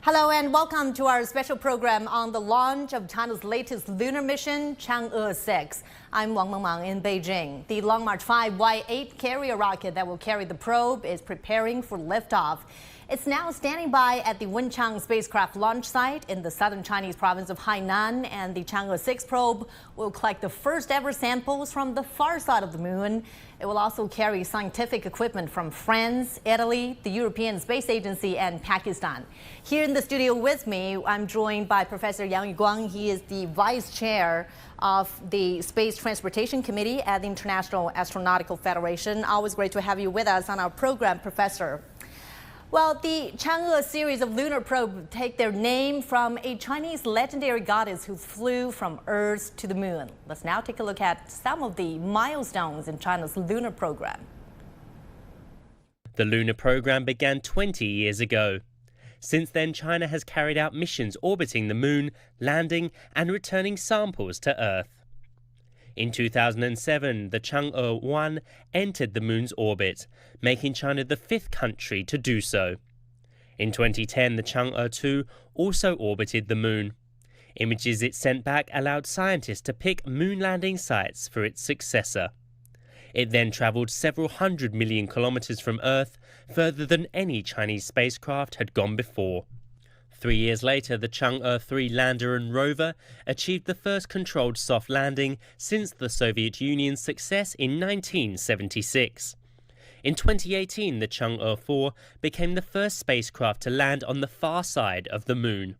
Hello and welcome to our special program on the launch of China's latest lunar mission, Chang'e-6. I'm Wang Mengmang in Beijing. The Long March 5 Y8 carrier rocket that will carry the probe is preparing for liftoff. It's now standing by at the Wenchang spacecraft launch site in the southern Chinese province of Hainan, and the Chang'e-6 probe will collect the first ever samples from the far side of the moon. It will also carry scientific equipment from France, Italy, the European Space Agency, and Pakistan. Here in the studio with me, I'm joined by Professor Yang Guang. He is the vice chair of the Space Transportation Committee at the International Astronautical Federation. Always great to have you with us on our program, Professor. Well, the Chang'e series of lunar probes take their name from a Chinese legendary goddess who flew from Earth to the moon. Let's now take a look at some of the milestones in China's lunar program. The lunar program began 20 years ago. Since then, China has carried out missions orbiting the moon, landing and returning samples to Earth. In 2007, the Chang'e-1 entered the moon's orbit, making China the fifth country to do so. In 2010, the Chang'e-2 also orbited the moon. Images it sent back allowed scientists to pick moon landing sites for its successor. It then travelled several hundred million kilometres from Earth, further than any Chinese spacecraft had gone before. 3 years later, the Chang'e-3 lander and rover achieved the first controlled soft landing since the Soviet Union's success in 1976. In 2018, the Chang'e-4 became the first spacecraft to land on the far side of the moon.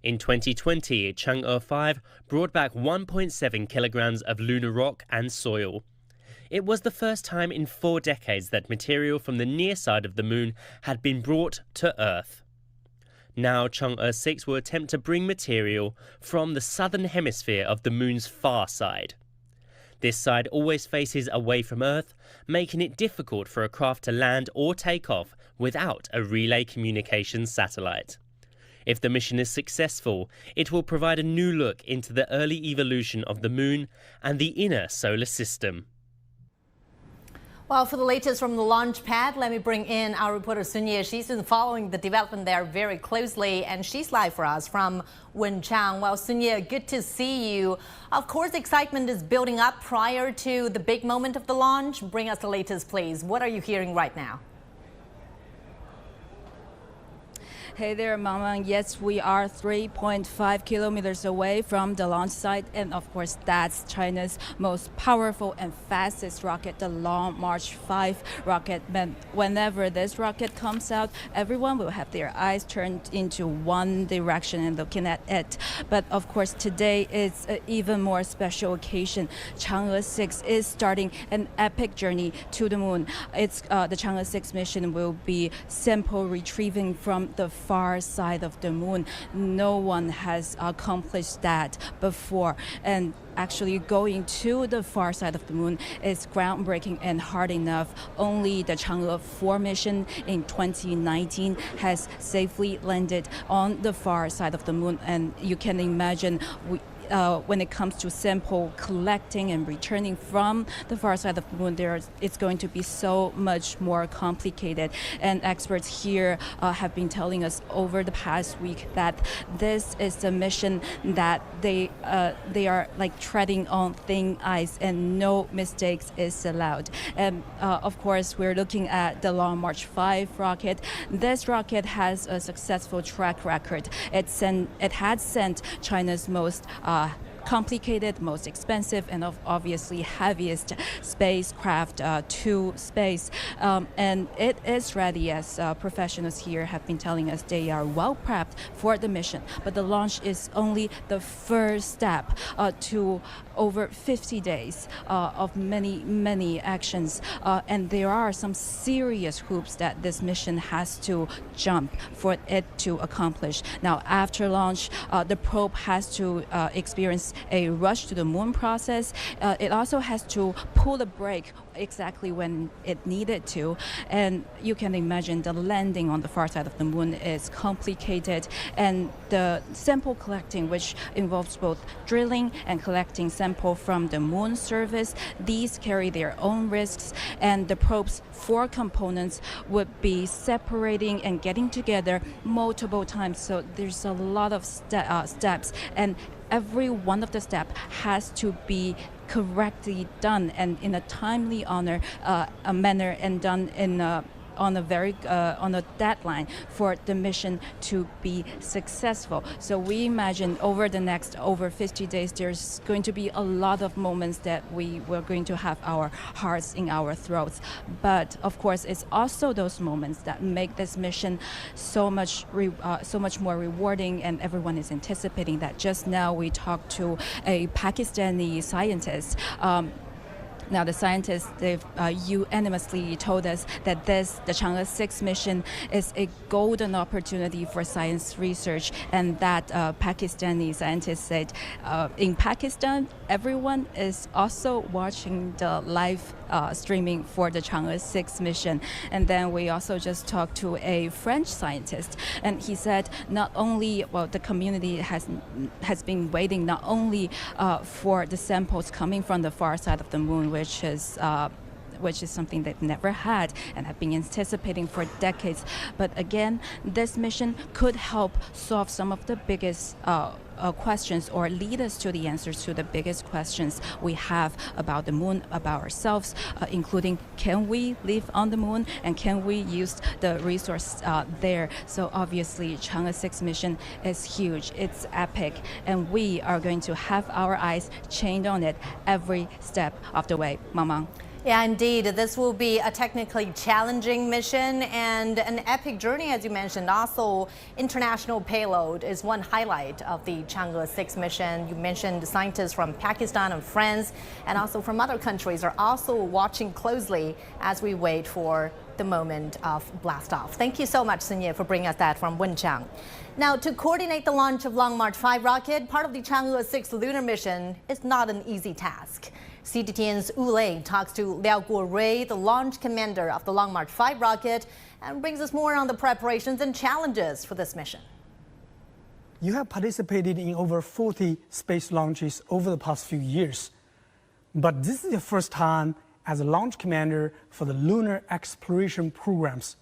In 2020, Chang'e-5 brought back 1.7 kilograms of lunar rock and soil. It was the first time in 4 decades that material from the near side of the moon had been brought to Earth. Now, Chang'e-6 will attempt to bring material from the southern hemisphere of the moon's far side. This side always faces away from Earth, making it difficult for a craft to land or take off without a relay communications satellite. If the mission is successful, it will provide a new look into the early evolution of the moon and the inner solar system. Well, for the latest from the launch pad, let me bring in our reporter Sun-Ye. She's been following the development there very closely, and she's live for us from Wenchang. Well, Sun-Ye, good to see you. Of course, excitement is building up prior to the big moment of the launch. Bring us the latest, please. What are you hearing right now? Hey there, Mama. Yes, we are 3.5 kilometers away from the launch site. And of course, that's China's most powerful and fastest rocket, the Long March 5 rocket. Whenever this rocket comes out, everyone will have their eyes turned into one direction and looking at it. But of course, today is an even more special occasion. Chang'e-6 is starting an epic journey to the moon. The Chang'e-6 mission will be sample retrieving from the far side of the moon. No one has accomplished that before, and actually going to the far side of the moon is groundbreaking and hard enough. Only the Chang'e-4 mission in 2019 has safely landed on the far side of the moon, and you can imagine when it comes to sample collecting and returning from the far side of the moon, it's going to be so much more complicated. And experts here have been telling us over the past week that this is a mission that they are like treading on thin ice, and no mistakes is allowed. And of course, we're looking at the Long March 5 rocket. This rocket has a successful track record. It had sent China's most complicated, most expensive, and obviously heaviest spacecraft to space. And it is ready, as professionals here have been telling us. They are well prepped for the mission. But the launch is only the first step to over 50 days of many actions. And there are some serious hoops that this mission has to jump for it to accomplish. Now, after launch, the probe has to experience is a rush to the moon process. It also has to pull the brake exactly when it needed to. And you can imagine the landing on the far side of the moon is complicated. And the sample collecting, which involves both drilling and collecting sample from the moon surface, these carry their own risks. And the probe's 4 components would be separating and getting together multiple times. So there's a lot of steps, and every one of the steps has to be correctly done and in a timely manner, and done in on a deadline for the mission to be successful. So we imagine over the next over 50 days, there's going to be a lot of moments that we were going to have our hearts in our throats. But of course, it's also those moments that make this mission so much more rewarding, and everyone is anticipating that. Just now we talked to a Pakistani scientist. Now, the scientists, they've unanimously told us that the Chang'e-6 mission is a golden opportunity for science research, and that Pakistani scientists said in Pakistan, everyone is also watching the live streaming for the Chang'e-6 mission. And then we also just talked to a French scientist, and he said not only, the community has been waiting not only for the samples coming from the far side of the moon, which is something they've never had and have been anticipating for decades. But again, this mission could help solve some of the biggest questions, or lead us to the answers to the biggest questions we have about the moon, about ourselves, including can we live on the moon and can we use the resource there. So obviously, Chang'e-6 mission is huge, it's epic, and we are going to have our eyes chained on it every step of the way. Mama. Yeah, indeed. This will be a technically challenging mission and an epic journey, as you mentioned. Also, international payload is one highlight of the Chang'e-6 mission. You mentioned scientists from Pakistan and France, and also from other countries are also watching closely as we wait for the moment of blastoff. Thank you so much, Sun Ye, for bringing us that from Wenchang. Now, to coordinate the launch of Long March 5 rocket, part of the Chang'e-6 lunar mission, is not an easy task. CGTN's Wu Lei talks to Liao Guorui, the launch commander of the Long March 5 rocket, and brings us more on the preparations and challenges for this mission. You have participated in over 40 space launches over the past few years, but this is your first time as a launch commander for the lunar exploration programs.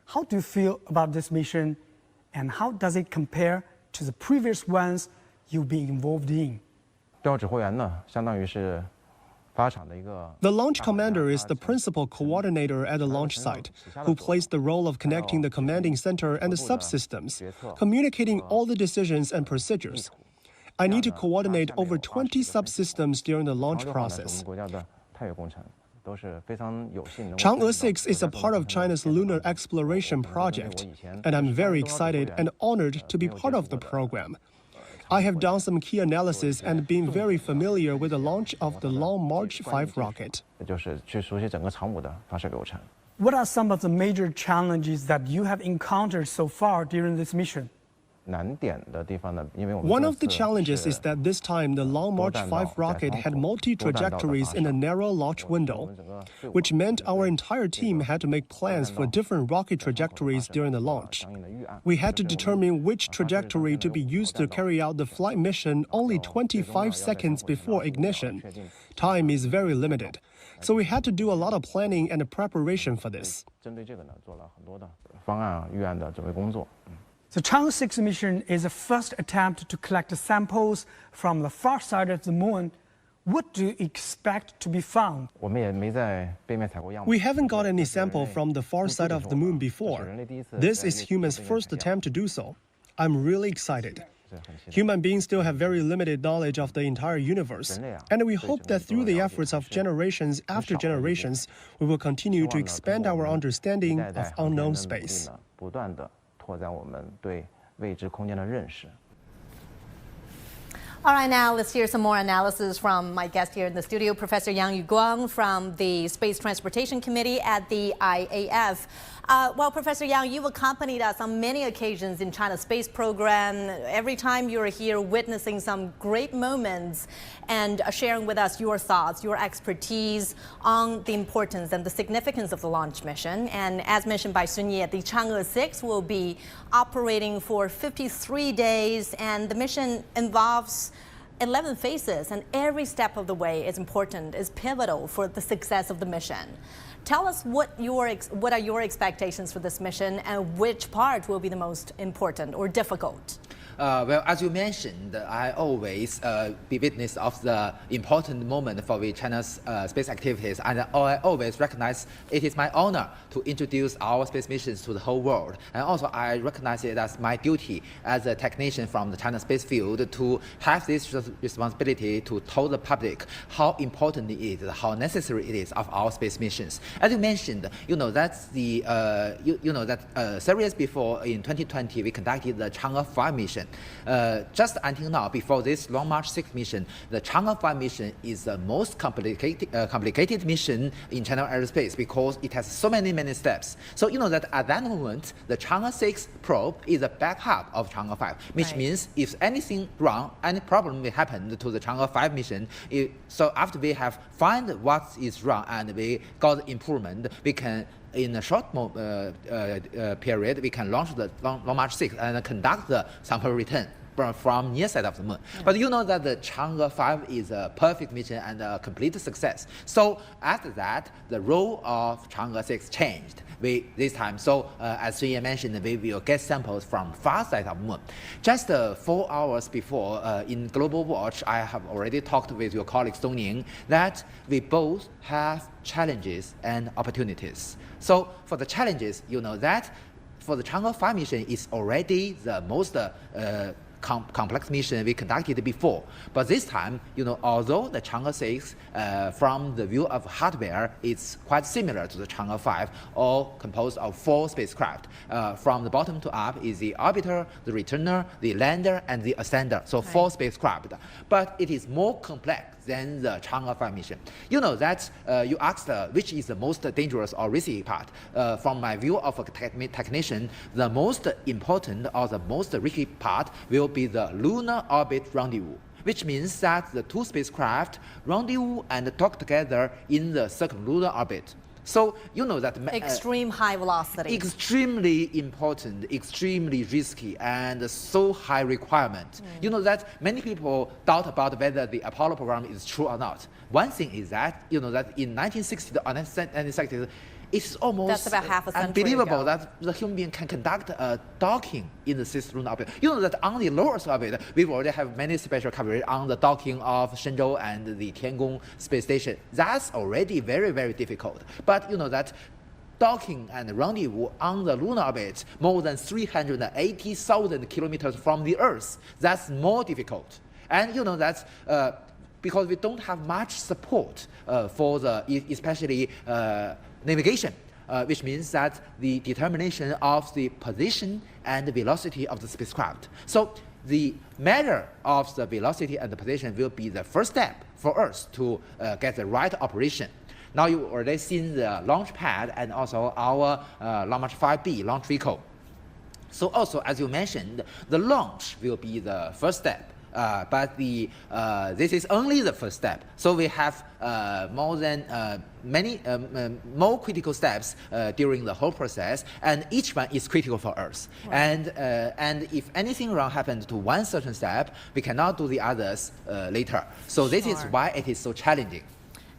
How do you feel about this mission, and how does it compare to the previous ones you've been involved in? 标指挥员呢，相当于是 The launch commander is the principal coordinator at the launch site, who plays the role of connecting the commanding center and the subsystems, communicating all the decisions and procedures. I need to coordinate over 20 subsystems during the launch process. Chang'e-6 is a part of China's lunar exploration project, and I'm very excited and honored to be part of the program. I have done some key analysis and been very familiar with the launch of the Long March 5 rocket. What are some of the major challenges that you have encountered so far during this mission? One of the challenges is that this time the Long March 5 rocket had multi-trajectories in a narrow launch window, which meant our entire team had to make plans for different rocket trajectories during the launch. We had to determine which trajectory to be used to carry out the flight mission only 25 seconds before ignition. Time is very limited, so we had to do a lot of planning and preparation for this. The Chang'e-6 mission is the first attempt to collect samples from the far side of the moon. What do you expect to be found? We haven't got any sample from the far side of the moon before. This is humans' first attempt to do so. I'm really excited. Human beings still have very limited knowledge of the entire universe, and we hope that through the efforts of generations after generations, we will continue to expand our understanding of unknown space. All right, now let's hear some more analysis from my guest here in the studio, Professor Yang Yuguang from the Space Transportation Committee at the IAF. Well, Professor Yang, you've accompanied us on many occasions in China's space program. Every time you're here witnessing some great moments and sharing with us your thoughts, your expertise on the importance and the significance of the launch mission. And as mentioned by Sun Ye, the Chang'e-6 will be operating for 53 days, and the mission involves 11 phases, and every step of the way is important, is pivotal for the success of the mission. Tell us what are your expectations for this mission, and which part will be the most important or difficult? Well, as you mentioned, I always be witness of the important moment for the China's space activities, and I always recognize it is my honor to introduce our space missions to the whole world. And also, I recognize it as my duty as a technician from the China space field to have this responsibility to tell the public how important it is, how necessary it is of our space missions. As you mentioned, that's the several years before in 2020 we conducted the Chang'e-5 mission. Just until now, before this Long March 6 mission, the Chang'e-5 mission is the most complicated mission in China aerospace because it has so many steps. So that at that moment, the Chang'e-6 probe is a backup of Chang'e-5, which means if anything wrong, any problem will happen to the Chang'e-5 mission. So after we have find what is wrong and we got improvement, we can in a short period, we can launch the Long March 6 and conduct the sample return from near side of the moon. Yeah. But you know that the Chang'e-5 is a perfect mission and a complete success. So after that, the role of Chang'e-6 changed this time. So as Sun Ye mentioned, we will get samples from far side of the moon. Just 4 hours before, in Global Watch, I have already talked with your colleague Dong Ning that we both have challenges and opportunities. So for the challenges, that for the Chang'e-5 mission is already the most complex mission we conducted before. But this time, although the Chang'e-6 from the view of hardware is quite similar to the Chang'e-5, all composed of 4 spacecraft. From the bottom to up is the orbiter, the returner, the lander, and the ascender. So 4 spacecraft. But it is more complex than the Chang'e-5 mission. That you asked which is the most dangerous or risky part. From my view of a technician, the most important or the most risky part will be the lunar orbit rendezvous, which means that the 2 spacecraft rendezvous and dock together in the circumlunar orbit. So that extreme high velocity. Extremely important, extremely risky, and so high requirement. That many people doubt about whether the Apollo program is true or not. One thing is that that in 1960 or 1960s, it's almost unbelievable that the human being can conduct a docking in the 6th lunar orbit. That on the lower orbit, we already have many special coverage on the docking of Shenzhou and the Tiangong space station. That's already very difficult. But that docking and rendezvous on the lunar orbit more than 380,000 kilometers from the Earth, that's more difficult. And that's because we don't have much support for especially navigation, which means that the determination of the position and the velocity of the spacecraft. So the measure of the velocity and the position will be the first step for us to get the right operation. Now you already seen the launch pad and also our Long March 5B launch vehicle. So also, as you mentioned, the launch will be the first step. But this is only the first step. So we have more than many more critical steps during the whole process, and each one is critical for us. Right. And if anything wrong happens to one certain step, we cannot do the others later. So this is why it is so challenging.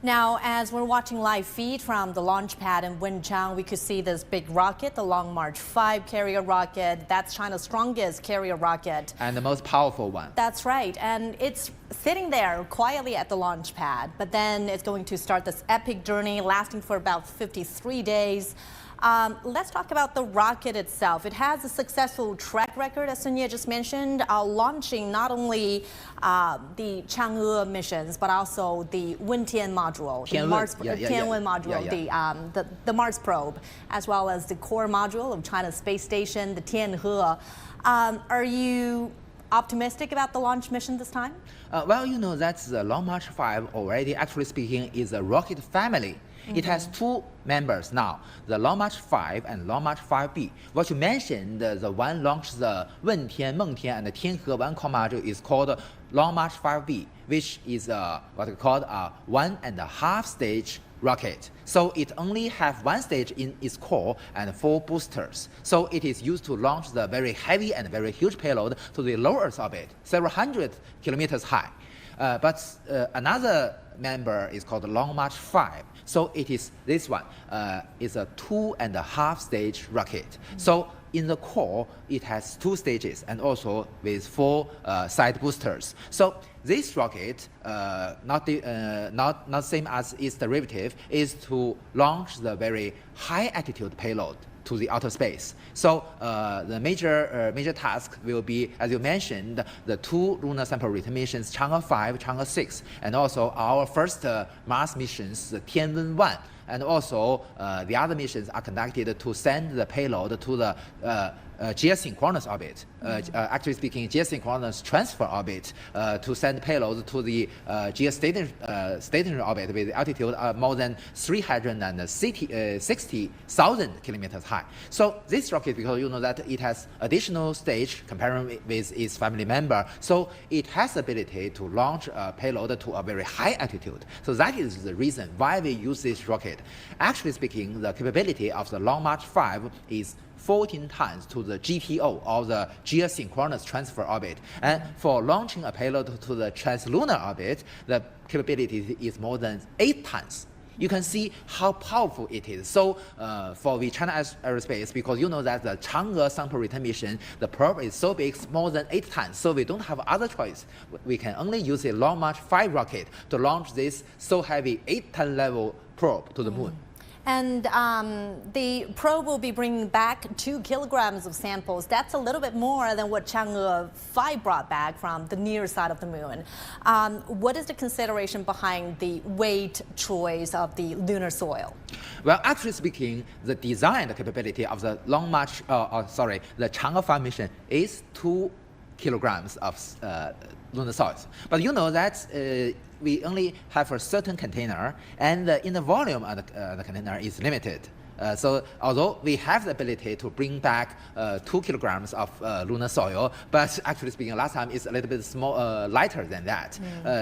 Now, as we're watching live feed from the launch pad in Wenchang, we could see this big rocket, the Long March 5 carrier rocket. That's China's strongest carrier rocket. And the most powerful one. That's right. And it's sitting there quietly at the launch pad. But then it's going to start this epic journey lasting for about 53 days. Let's talk about the rocket itself. It has a successful track record, as Sun Ye just mentioned, launching not only the Chang'e missions, but also the Wentian module, the Tianwen module, the Mars probe, as well as the core module of China's space station, the Tianhe. Are you optimistic about the launch mission this time? Well, you know that the Long March 5 already, actually speaking, is a rocket family. It has two members now, the Long March 5 and Long March 5B. What you mentioned, the one launched the Wentian, Mengtian, and the Tianhe 1 module is called Long March 5B, which is what we call a 1.5 stage rocket. So it only has one stage in its core and 4 boosters. So it is used to launch the very heavy and very huge payload to the low Earth orbit, several hundred kilometers high. But another member is called Long March 5. So it is this one is a 2.5 stage rocket. So in the core, it has 2 stages and also with 4 side boosters. So this rocket, not same as its derivative, is to launch the very high altitude payload to the outer space. So the major task will be, as you mentioned, the 2 lunar sample return missions, Chang'e-5, Chang'e-6, and also our first Mars missions, the Tianwen 1. And also the other missions are conducted to send the payload to the geosynchronous orbit, actually speaking, geosynchronous transfer orbit, to send payloads to the geostationary orbit with altitude more than 360,000 kilometers high. So this rocket, because you know that it has additional stage comparing with its family member, so it has ability to launch a payload to a very high altitude. So that is the reason why we use this rocket. Actually speaking, the capability of the Long March 5 is 14 times to the GTO, or the geosynchronous transfer orbit. And for launching a payload to the translunar orbit, the capability is more than 8 times. You can see how powerful it is. So for the China Aerospace, because you know that the Chang'e sample return mission, the probe is so big, more than 8 tons. So we don't have other choice. We can only use a Long March 5 rocket to launch this so heavy 8-ton level probe to the moon. And the probe will be bringing back 2 kilograms of samples. That's a little bit more than what Chang'e-5 brought back from the near side of the moon. What is the consideration behind the weight choice of the lunar soil? Well, actually speaking, the design capability of the Long March, the Chang'e-5 mission is 2 kilograms of lunar soils. But you know that we only have a certain container, and in the volume of the container is limited. So although we have the ability to bring back 2 kilograms of lunar soil, but actually speaking, last time it's a little bit lighter than that.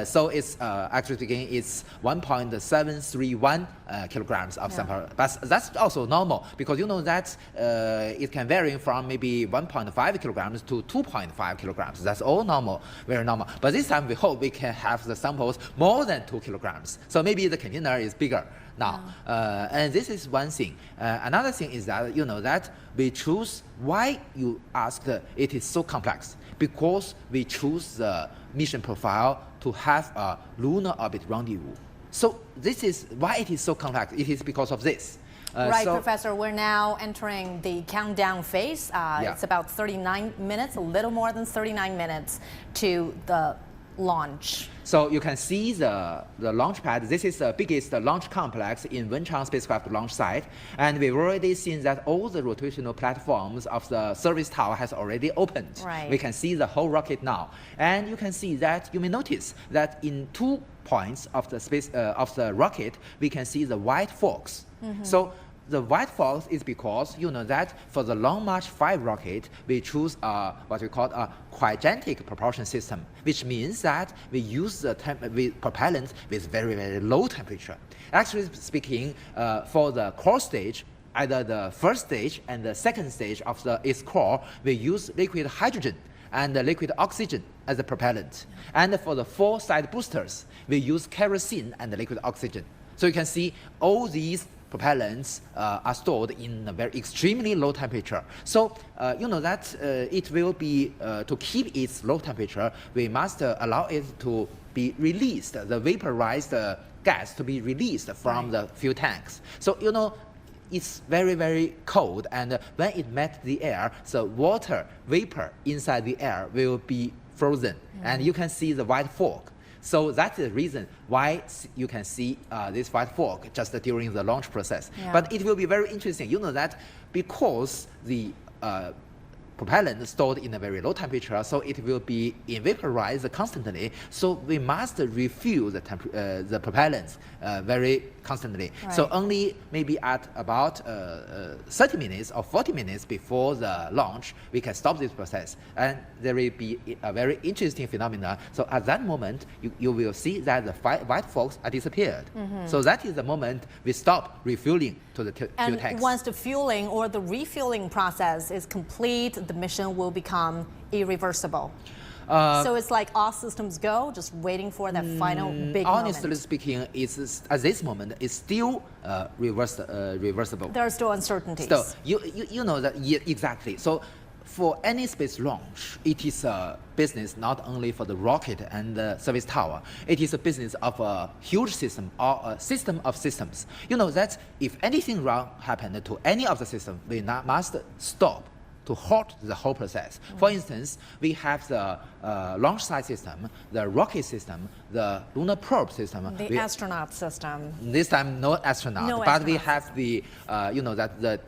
So it's actually speaking, it's 1.731 kilograms of sample. But that's also normal, because you know that it can vary from maybe 1.5 kilograms to 2.5 kilograms. That's all normal, very normal. But this time we hope we can have the samples more than 2 kilograms. So maybe the container is bigger now. And this is one thing. Another thing is that you know that we choose, why you asked it is so complex, because we choose the mission profile to have a lunar orbit rendezvous. So this is why it is so complex. It is because of this. Right, Professor, we're now entering the countdown phase. It's about 39 minutes, a little more than 39 minutes to the launch. So you can see the launch pad. This is the biggest launch complex in Wenchang spacecraft launch site. And we've already seen that all the rotational platforms of the service tower has already opened. Right. We can see the whole rocket now. And you can see that, you may notice that in 2 points of the space of the rocket, we can see the white forks. So the white forks is because you know that for the Long March 5 rocket, we choose what we call a cryogenic propulsion system, which means that we use the propellant with very, very low temperature. Actually speaking, for the core stage, either the first stage and the second stage of its core, we use liquid hydrogen and liquid oxygen as a propellant. And for the 4 side boosters, we use kerosene and liquid oxygen. So you can see all these propellants are stored in a very extremely low temperature. So you know that it will be, to keep its low temperature, we must allow it to be released, the vaporized gas to be released from the fuel tanks. So you know, it's very, very cold, and when it met the air, the water vapor inside the air will be frozen, and you can see the white fork. So that's the reason why you can see this white fork just during the launch process. But it will be very interesting. You know that because the propellant stored in a very low temperature, so it will be evaporized constantly. So we must refuel the propellants very constantly. Right. So only maybe at about 30 minutes or 40 minutes before the launch, we can stop this process. And there will be a very interesting phenomenon. So at that moment, you will see that the white fogs are disappeared. So that is the moment we stop refueling to the fuel And tanks. once the fueling or the refueling process is complete, the mission will become irreversible. So it's like all systems go, just waiting for that final big Honestly moment. speaking, at this moment, it's still reversible. There are still uncertainties. So you know that, yeah, exactly. So for any space launch, it is a business not only for the rocket and the service tower. It is a business of a huge system or a system of systems. You know that if anything wrong happened to any of the systems, we must stop to halt the whole process. For instance, we have the launch site system, the rocket system, the lunar probe system. The astronaut system. This time, no astronaut, No but we astronauts. have the, the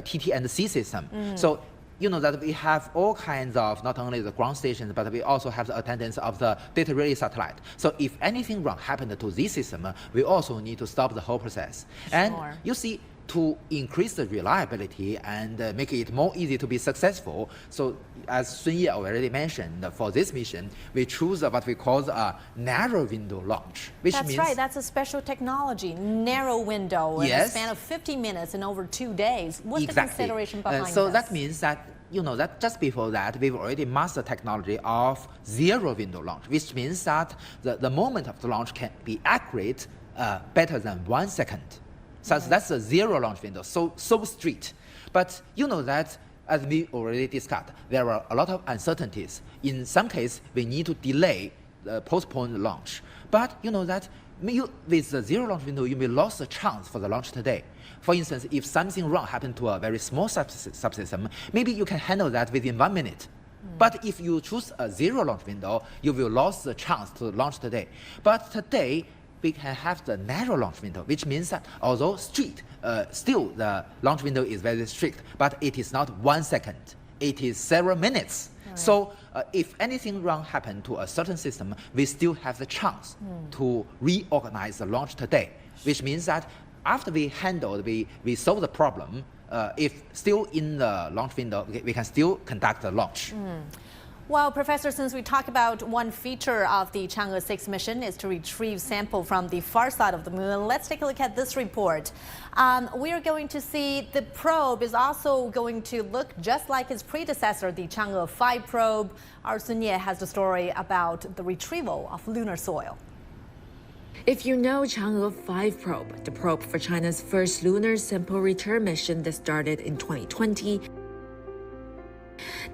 TT and C system. So, you know that we have all kinds of, not only the ground stations, but we also have the attendance of the data relay satellite. So if anything wrong happened to this system, we also need to stop the whole process. And Sure. you see, to increase the reliability and make it more easy to be successful. So as Sun-Ye already mentioned, for this mission, we choose what we call a narrow window launch, which That's means right, that's a special technology, narrow window, in a Yes. span of 50 minutes and over 2 days. What's the exactly. consideration behind So this? that means that, you know, that just before that, we've already mastered technology of zero window launch, which means that the moment of the launch can be accurate better than 1 second. So that's a zero launch window, so strict. But you know that, as we already discussed, there are a lot of uncertainties. In some cases, we need to delay, postpone the launch. But you know that with the zero launch window, you may lose the chance for the launch today. For instance, if something wrong happened to a very small subsystem, maybe you can handle that within 1 minute. But if you choose a zero launch window, you will lose the chance to launch today. But today, we can have the narrow launch window, which means that although strict, still the launch window is very strict, but it is not 1 second, it is several minutes. Right. So if anything wrong happened to a certain system, we still have the chance to reorganize the launch today, which means that after we solve the problem, if still in the launch window, we can still conduct the launch. Well, Professor, since we talk about one feature of the Chang'e-6 mission is to retrieve sample from the far side of the moon, let's take a look at this report. We are going to see the probe is also going to look just like its predecessor, the Chang'e-5 probe. Our Sun-Ye has the story about the retrieval of lunar soil. If you know Chang'e-5 probe, the probe for China's first lunar sample return mission that started in 2020,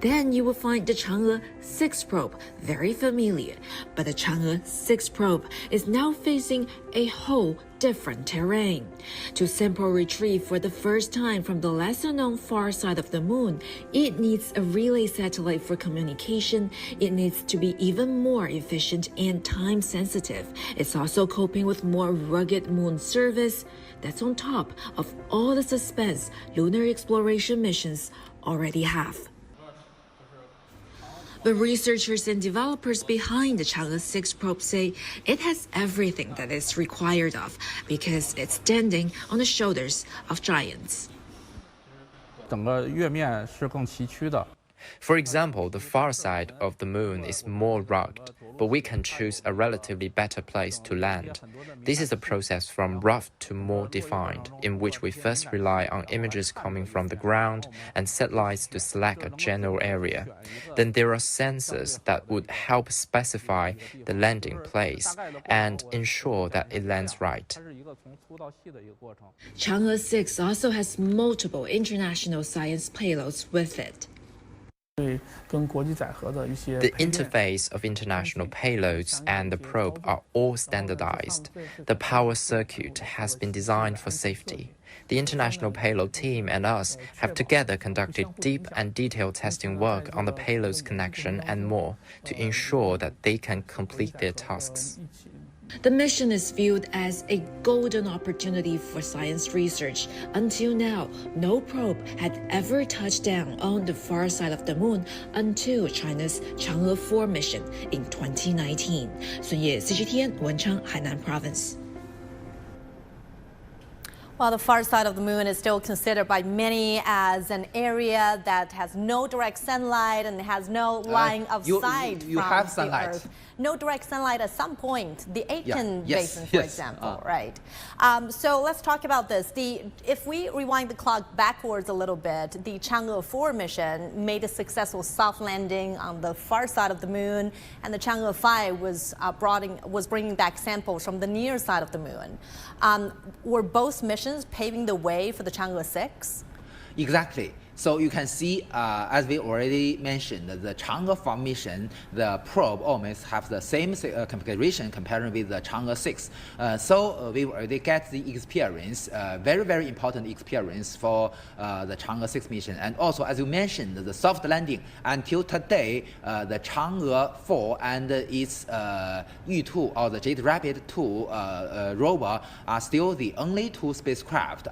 then you will find the Chang'e-6 probe very familiar. But the Chang'e-6 probe is now facing a whole different terrain. To sample retrieve for the first time from the lesser-known far side of the moon, it needs a relay satellite for communication. It needs to be even more efficient and time-sensitive. It's also coping with more rugged moon service. That's on top of all the suspense lunar exploration missions already have. But researchers and developers behind the Chang'e-6 probe say it has everything that is required of because it's standing on the shoulders of giants. 整个月面是更崎岖的。 For example, the far side of the moon is more rugged, but we can choose a relatively better place to land. This is a process from rough to more defined, in which we first rely on images coming from the ground and satellites to select a general area. Then there are sensors that would help specify the landing place and ensure that it lands right. Chang'e-6 also has multiple international science payloads with it. The interface of international payloads and the probe are all standardized. The power circuit has been designed for safety. The international payload team and us have together conducted deep and detailed testing work on the payload's connection and more to ensure that they can complete their tasks. The mission is viewed as a golden opportunity for science research. Until now, no probe had ever touched down on the far side of the moon until China's Chang'e-4 mission in 2019. Sun Ye, CGTN, Wenchang, Hainan Province. Well, the far side of the moon is still considered by many as an area that has no direct sunlight and has no line of sight you from have the sunlight. Earth. No direct sunlight at some point, the Aitken Basin, for example, right? So let's talk about this. If we rewind the clock backwards a little bit, the Chang'e-4 mission made a successful soft landing on the far side of the moon, and the Chang'e-5 was bringing back samples from the near side of the moon. Were both missions paving the way for the Chang'e-6? Exactly. So you can see, as we already mentioned, the Chang'e-4 mission, the probe almost have the same configuration comparing with the Chang'e-6. So we already get the experience, very, very important experience for the Chang'e-6 mission. And also, as you mentioned, the soft landing. Until today, the Chang'e-4 and its Yu-2 or the Jade Rabbit 2 rover are still the only two spacecraft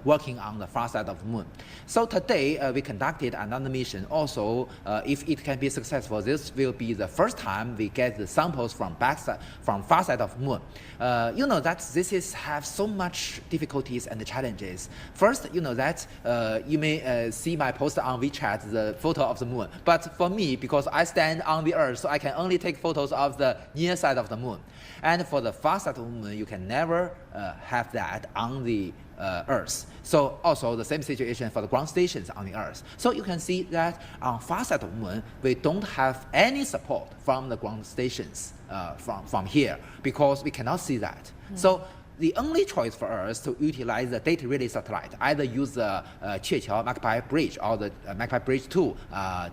working on the far side of the moon. So today, we conducted another mission. Also, if it can be successful, this will be the first time we get the samples from far side of moon. You know that this have so much difficulties and challenges. First, you know that you may see my post on WeChat, the photo of the moon. But for me, because I stand on the Earth, so I can only take photos of the near side of the moon. And for the far side of the moon, you can never have that on the Earth. So also the same situation for the ground stations on the Earth. So you can see that on far side of the moon, we don't have any support from the ground stations from here because we cannot see that. So the only choice for us to utilize the data relay satellite, either use the Chang'e Magpie Bridge or the Magpie Bridge 2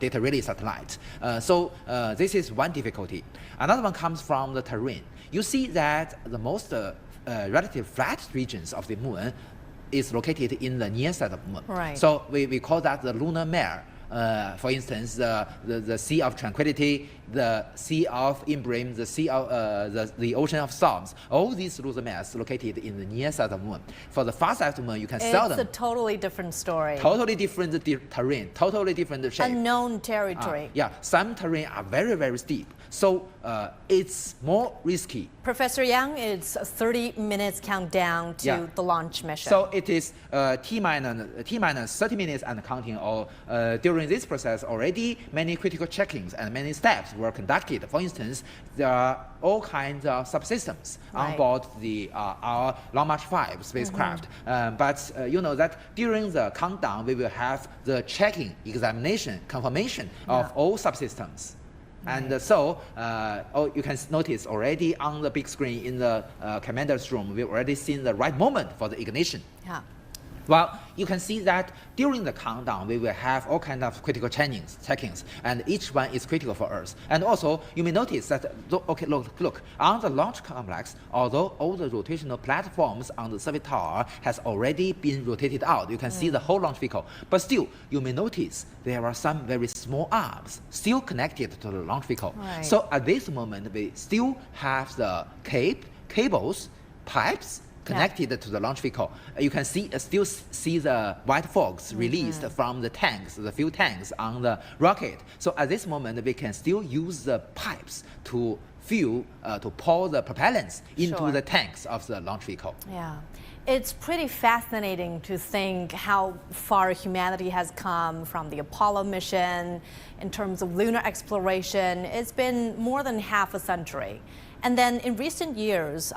data relay satellite. So this is one difficulty. Another one comes from the terrain. You see that the most relative flat regions of the moon is located in the near side of the moon. Right. So we call that the lunar mare. For instance, the Sea of Tranquility, the Sea of Imbrium, the Sea of the Ocean of Storms. All these lunar mares located in the near side of the moon. For the far side of the moon, you can sell them. It's a totally different story. Totally different terrain, totally different shape. Unknown territory. Yeah, some terrain are very, very steep. So it's more risky. Professor Yang, it's a 30 minutes countdown to the launch mission. So it is T-minus 30 minutes and counting. Or during this process, already many critical checkings and many steps were conducted. For instance, there are all kinds of subsystems on board our Long March 5 spacecraft. But you know that during the countdown, we will have the checking, examination, confirmation of all subsystems. And so, you can notice already on the big screen in the commander's room, we've already seen the right moment for the ignition. Yeah. Well, you can see that during the countdown, we will have all kinds of critical checkings, and each one is critical for us. And also, you may notice that, look, on the launch complex, although all the rotational platforms on the service tower has already been rotated out, you can see the whole launch vehicle. But still, you may notice there are some very small arms still connected to the launch vehicle. Right. So at this moment, we still have the cables, pipes, connected to the launch vehicle. You can still see the white fogs released from the tanks, the fuel tanks on the rocket. So at this moment, we can still use the pipes to pour the propellants into the tanks of the launch vehicle. Yeah. It's pretty fascinating to think how far humanity has come from the Apollo mission in terms of lunar exploration. It's been more than half a century. And then in recent years,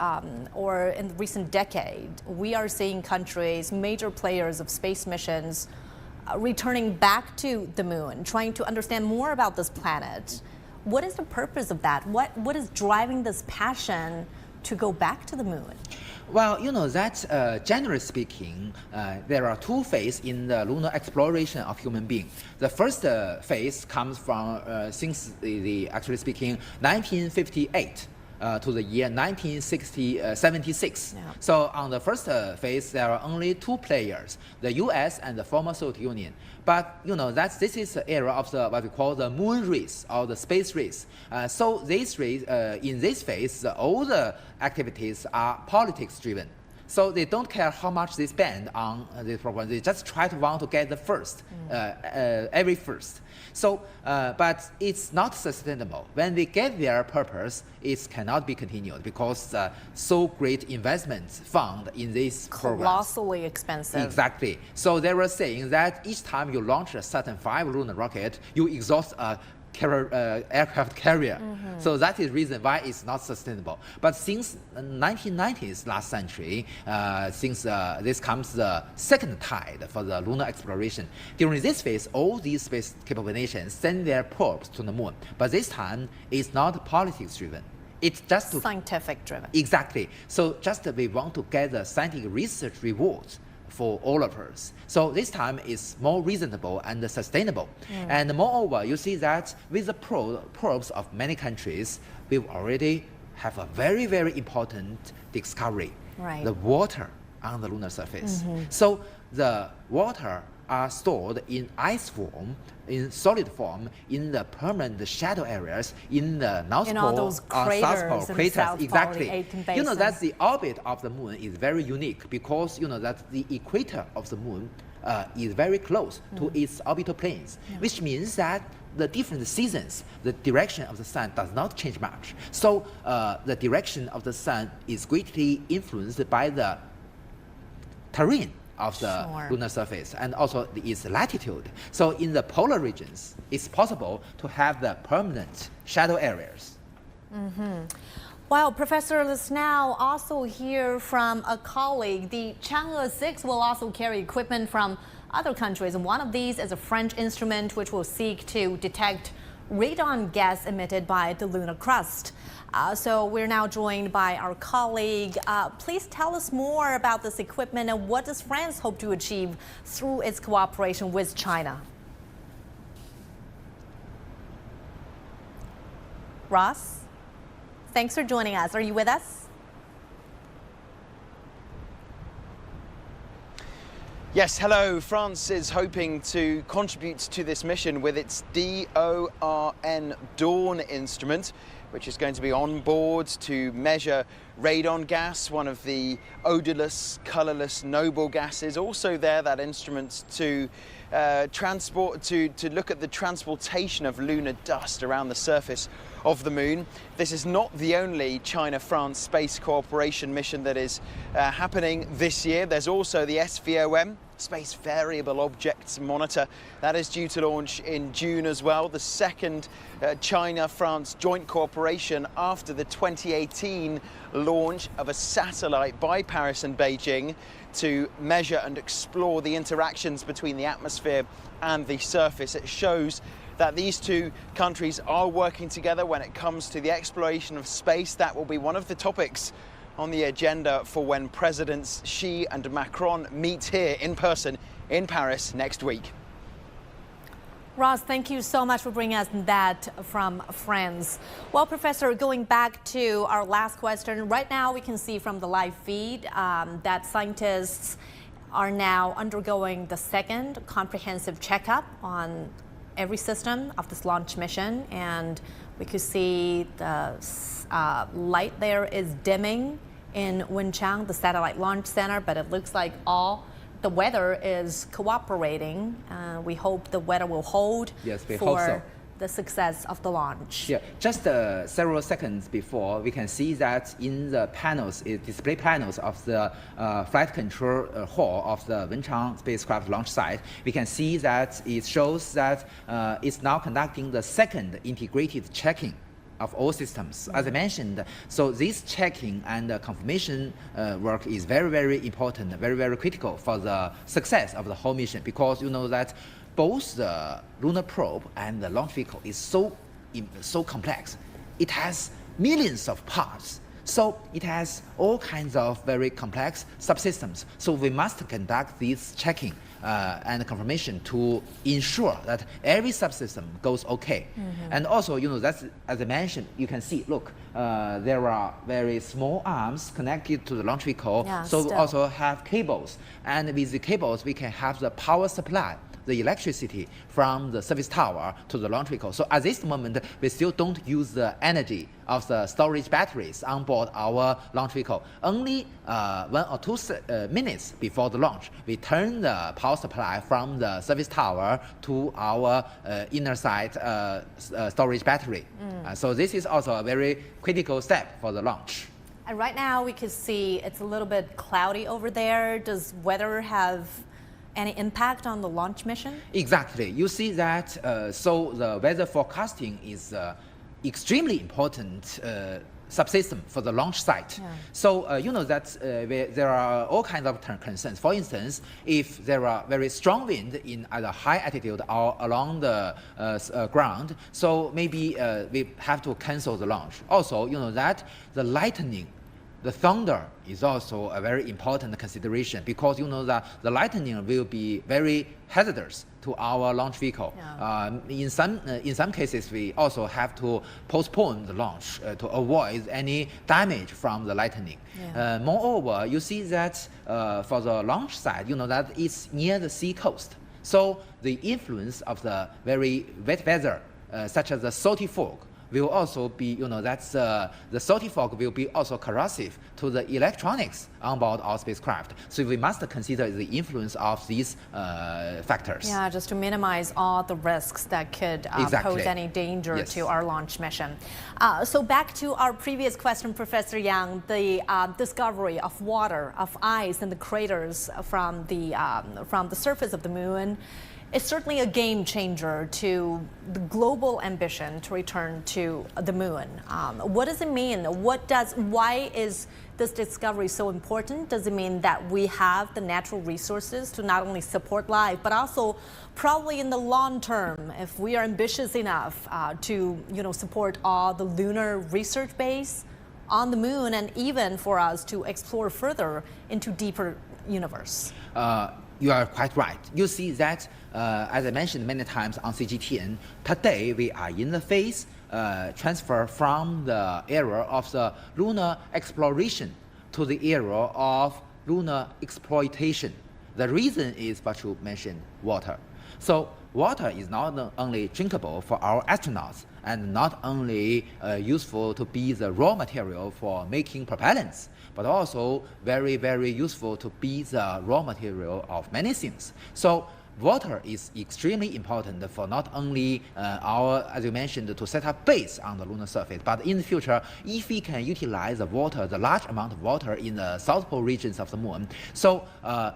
or in the recent decade, we are seeing countries, major players of space missions, returning back to the moon, trying to understand more about this planet. What is the purpose of that? What is driving this passion to go back to the moon? Well, you know that generally speaking, there are two phases in the lunar exploration of human beings. The first phase comes from since actually speaking 1958. to the year 1976. Yeah. So on the first phase, there are only two players, the U.S. and the former Soviet Union. But this is the era of what we call the moon race or the space race. So this race, in this phase, all the activities are politics driven. So they don't care how much they spend on this program. They just want to get the first, every first. So, but it's not sustainable. When they get their purpose, it cannot be continued because so great investments found in this program. Colossally expensive. Exactly. So they were saying that each time you launch a Saturn V lunar rocket, you exhaust a aircraft carrier. So that is the reason why it's not sustainable. But since 1990s, last century, since this comes the second tide for the lunar exploration. During this phase, all these space capable nations send their probes to the moon. But this time, it's not politics driven. It's just scientific driven. Exactly. So just we want to get the scientific research rewards for all of us. So this time is more reasonable and sustainable. And moreover, you see that with the probes of many countries, we already have a very, very important discovery. Right. The water on the lunar surface. So the water are stored in ice form, in solid form, in the permanent shadow areas, in the North in Pole, all those craters, South Pole in craters. the South Exactly. Pole, the Aitken That's the orbit of the moon is very unique because that the equator of the moon is very close to its orbital planes, which means that the different seasons, the direction of the sun does not change much. So the direction of the sun is greatly influenced by the terrain of the lunar surface and also its latitude. So in the polar regions, it's possible to have the permanent shadow areas. Well, Professor, let's now also hear from a colleague. The Chang'e-6 will also carry equipment from other countries, and one of these is a French instrument which will seek to detect radon gas emitted by the lunar crust. So we're now joined by our colleague. Please tell us more about this equipment and what does France hope to achieve through its cooperation with China? Ross, thanks for joining us. Are you with us? Yes, hello. France is hoping to contribute to this mission with its DORN Dawn instrument, which is going to be on board to measure radon gas, one of the odorless, colourless, noble gases. Also there, that instrument to look at the transportation of lunar dust around the surface of the moon. This is not the only China-France space cooperation mission that is happening this year. There's also the SVOM, Space Variable Objects Monitor. That is due to launch in June as well, the second China-France joint cooperation after the 2018 launch of a satellite by Paris and Beijing to measure and explore the interactions between the atmosphere and the surface. It shows that these two countries are working together when it comes to the exploration of space. That will be one of the topics on the agenda for when Presidents Xi and Macron meet here in person in Paris next week. Ross, thank you so much for bringing us that from France. Well, Professor, going back to our last question, right now we can see from the live feed that scientists are now undergoing the second comprehensive checkup on every system of this launch mission, and we could see the light there is dimming in Wenchang, the satellite launch center, but it looks like the weather is cooperating. We hope the weather will hold for the success of the launch. Yeah, just several seconds before, we can see that in the panels, display panels of the flight control hall of the Wenchang spacecraft launch site, we can see that it shows that it's now conducting the second integrated checking of all systems. As I mentioned, so this checking and confirmation work is very, very important, very, very critical for the success of the whole mission, because you know that both the lunar probe and the launch vehicle is so complex. It has millions of parts. So it has all kinds of very complex subsystems. So we must conduct this checking and confirmation to ensure that every subsystem goes okay. And also, that's, as I mentioned, you can see, look, there are very small arms connected to the launch vehicle. So we also have cables. And with the cables, we can have the power supply, the electricity from the service tower to the launch vehicle. So at this moment, we still don't use the energy of the storage batteries on board our launch vehicle. Only 1 or 2 minutes before the launch, we turn the power supply from the service tower to our inner side storage battery. So this is also a very critical step for the launch. And right now we can see it's a little bit cloudy over there. Does weather have any impact on the launch mission? Exactly. You see that, so the weather forecasting is extremely important subsystem for the launch site. So you know that there are all kinds of concerns. For instance, if there are very strong wind in either high altitude or along the ground, so maybe we have to cancel the launch. Also, you know that the lightning, the thunder is also a very important consideration, because you know that the lightning will be very hazardous to our launch vehicle. In some cases, we also have to postpone the launch to avoid any damage from the lightning. Moreover, you see that for the launch site, you know that it's near the sea coast. So the influence of the very wet weather, such as the salty fog, will also be, you know, that's the salty fog will be also corrosive to the electronics on board our spacecraft. So we must consider the influence of these factors. Yeah, just to minimize all the risks that could pose any danger to our launch mission. So back to our previous question, Professor Yang, the discovery of water, of ice in the craters from the surface of the moon. It's certainly a game changer to the global ambition to return to the moon. What does it mean? Why is this discovery so important? Does it mean that we have the natural resources to not only support life, but also probably in the long term, if we are ambitious enough to support all the lunar research base on the moon, and even for us to explore further into deeper universe? You are quite right. You see that, as I mentioned many times on CGTN, today we are in the phase transfer from the era of the lunar exploration to the era of lunar exploitation. The reason is what you mentioned, water. So water is not only drinkable for our astronauts, and not only useful to be the raw material for making propellants, but also very, very useful to be the raw material of many things. So water is extremely important for not only as you mentioned, to set up base on the lunar surface, but in the future, if we can utilize the water, the large amount of water in the South Pole regions of the moon, so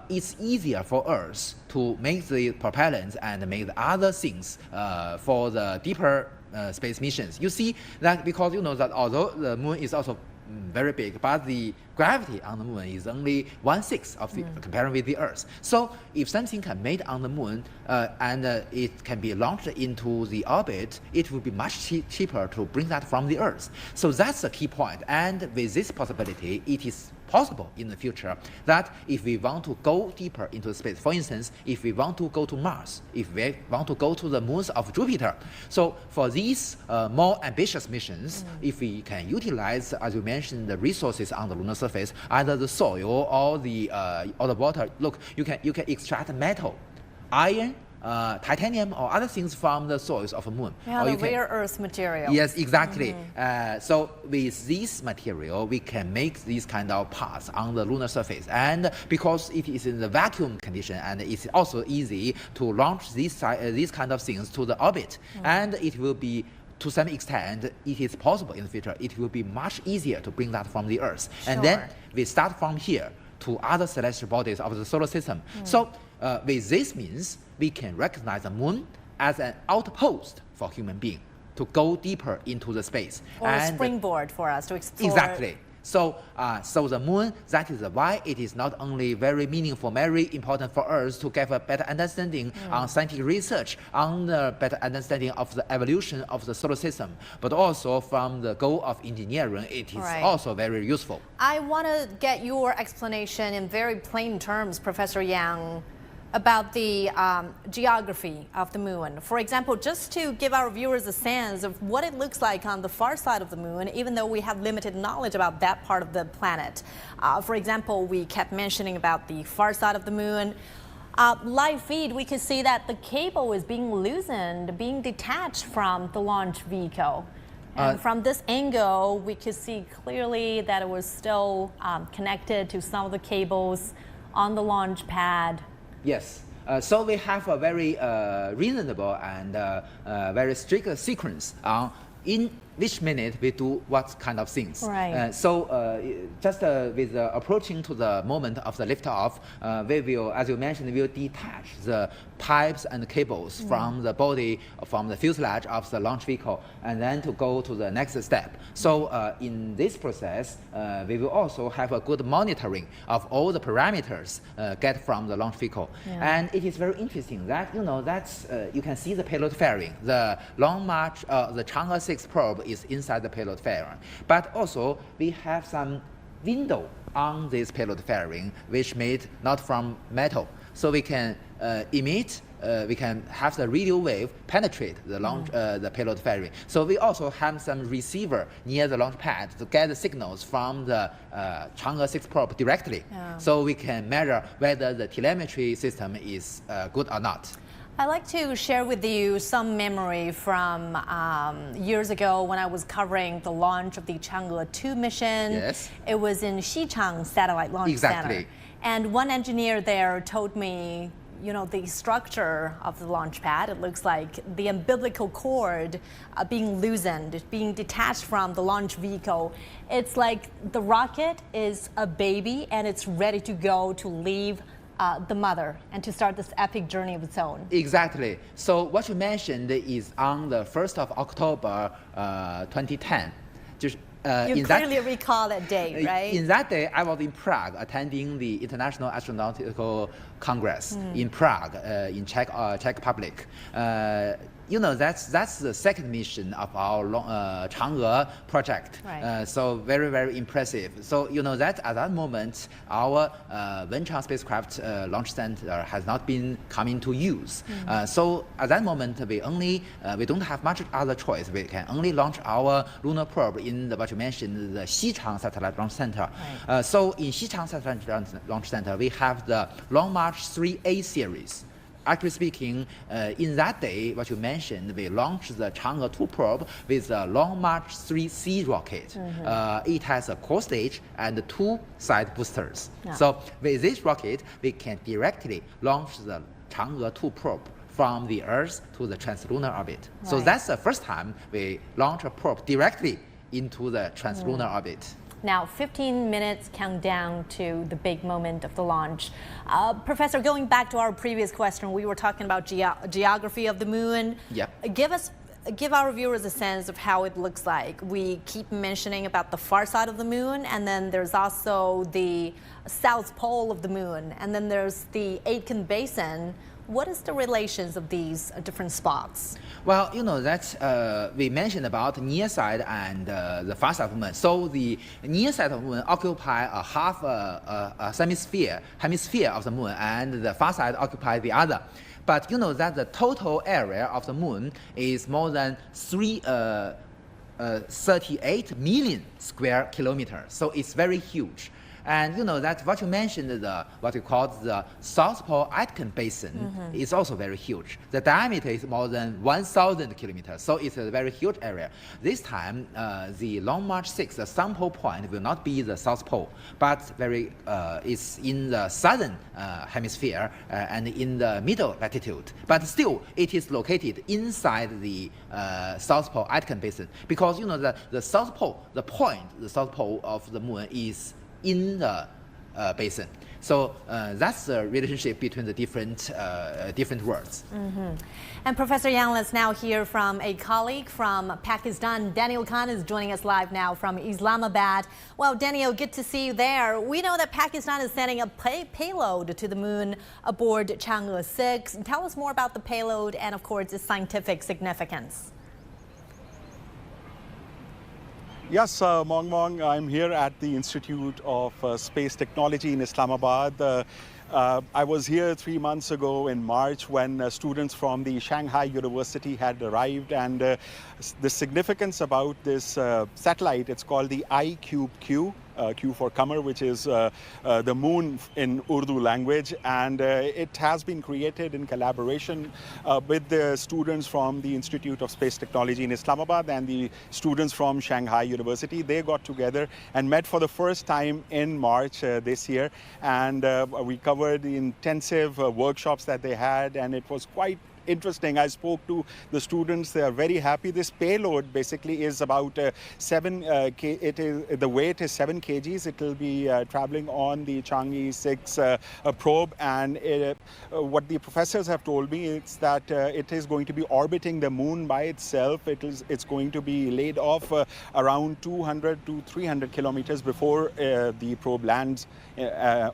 it's easier for us to make the propellants and make the other things for the deeper space missions. You see that because you know that although the moon is also very big, but the gravity on the moon is only 1/6 of the comparing with the Earth. So if something can made on the moon and it can be launched into the orbit, it will be much cheaper to bring that from the Earth. So that's the key point. And with this possibility, it is possible in the future that if we want to go deeper into space, for instance, if we want to go to Mars, if we want to go to the moons of Jupiter, so for these more ambitious missions, if we can utilize, as you mentioned, the resources on the lunar surface, either the soil or the water. Look, you can extract metal, iron, titanium or other things from the soils of the moon. Yeah, the rare earth material. Yes, exactly. So with this material, we can make these kind of parts on the lunar surface. And because it is in the vacuum condition, and it's also easy to launch these kind of things to the orbit. And it will be, to some extent, it is possible in the future, it will be much easier to bring that from the Earth. And then we start from here to other celestial bodies of the solar system. So with this means, we can recognize the moon as an outpost for human being to go deeper into the space. Or a springboard for us to explore. Exactly. So, so the moon, that is why it is not only very meaningful, very important for us to get a better understanding on scientific research, on the better understanding of the evolution of the solar system, but also from the goal of engineering, it is also very useful. I want to get your explanation in very plain terms, Professor Yang. about the geography of the moon. For example, just to give our viewers a sense of what it looks like on the far side of the moon, even though we have limited knowledge about that part of the planet. For example, we kept mentioning about the far side of the moon. Live feed, we could see that the cable is being loosened, being detached from the launch vehicle. And from this angle, we could see clearly that it was still connected to some of the cables on the launch pad. Yes. So we have a very reasonable and very strict sequence on in which minute we do what kind of things. Right. Just with approaching to the moment of the liftoff, we will, as you mentioned, we will detach the pipes and cables from the body, from the fuselage of the launch vehicle, and then to go to the next step. So in this process, we will also have a good monitoring of all the parameters get from the launch vehicle. Yeah. And it is very interesting that, you can see the payload fairing. The Long March, the Chang'e-6 probe is inside the payload fairing. But also, we have some window on this payload fairing, which made not from metal. So we can emit, we can have the radio wave penetrate the launch, the payload fairing. So we also have some receiver near the launch pad to get the signals from the Chang'e-6 probe directly. Yeah. So we can measure whether the telemetry system is good or not. I'd like to share with you some memory from years ago when I was covering the launch of the Chang'e-2 mission. Yes. It was in Xichang Satellite Launch Exactly. Center. And one engineer there told me, the structure of the launch pad, it looks like the umbilical cord being loosened, being detached from the launch vehicle. It's like the rocket is a baby and it's ready to go to leave the mother and to start this epic journey of its own. Exactly. So what you mentioned is on the 1st of October 2010. You clearly recall that day, right? In that day, I was in Prague attending the International Astronautical Congress in Prague, in Czech Republic. That's the second mission of our Chang'e project. Right. So very, very impressive. So that at that moment, our Wenchang spacecraft launch center has not been coming to use. So at that moment, we don't have much other choice. We can only launch our lunar probe in what you mentioned, the Xichang Satellite Launch Center. Right. So in Xichang Satellite Launch Center, we have the Long March 3A series. Actually speaking, in that day, what you mentioned, we launched the Chang'e-2 probe with the Long March 3C rocket. It has a core stage and 2 side boosters. Yeah. So with this rocket, we can directly launch the Chang'e-2 probe from the Earth to the translunar orbit. Right. So that's the first time we launch a probe directly into the translunar orbit. Now, 15 minutes countdown to the big moment of the launch. Professor, going back to our previous question, we were talking about geography of the moon. Yep. Give our viewers a sense of how it looks like. We keep mentioning about the far side of the moon, and then there's also the south pole of the moon, and then there's the Aitken Basin. What is the relations of these different spots? Well, that we mentioned about near side and the far side of the moon. So the near side of the moon occupy a half hemisphere of the moon, and the far side occupy the other. But that the total area of the moon is more than 38 million square kilometers. So it's very huge. And that what you mentioned, what we call the South Pole Aitken Basin, is also very huge. The diameter is more than 1,000 kilometers, so it's a very huge area. This time, the Long March 6, the sample point, will not be the South Pole, but it's in the southern hemisphere and in the middle latitude. But still, it is located inside the South Pole Aitken Basin, because the South Pole, the South Pole of the moon is in the basin. So that's the relationship between the different worlds. And Professor Yang, let's now hear from a colleague from Pakistan. Daniel Khan is joining us live now from Islamabad. Well, Daniel, good to see you there. We know that Pakistan is sending a payload to the moon aboard Chang'e-6. Tell us more about the payload and, of course, its scientific significance. Yes, Mong, I'm here at the Institute of Space Technology in Islamabad. I was here 3 months ago in March when students from the Shanghai University had arrived, and the significance about this satellite, it's called the I-Cube-Q. Q for Qamar, which is the moon in Urdu language, and it has been created in collaboration with the students from the Institute of Space Technology in Islamabad and the students from Shanghai University. They got together and met for the first time in March this year, and we covered the intensive workshops that they had, and it was quite interesting. I spoke to the students. They are very happy. This payload basically is about the weight is 7 kgs. It will be traveling on the Chang'e-6 probe, and what the professors have told me is that it is going to be orbiting the moon by itself. It's going to be laid off around 200 to 300 kilometers before the probe lands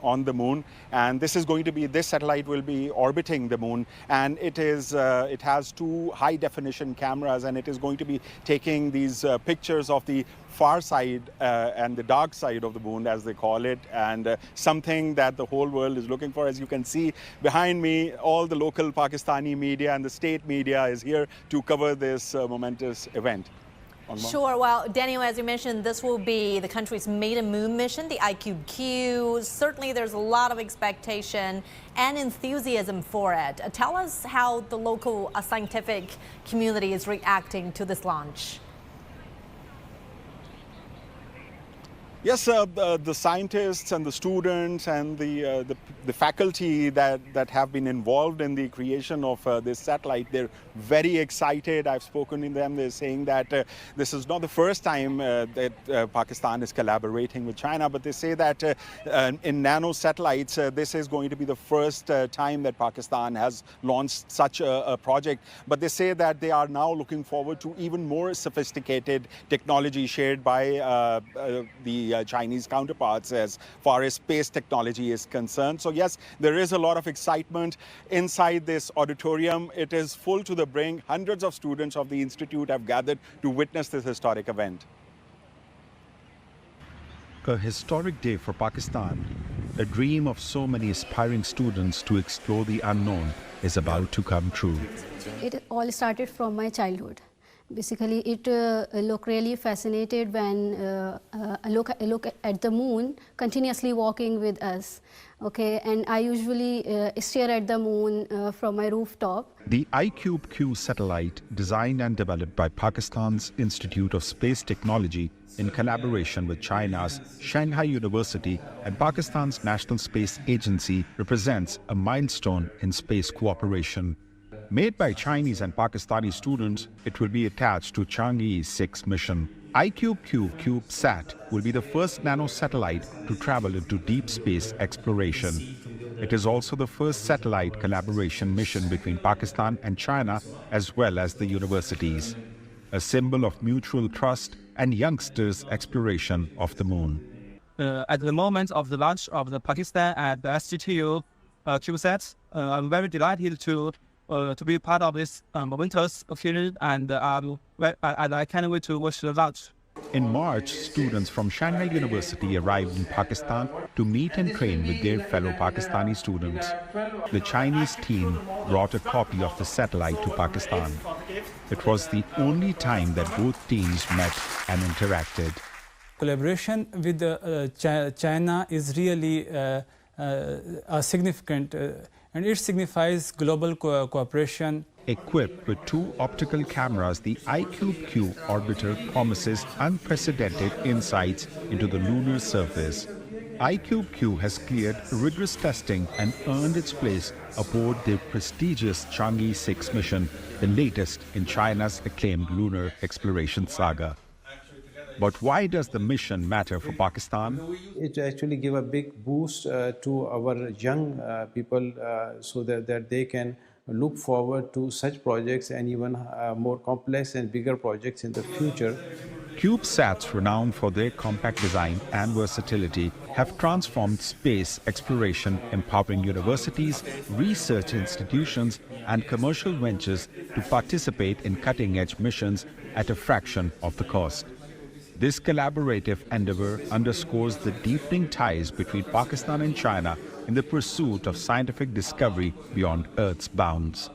on the moon, and this satellite will be orbiting the moon, and it has 2 high-definition cameras, and it is going to be taking these pictures of the far side and the dark side of the moon, as they call it, and something that the whole world is looking for. As you can see behind me, all the local Pakistani media and the state media is here to cover this momentous event. Sure. Well, Daniel, as you mentioned, this will be the country's maiden moon mission, the I-Cube-Q. Certainly, there's a lot of expectation and enthusiasm for it. Tell us how the local scientific community is reacting to this launch. Yes, the scientists and the students and the faculty that have been involved in the creation of this satellite, they're very excited. I've spoken to them. They're saying that this is not the first time that Pakistan is collaborating with China, but they say that in nano satellites, this is going to be the first time that Pakistan has launched such a project. But they say that they are now looking forward to even more sophisticated technology shared by the Chinese counterparts as far as space technology is concerned. So yes, there is a lot of excitement inside this auditorium. It is full to the brim. Hundreds of students of the institute have gathered to witness this historic event. A historic day for Pakistan. A dream of so many aspiring students to explore the unknown is about to come true. It all started from my childhood. Basically, it looked really fascinated when I look at the moon continuously walking with us. Okay, and I usually stare at the moon from my rooftop. The I-Cube-Q satellite, designed and developed by Pakistan's Institute of Space Technology in collaboration with China's Shanghai University and Pakistan's National Space Agency, represents a milestone in space cooperation. Made by Chinese and Pakistani students, it will be attached to Chang'e-6 mission. I-Cube-Q CubeSat will be the first nano-satellite to travel into deep space exploration. It is also the first satellite collaboration mission between Pakistan and China, as well as the universities. A symbol of mutual trust and youngsters' exploration of the moon. At the moment of the launch of the Pakistan and the SGTU CubeSat, I'm very delighted to be part of this momentous occasion, and I can't wait to watch the launch. In March, students from Shanghai University arrived in Pakistan to meet and train with their fellow Pakistani students. The Chinese team brought a copy of the satellite to Pakistan. It was the only time that both teams met and interacted. Collaboration with China is really significant, and it signifies global cooperation. Equipped with 2 optical cameras, the I-Cube-Q orbiter promises unprecedented insights into the lunar surface. I-Cube-Q has cleared rigorous testing and earned its place aboard the prestigious Chang'e-6 mission, the latest in China's acclaimed lunar exploration saga. But why does the mission matter for Pakistan? It actually gives a big boost to our young people so that they can look forward to such projects and even more complex and bigger projects in the future. CubeSats, renowned for their compact design and versatility, have transformed space exploration, empowering universities, research institutions, and commercial ventures to participate in cutting-edge missions at a fraction of the cost. This collaborative endeavor underscores the deepening ties between Pakistan and China in the pursuit of scientific discovery beyond Earth's bounds.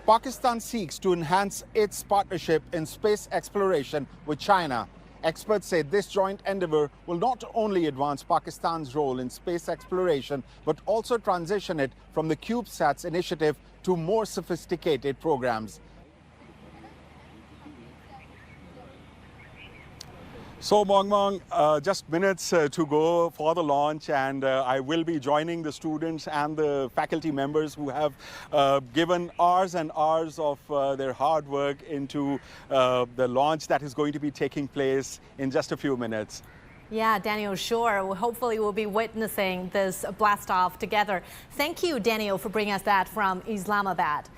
Pakistan seeks to enhance its partnership in space exploration with China. Experts say this joint endeavor will not only advance Pakistan's role in space exploration, but also transition it from the CubeSats initiative to more sophisticated programs. So, Mong, just minutes to go for the launch, and I will be joining the students and the faculty members who have given hours and hours of their hard work into the launch that is going to be taking place in just a few minutes. Yeah, Daniel, sure. Hopefully we'll be witnessing this blast off together. Thank you, Daniel, for bringing us that from Islamabad.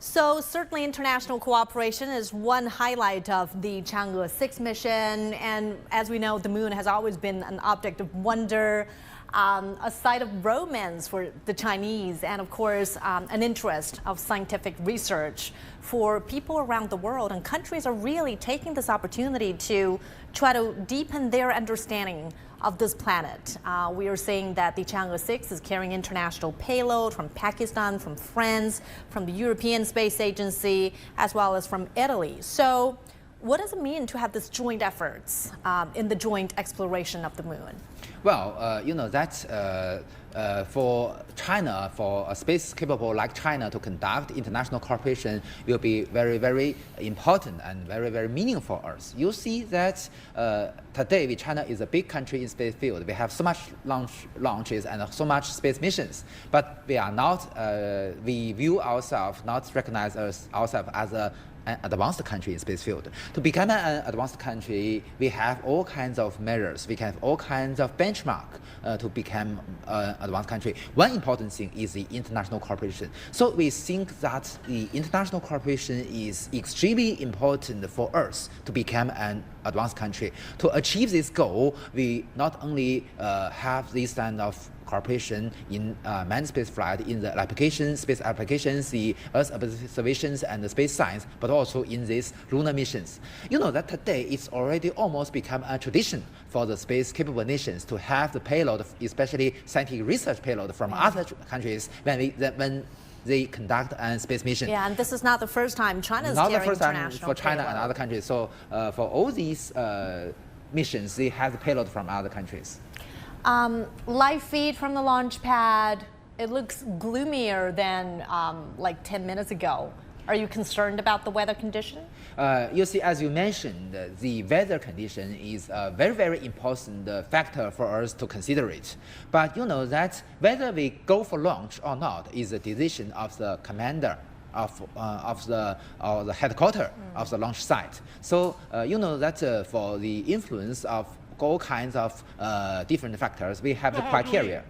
So certainly international cooperation is one highlight of the Chang'e-6 mission. And as we know, the moon has always been an object of wonder, a site of romance for the Chinese, and of course, an interest of scientific research for people around the world. And countries are really taking this opportunity to try to deepen their understanding of this planet. We are seeing that the Chang'e-6 is carrying international payload from Pakistan, from France, from the European Space Agency, as well as from Italy. So what does it mean to have this joint efforts in the joint exploration of the moon? Well, you know that for China, for a space capable like China to conduct international cooperation will be very, very important and very, very meaningful for us. You see that today China is a big country in space field. We have so much launches and so much space missions, but we are not, we view ourselves, not recognize ourselves as an advanced country in space field. To become an advanced country, we have all kinds of measures. We can have all kinds of benchmark to become an advanced country. One important thing is the international cooperation. So we think that the international cooperation is extremely important for us to become an advanced country. To achieve this goal, we not only have this kind of cooperation in manned space flight, in the applications, space applications, the Earth observations and the space science, but also in these lunar missions. You know that today it's already almost become a tradition for the space capable nations to have the payload, especially scientific research payload from other countries when they conduct a space mission. Yeah, and this is not the first time China is not carrying the first time international for China payload. and other countries. So for all these missions, they have the payload from other countries. Live feed from the launch pad. It looks gloomier than like 10 minutes ago. Are you concerned about the weather condition? You see, as you mentioned, the weather condition is a very, very important factor for us to consider it. But you know that whether we go for launch or not is a decision of the commander of the headquarters of the launch site. So you know that for the influence of all kinds of different factors, we have the criteria.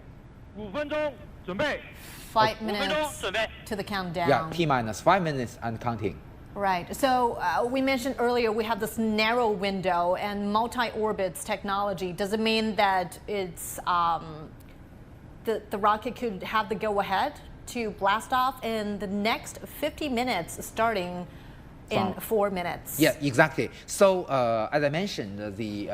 5 minutes to the countdown. Yeah, T-5 minutes and counting. Right. So we mentioned earlier we have this narrow window and multi-orbits technology. Does it mean that it's the rocket could have the go-ahead to blast off in the next 50 minutes, starting in 4 minutes? Yeah, exactly. So as I mentioned, the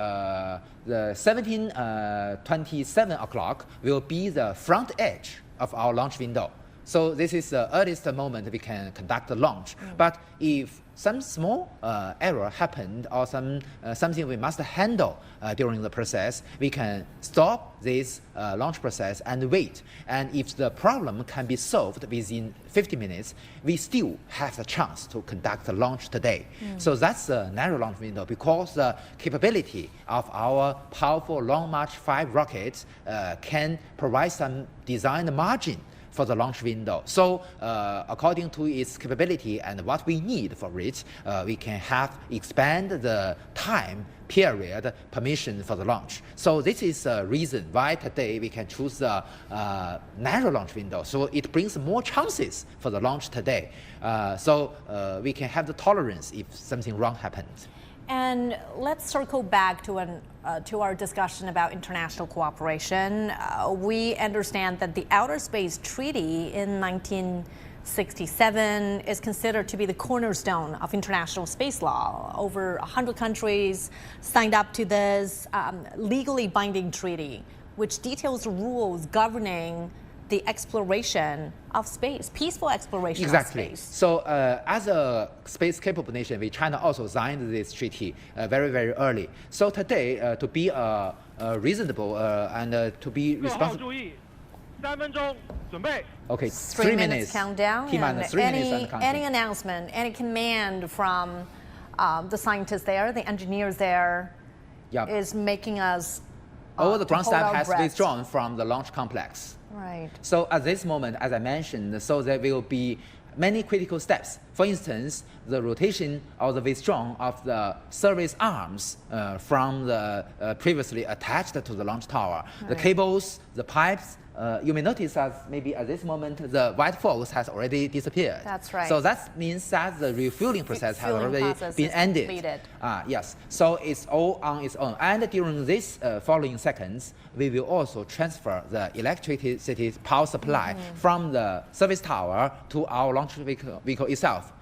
17:27 o'clock will be the front edge of our launch window. So this is the earliest moment we can conduct the launch. But if some small error happened or something we must handle during the process, we can stop this launch process and wait. And if the problem can be solved within 50 minutes, we still have the chance to conduct the launch today. So that's the narrow launch window, because the capability of our powerful Long March 5 rockets can provide some design margin for the launch window. So according to its capability and what we need for it, we can expand the time period permission for the launch. So this is the reason why today we can choose the narrow launch window. So it brings more chances for the launch today. So we can have the tolerance if something wrong happens. And let's circle back to our discussion about international cooperation. We understand that the Outer Space Treaty in 19 67 is considered to be the cornerstone of international space law. Over 100 countries signed up to this legally binding treaty, which details rules governing the exploration of space, peaceful exploration of space. So as a space-capable nation, China also signed this treaty very, very early. So today, to be reasonable and to be responsible. Okay, 3 minutes countdown. T-minus 3 minutes and counting. Any announcement, any command from the scientists there, the engineers there, is making us all the ground staff has breath. withdrawn from the launch complex. Right. So at this moment, as I mentioned, so there will be many critical steps. For instance, the rotation or the withdrawal of the service arms from the previously attached to the launch tower. Right. The cables, the pipes. You may notice that maybe at this moment the white fox has already disappeared. That's right. So that means that the refueling process has already been ended. Yes. So it's all on its own. And during this following seconds, we will also transfer the electricity power supply from the service tower to our launch vehicle itself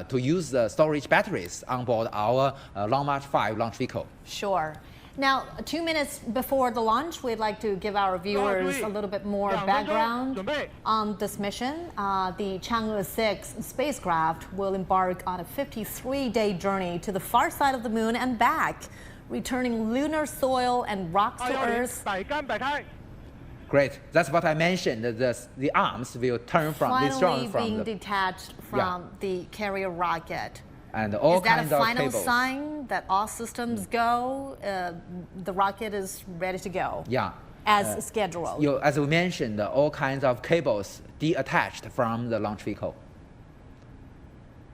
to use the storage batteries on board our Long March 5 launch vehicle. Sure. Now, 2 minutes before the launch, we'd like to give our viewers a little bit more background on this mission. The Chang'e-6 spacecraft will embark on a 53-day journey to the far side of the moon and back, returning lunar soil and rocks to Earth. Great. That's what I mentioned. The arms will turn from Finally being detached from the carrier rocket. And all Is kinds of that a final cables. sign that all systems go? The rocket is ready to go. Yeah. As scheduled. As we mentioned, all kinds of cables detached from the launch vehicle.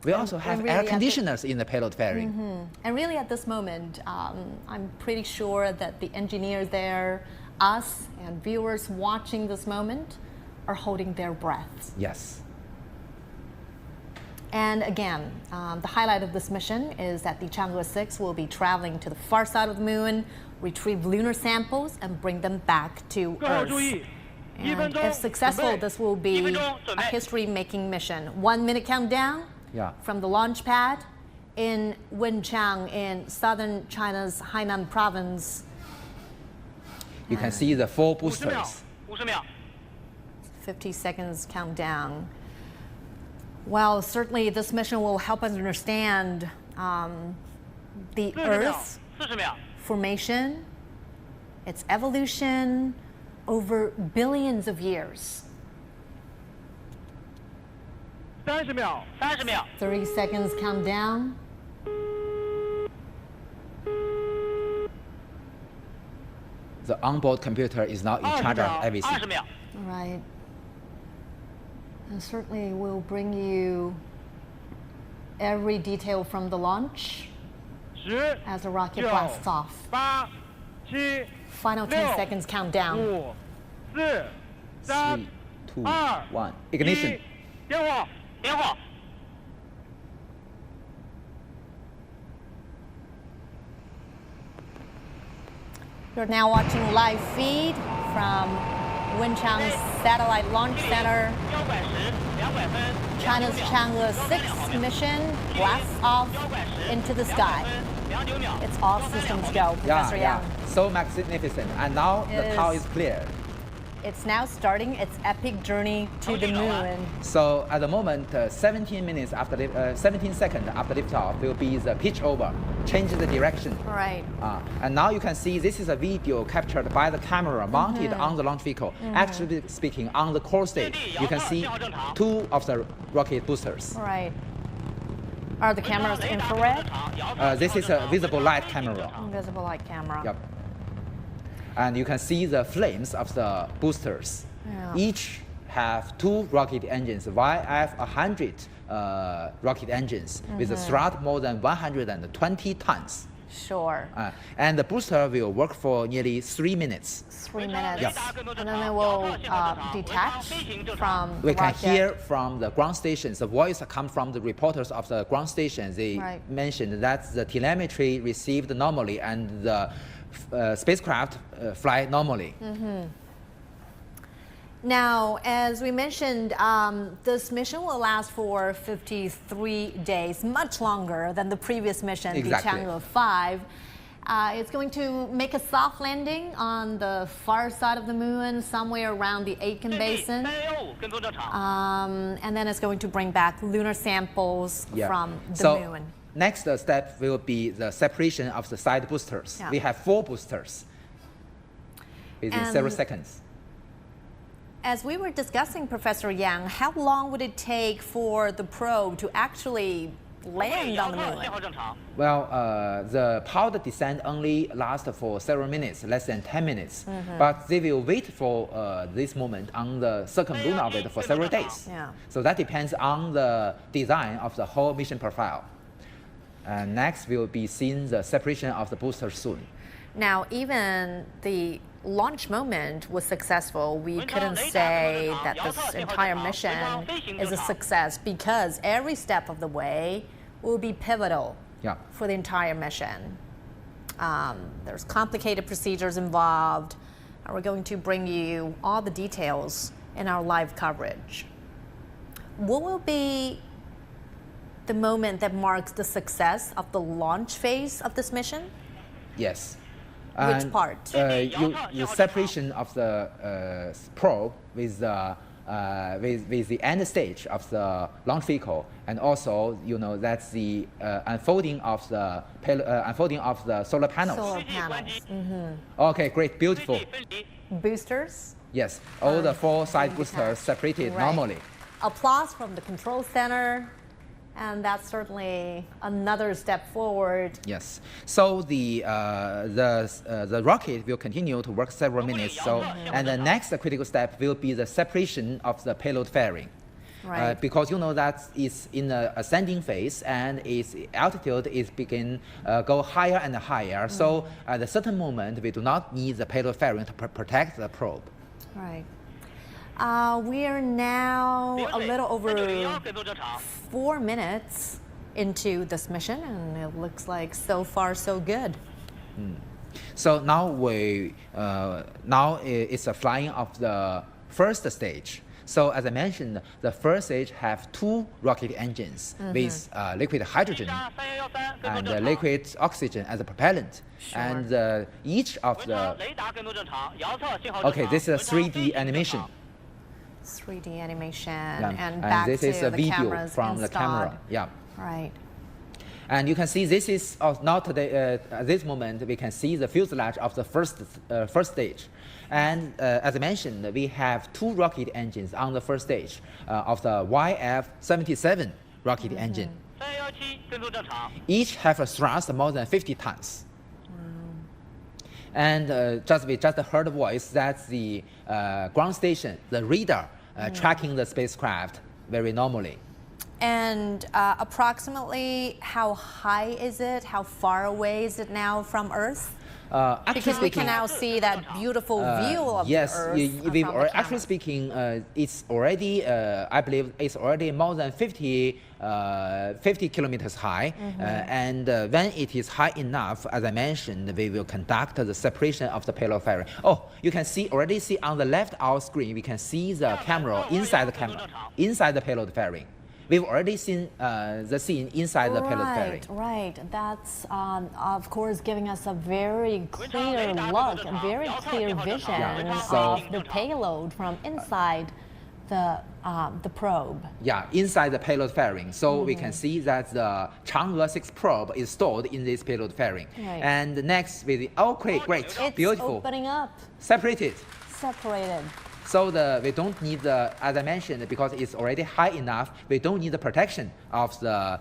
We also have really air conditioners in the payload fairing. And really at this moment, I'm pretty sure that the engineers there, us and viewers watching this moment are holding their breaths. Yes. And again, the highlight of this mission is that the Chang'e-6 will be traveling to the far side of the moon, retrieve lunar samples, and bring them back to Earth. And if successful, this will be a history-making mission. 1 minute countdown from the launch pad in Wenchang in southern China's Hainan province. You can see the 4 boosters. 50 seconds countdown. Well, certainly this mission will help us understand the Earth's formation, its evolution over billions of years. 30 seconds countdown. The onboard computer is now in charge of everything. Right. And certainly we'll bring you every detail from the launch as the rocket blasts off. Final 10 seconds countdown. 3, 2, 1. Ignition. You're now watching live feed from Wenchang's Satellite Launch Center. China's Chang'e-6 mission blasts off into the sky. It's all systems go, Professor Yang. So magnificent. And now the tower is clear. It's now starting its epic journey to the moon. So at the moment, 17 seconds after liftoff will be the pitch over, change the direction. Right. And now you can see this is a video captured by the camera mounted on the launch vehicle. Actually speaking, on the core stage, you can see 2 of the rocket boosters. Right. Are the cameras infrared? This is a visible light camera. Invisible light camera. Yep. And you can see the flames of the boosters. Each have 2 rocket engines, YF-100 rocket engines with a thrust more than 120 tons. Sure. And the booster will work for nearly 3 minutes. 3 minutes. Yes. And then they will detach from the We can rocket. hear from the ground stations. The voice comes from the reporters of the ground stations. They mentioned that the telemetry received normally and the spacecraft fly normally. Now, as we mentioned, this mission will last for 53 days, much longer than the previous mission, Exactly. the Chang'e-5. It's going to make a soft landing on the far side of the moon, somewhere around the Aitken Basin. And then it's going to bring back lunar samples from the moon. Next step will be the separation of the side boosters. Yeah. We have 4 boosters within several seconds. As we were discussing, Professor Yang, how long would it take for the probe to actually land on the moon? Well, the powered descent only lasts for several minutes, less than 10 minutes. But they will wait for this moment on the circumlunar orbit for several days. Yeah. So that depends on the design of the whole mission profile. And next, we will be seeing the separation of the boosters soon. Now, even the launch moment was successful. We couldn't say that this entire mission is a success because every step of the way will be pivotal for the entire mission. There's complicated procedures involved, and we're going to bring you all the details in our live coverage. What will be the moment that marks the success of the launch phase of this mission? Yes. Which part? The separation of the probe with the end stage of the launch vehicle, and also that's the unfolding of the solar panels. Solar panels. Okay, great, beautiful. Boosters. Yes, all the 4 side boosters separated normally. Applause from the control center. And that's certainly another step forward. Yes. So the rocket will continue to work several minutes. So and the next critical step will be the separation of the payload fairing. Right. Because that it's in the ascending phase and its altitude is go higher and higher. So at a certain moment, we do not need the payload fairing to protect the probe. Right. We are now a little over 4 minutes into this mission, and it looks like so far so good. So now it's a flying of the first stage. So as I mentioned, the first stage have 2 rocket engines with liquid hydrogen and liquid oxygen as a propellant. And each of the... Okay, this is a 3D animation. 3D animation and back this to is a the video cameras from the installed. camera. Yeah. Right. And you can see this is not today. At this moment, we can see the fuselage of the first stage. And as I mentioned, we have 2 rocket engines on the first stage of the YF-77 rocket engine. Each have a thrust more than 50 tons. And we just heard a voice. That's the ground station, the radar tracking the spacecraft very normally. And approximately how high is it? How far away is it now from Earth? Because we can now see that beautiful view of the Earth. Yes, actually speaking, it's already, I believe, it's already more than 50 kilometers high. And when it is high enough, as I mentioned, we will conduct the separation of the payload fairing. Oh, you can already see on the left our screen, we can see the camera inside the payload fairing. We've already seen the scene inside the payload fairing. Right. That's, of course, giving us a very clear look, a very clear vision of the payload from inside the probe. Yeah, inside the payload fairing. So we can see that the Chang'e-6 probe is stored in this payload fairing. Right. And next, with the great, it's beautiful. Opening up. Separated. So we don't need the, as I mentioned, because it's already high enough, we don't need the protection of the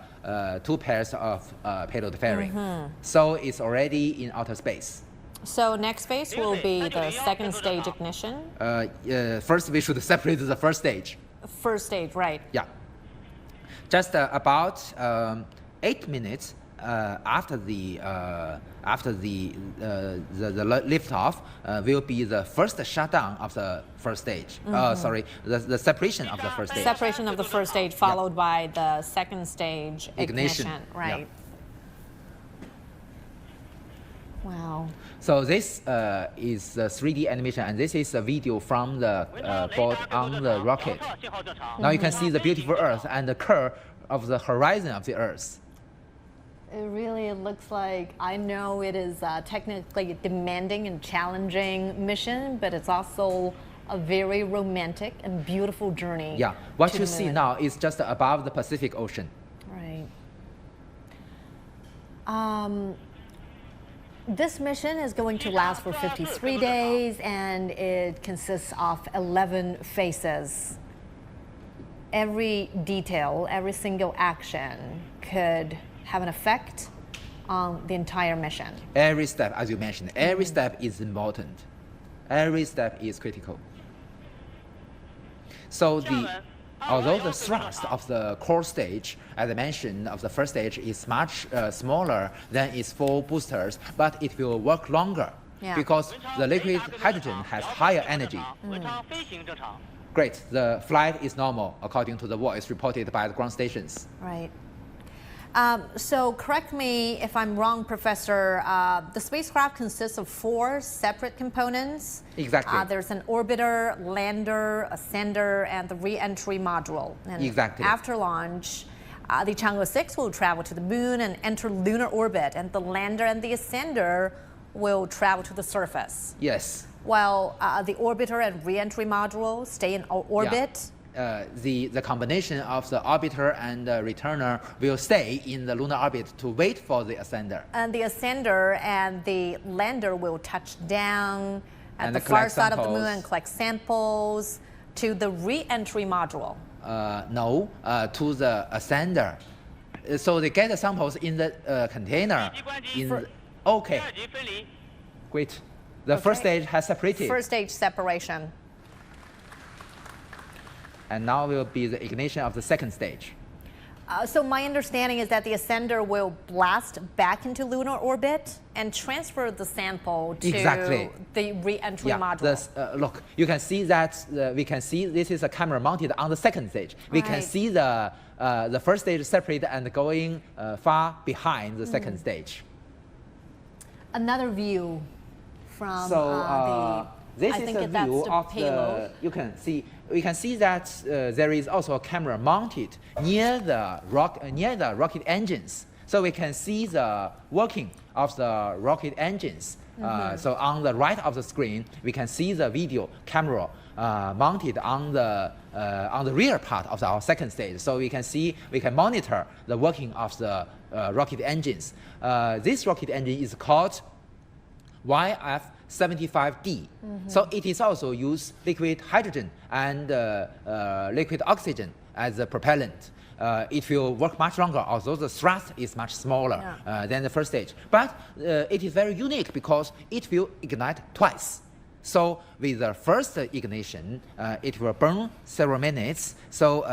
2 pairs of payload fairing. So it's already in outer space. So next phase will be the second stage ignition? First, we should separate the first stage. First stage, right. Yeah. Just about 8 minutes after the liftoff will be the first shutdown of the first stage. Sorry, the separation of the first stage. Separation of the first stage followed by the second stage ignition. Right. Wow. So this is the 3D animation, and this is a video from the board on the rocket. Now you can see the beautiful Earth and the curve of the horizon of the Earth. It really looks like, I know it is a technically demanding and challenging mission, but it's also a very romantic and beautiful journey. Yeah, what you see now is just above the Pacific Ocean. Right. This mission is going to last for 53 days, and it consists of 11 phases. Every detail, every single action could have an effect on the entire mission. Every step, as you mentioned, every step is important. Every step is critical. So although the thrust of the core stage, as I mentioned, of the first stage is much smaller than its 4 boosters, but it will work longer because the liquid hydrogen has higher energy. Great, the flight is normal according to the voice reported by the ground stations. Right. So correct me if I'm wrong, Professor. The spacecraft consists of 4 separate components. Exactly. There's an orbiter, lander, ascender, and the re-entry module. And exactly. After launch, the Chang'e-6 will travel to the moon and enter lunar orbit, and the lander and the ascender will travel to the surface. Yes. While the orbiter and re-entry module stay in orbit. The combination of the orbiter and the returner will stay in the lunar orbit to wait for the ascender. And the ascender and the lander will touch down at the far side of the moon and collect samples to the re-entry module. No, to the ascender. So they get the samples in the container. Okay. Great. The first stage has separated. First stage separation. And now will be the ignition of the second stage. So my understanding is that the ascender will blast back into lunar orbit and transfer the sample to the re-entry module. Look, you can see that we can see this is a camera mounted on the second stage. We can see the first stage separate and going far behind the second stage. Another view from this is a view of the. We can see that there is also a camera mounted near the rocket engines, so we can see the working of the rocket engines. So on the right of the screen, we can see the video camera mounted on the rear part of our second stage. So we can monitor the working of the rocket engines. This rocket engine is called YF-75D. So it is also use liquid hydrogen and liquid oxygen as a propellant. It will work much longer, although the thrust is much smaller than the first stage. But it is very unique because it will ignite twice. So with the first ignition, it will burn several minutes. So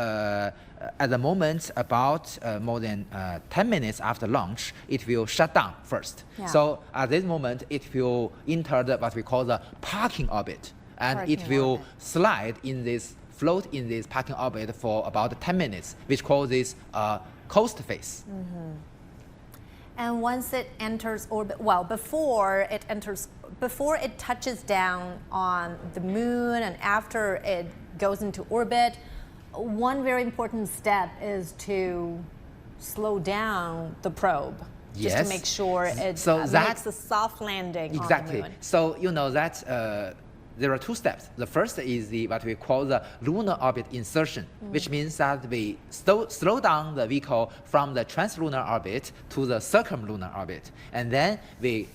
at the moment, about more than 10 minutes after launch, it will shut down first. So at this moment, it will enter what we call the parking orbit. And it will float in this parking orbit for about 10 minutes, which causes coast phase. And once it enters orbit, well, before it touches down on the moon and after it goes into orbit, one very important step is to slow down the probe. Just to make sure it makes a soft landing on the moon. So you know that there are 2 steps. The first is what we call the lunar orbit insertion, which means that we slow down the vehicle from the translunar orbit to the circumlunar orbit. And then we,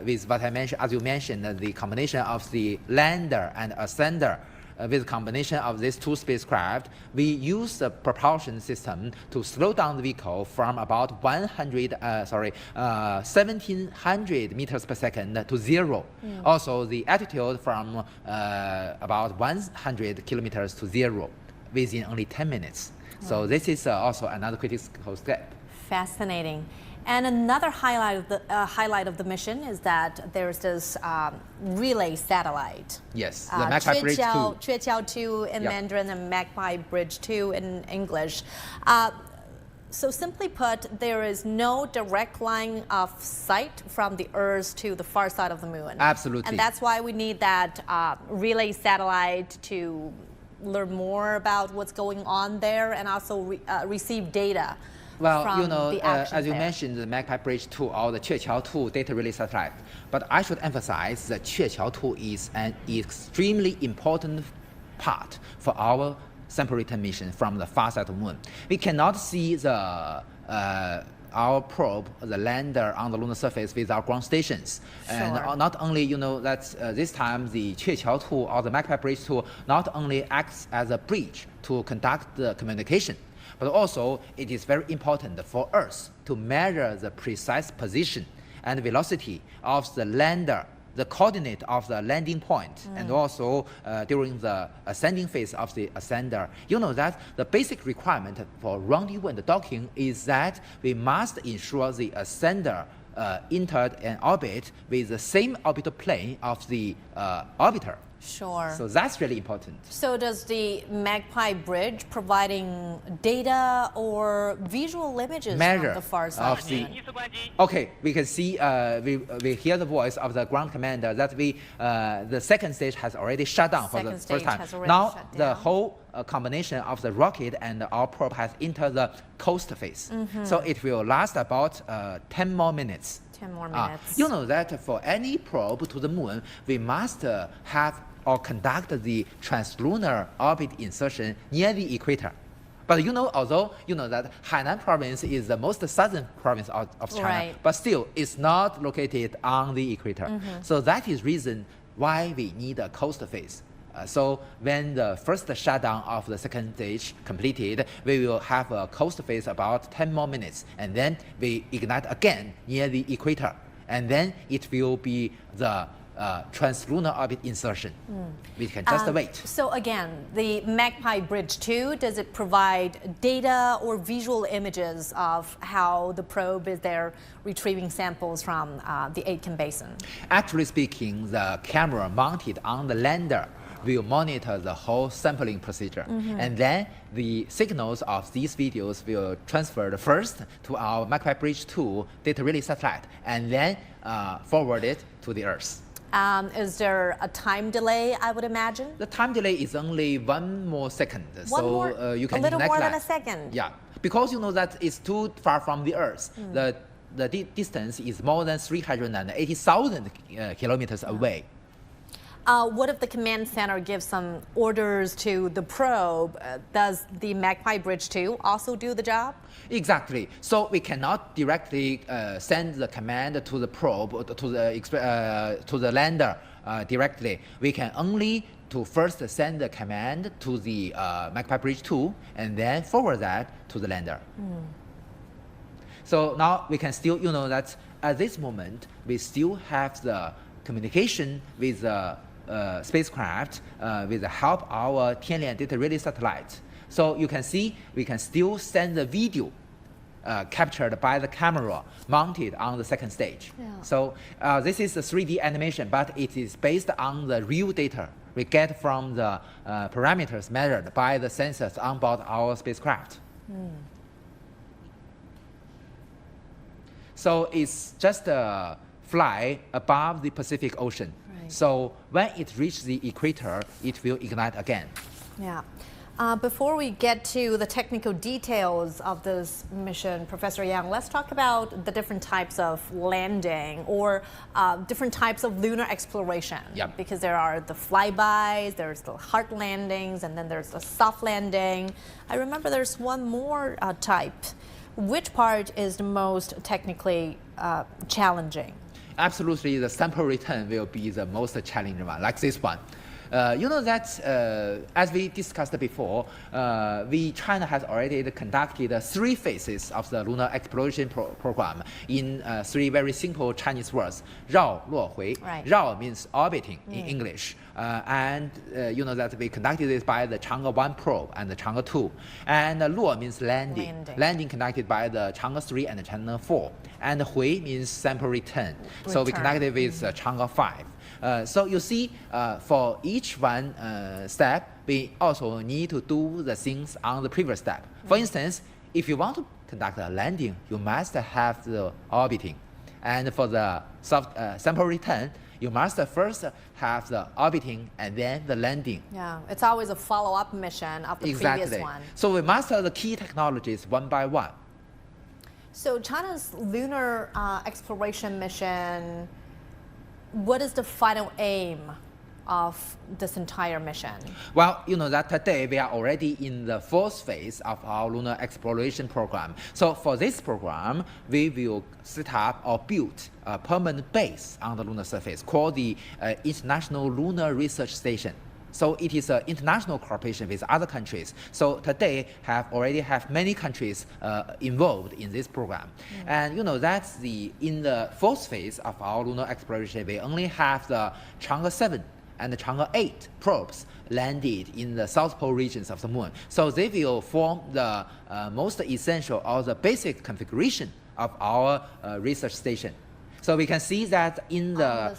with what I mentioned, as you mentioned, the combination of the lander and ascender, with combination of these 2 spacecraft, we use the propulsion system to slow down the vehicle from about 1700 meters per second to 0. Also, the altitude from about 100 kilometers to 0 within only 10 minutes. So this is also another critical step. Fascinating. And another highlight of the mission is that there's this relay satellite. Yes, the Magpie Bridge 2. 鹊桥 2 in Mandarin and Magpie Bridge 2 in English. So simply put, there is no direct line of sight from the Earth to the far side of the moon. Absolutely. And that's why we need that relay satellite to learn more about what's going on there and also receive data. Well, from you know, the action as you there. mentioned, the Magpie Bridge 2 or the Chang'e-6 data relay satellite. But I should emphasize that Chang'e-6 is an extremely important part for our sample return mission from the far side of the moon. We cannot see the our probe, the lander on the lunar surface with our ground stations. Sure. And not only, you know, that this time the Chang'e-6 or the Magpie Bridge 2 not only acts as a bridge to conduct the communication, but also it is very important for us to measure the precise position and velocity of the lander, the coordinate of the landing point, and also during the ascending phase of the ascender. You know that the basic requirement for rendezvous and docking is that we must ensure the ascender entered an orbit with the same orbital plane of the orbiter. Sure. So that's really important. So does the Magpie Bridge providing data or visual images Measure from the far side of the. Okay, we can see, we hear the voice of the ground commander that the second stage has already shut down for the first time. Now the whole combination of the rocket and our probe has entered the coast phase. So it will last about 10 more minutes. 10 more minutes. You know that for any probe to the moon, we must have or conduct the translunar orbit insertion near the equator. But you know, although you know that Hainan province is the most southern province of China, Right. but still it's not located on the equator. So that is reason why we need a coast phase. So when the first shutdown of the second stage completed, we will have a coast phase about 10 more minutes, and then we ignite again near the equator, and then it will be the translunar orbit insertion. We can just wait. So again, the Magpie Bridge 2, does it provide data or visual images of how the probe is there retrieving samples from the Aitken Basin? Actually speaking, the camera mounted on the lander will monitor the whole sampling procedure. And then the signals of these videos will transfer first to our Magpie Bridge 2 data relay satellite, and then forward it to the Earth. Is there a time delay, I would imagine? The time delay is only 1 more second. You can a little connect more that. than a second. Yeah, because you know that it's too far from the Earth. The distance is more than 380,000 kilometers away. What if the command center gives some orders to the probe? Does the Magpie Bridge 2 also do the job? Exactly. So we cannot directly send the command to the probe, to the lander directly. We can only to first send the command to the Magpie Bridge 2 and then forward that to the lander. So now we can still, you know, that at this moment we still have the communication with the spacecraft with the help of our Tianlian data relay satellite. So you can see we can still send the video captured by the camera mounted on the second stage. So this is a 3D animation, but it is based on the real data we get from the parameters measured by the sensors on board our spacecraft. So it's just fly above the Pacific Ocean. So when it reaches the equator, it will ignite again. Yeah. Before we get to the technical details of this mission, Professor Yang, let's talk about the different types of landing or different types of lunar exploration. Yep. Because there are the flybys, there's the hard landings, and then there's the soft landing. I remember there's one more type. Which part is the most technically challenging? Absolutely, the sample return will be the most challenging one, like this one. You know that, as we discussed before, China has already conducted 3 phases of the lunar exploration program in 3 very simple Chinese words. 绕, 落, 回. Right. 绕 means orbiting in English. And you know that we conducted this by the Chang'e-1 probe and the Chang'e-2. And 落 means landing. Landing conducted by the Chang'e-3 and the Chang'e-4. And 回 means sample return. So we conducted with Chang'e-5. So you see, for each one step, we also need to do the things on the previous step. For instance, if you want to conduct a landing, you must have the orbiting. And for the sample return, you must first have the orbiting and then the landing. Yeah, it's always a follow-up mission of the previous one. So we master the key technologies one by one. So China's lunar exploration mission, what is the final aim of this entire mission? Well, you know that today we are already in the fourth phase of our lunar exploration program. So for this program, we will set up or build a permanent base on the lunar surface called the International Lunar Research Station. So it is an international cooperation with other countries. So today already have many countries involved in this program. And you know that's in the fourth phase of our lunar exploration, we only have the Chang'e-7 and the Chang'e-8 probes landed in the South Pole regions of the Moon. So they will form the most essential or the basic configuration of our research station. So we can see that in the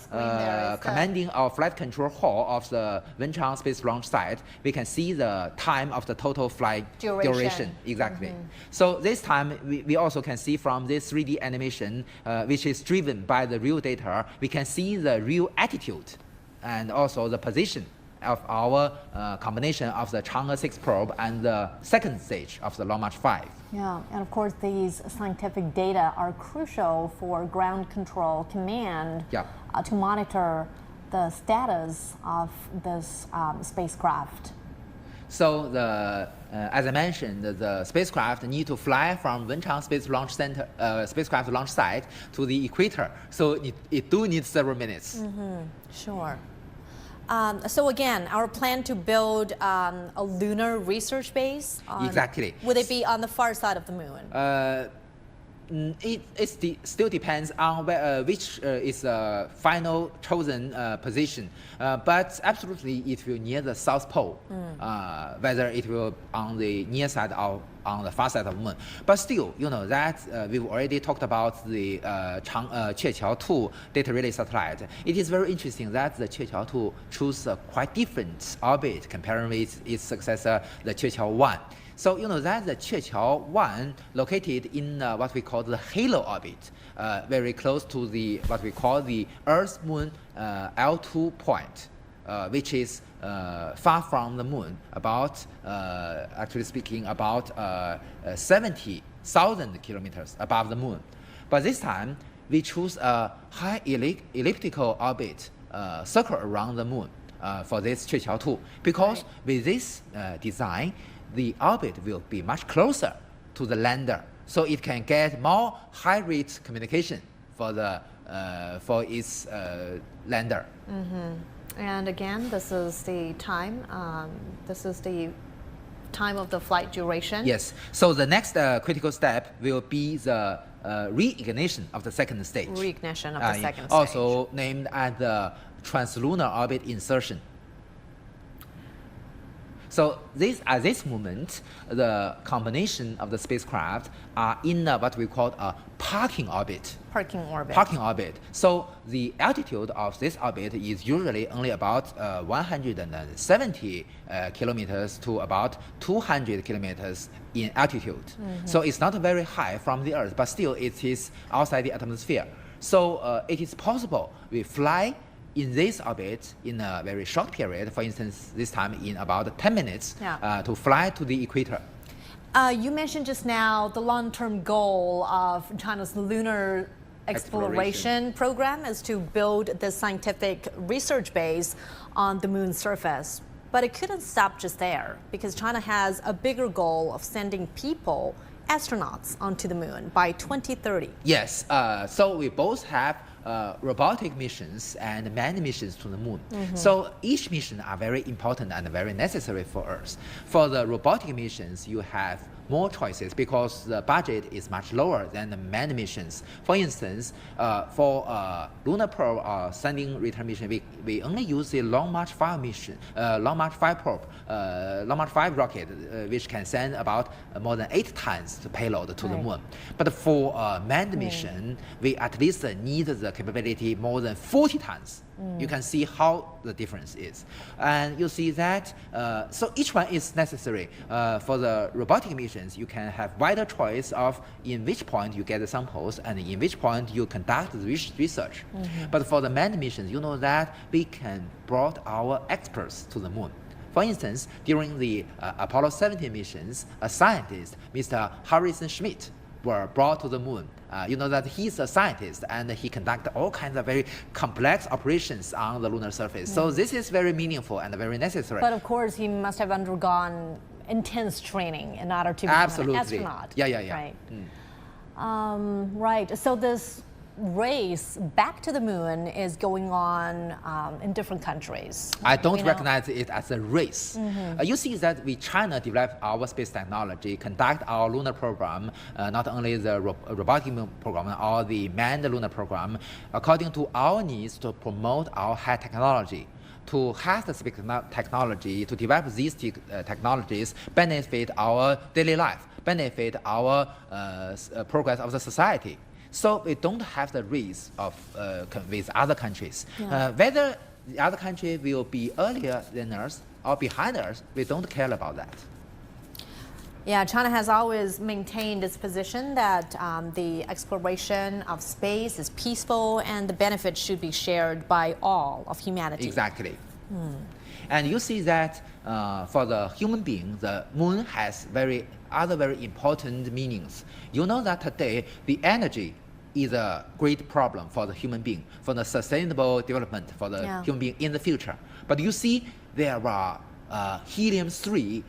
commanding or flight control hall of the Wenchang Space Launch Site, we can see the time of the total flight duration. Exactly. So this time, we also can see from this 3D animation, which is driven by the real data, we can see the real attitude and also the position of our combination of the Chang'e-6 probe and the second stage of the Long March 5. Yeah, and of course these scientific data are crucial for ground control command to monitor the status of this spacecraft. So as I mentioned, the spacecraft need to fly from Wenchang Space Launch Center, spacecraft launch site to the equator. So it do need several minutes. Sure. So again, our plan to build a lunar research base. Exactly. Would it be on the far side of the moon? It still depends on which is the final chosen position. But absolutely, it will near the South Pole, whether it will on the near side or on the far side of the moon. But still, you know that we've already talked about the Chang'e-2 data relay satellite. It is very interesting that the Chang'e-2 chose a quite different orbit comparing with its successor, the Chang'e-1. So you know that the Chang'e-1 located in what we call the halo orbit, very close to what we call the Earth-Moon L2 point, which is far from the moon, about, actually speaking, about 70,000 kilometers above the moon. But this time, we choose a high elliptical orbit circle around the moon for this Chang'e-2, because with this design, the orbit will be much closer to the lander, so it can get more high-rate communication for its lander. And again, this is the time. This is the time of the flight duration. Yes. So the next critical step will be the reignition of the second stage. Reignition of the second stage. Also named as the translunar orbit insertion. So at this moment, the combination of the spacecraft are in what we call a parking orbit. Parking orbit. So the altitude of this orbit is usually only about 170 kilometers to about 200 kilometers in altitude. So it's not very high from the Earth, but still it is outside the atmosphere. So it is possible we fly in this orbit in a very short period, for instance, this time in about 10 minutes, to fly to the equator. You mentioned just now the long-term goal of China's lunar exploration program is to build this scientific research base on the moon's surface. But it couldn't stop just there, because China has a bigger goal of sending people, astronauts, onto the moon by 2030. Yes, so we both have robotic missions and manned missions to the moon. So each mission are very important and very necessary for us. For the robotic missions, you have more choices because the budget is much lower than the manned missions. For instance, for lunar probe sending return mission, we only use the Long March 5 mission, Long March 5 probe, Long March 5 rocket, which can send about more than 8 tons of payload to the moon. But for manned mission, we at least need the capability more than 40 tons You can see how the difference is. And you see that, so each one is necessary. For the robotic missions, you can have wider choice of in which point you get the samples and in which point you conduct the research. But for the manned missions, you know that we can brought our experts to the moon. For instance, during the Apollo 17 missions, a scientist, Mr. Harrison Schmitt, were brought to the moon. You know that he's a scientist and he conducted all kinds of very complex operations on the lunar surface. So this is very meaningful and very necessary. But of course, he must have undergone intense training in order to become an astronaut. Yeah. Right. Right. So this race back to the moon is going on in different countries. I don't recognize it as a race. You see that China developed our space technology, conduct our lunar program, not only the robotic program or the manned lunar program, according to our needs to promote our high technology. To have the space technology, to develop these technologies, benefit our daily life, benefit our progress of the society. So we don't have the risk of with other countries. Whether the other country will be earlier than us or behind us, we don't care about that. Yeah, China has always maintained its position that the exploration of space is peaceful and the benefits should be shared by all of humanity. Exactly. And you see that for the human being, the moon has other very important meanings. You know that today the energy is a great problem for the human being, for the sustainable development for the human being in the future. But you see there are helium-3,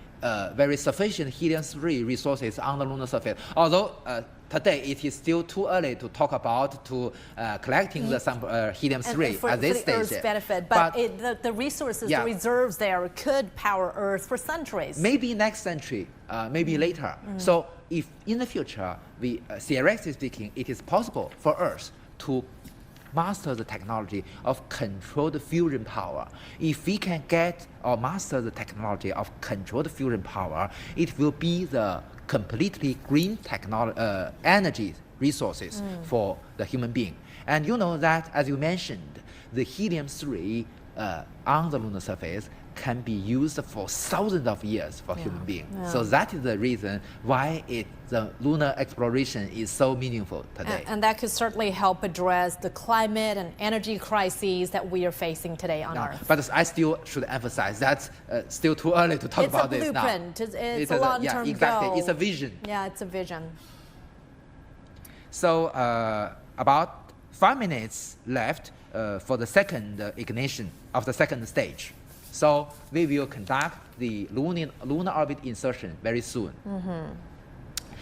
very sufficient helium-3 resources on the lunar surface. Although today it is still too early to talk about collecting the helium-3 at this stage. Earth's benefit, but the resources, the reserves there could power Earth for centuries. Maybe next century, maybe later. So if in the future, theoretically speaking, it is possible for Earth to master the technology of controlled fusion power. If we can get or master the technology of controlled fusion power, it will be the completely green energy resources for the human being. And you know that, as you mentioned, the helium-3 on the lunar surface can be used for thousands of years for human beings. So that is the reason why the lunar exploration is so meaningful today. And that could certainly help address the climate and energy crises that we are facing today on Earth. But I still should emphasize that's still too early to talk about this now. It's a blueprint. It's a long-term exactly. goal. It's a vision. Yeah, it's a vision. So about 5 minutes left for the second ignition of the second stage. So we will conduct the lunar orbit insertion very soon.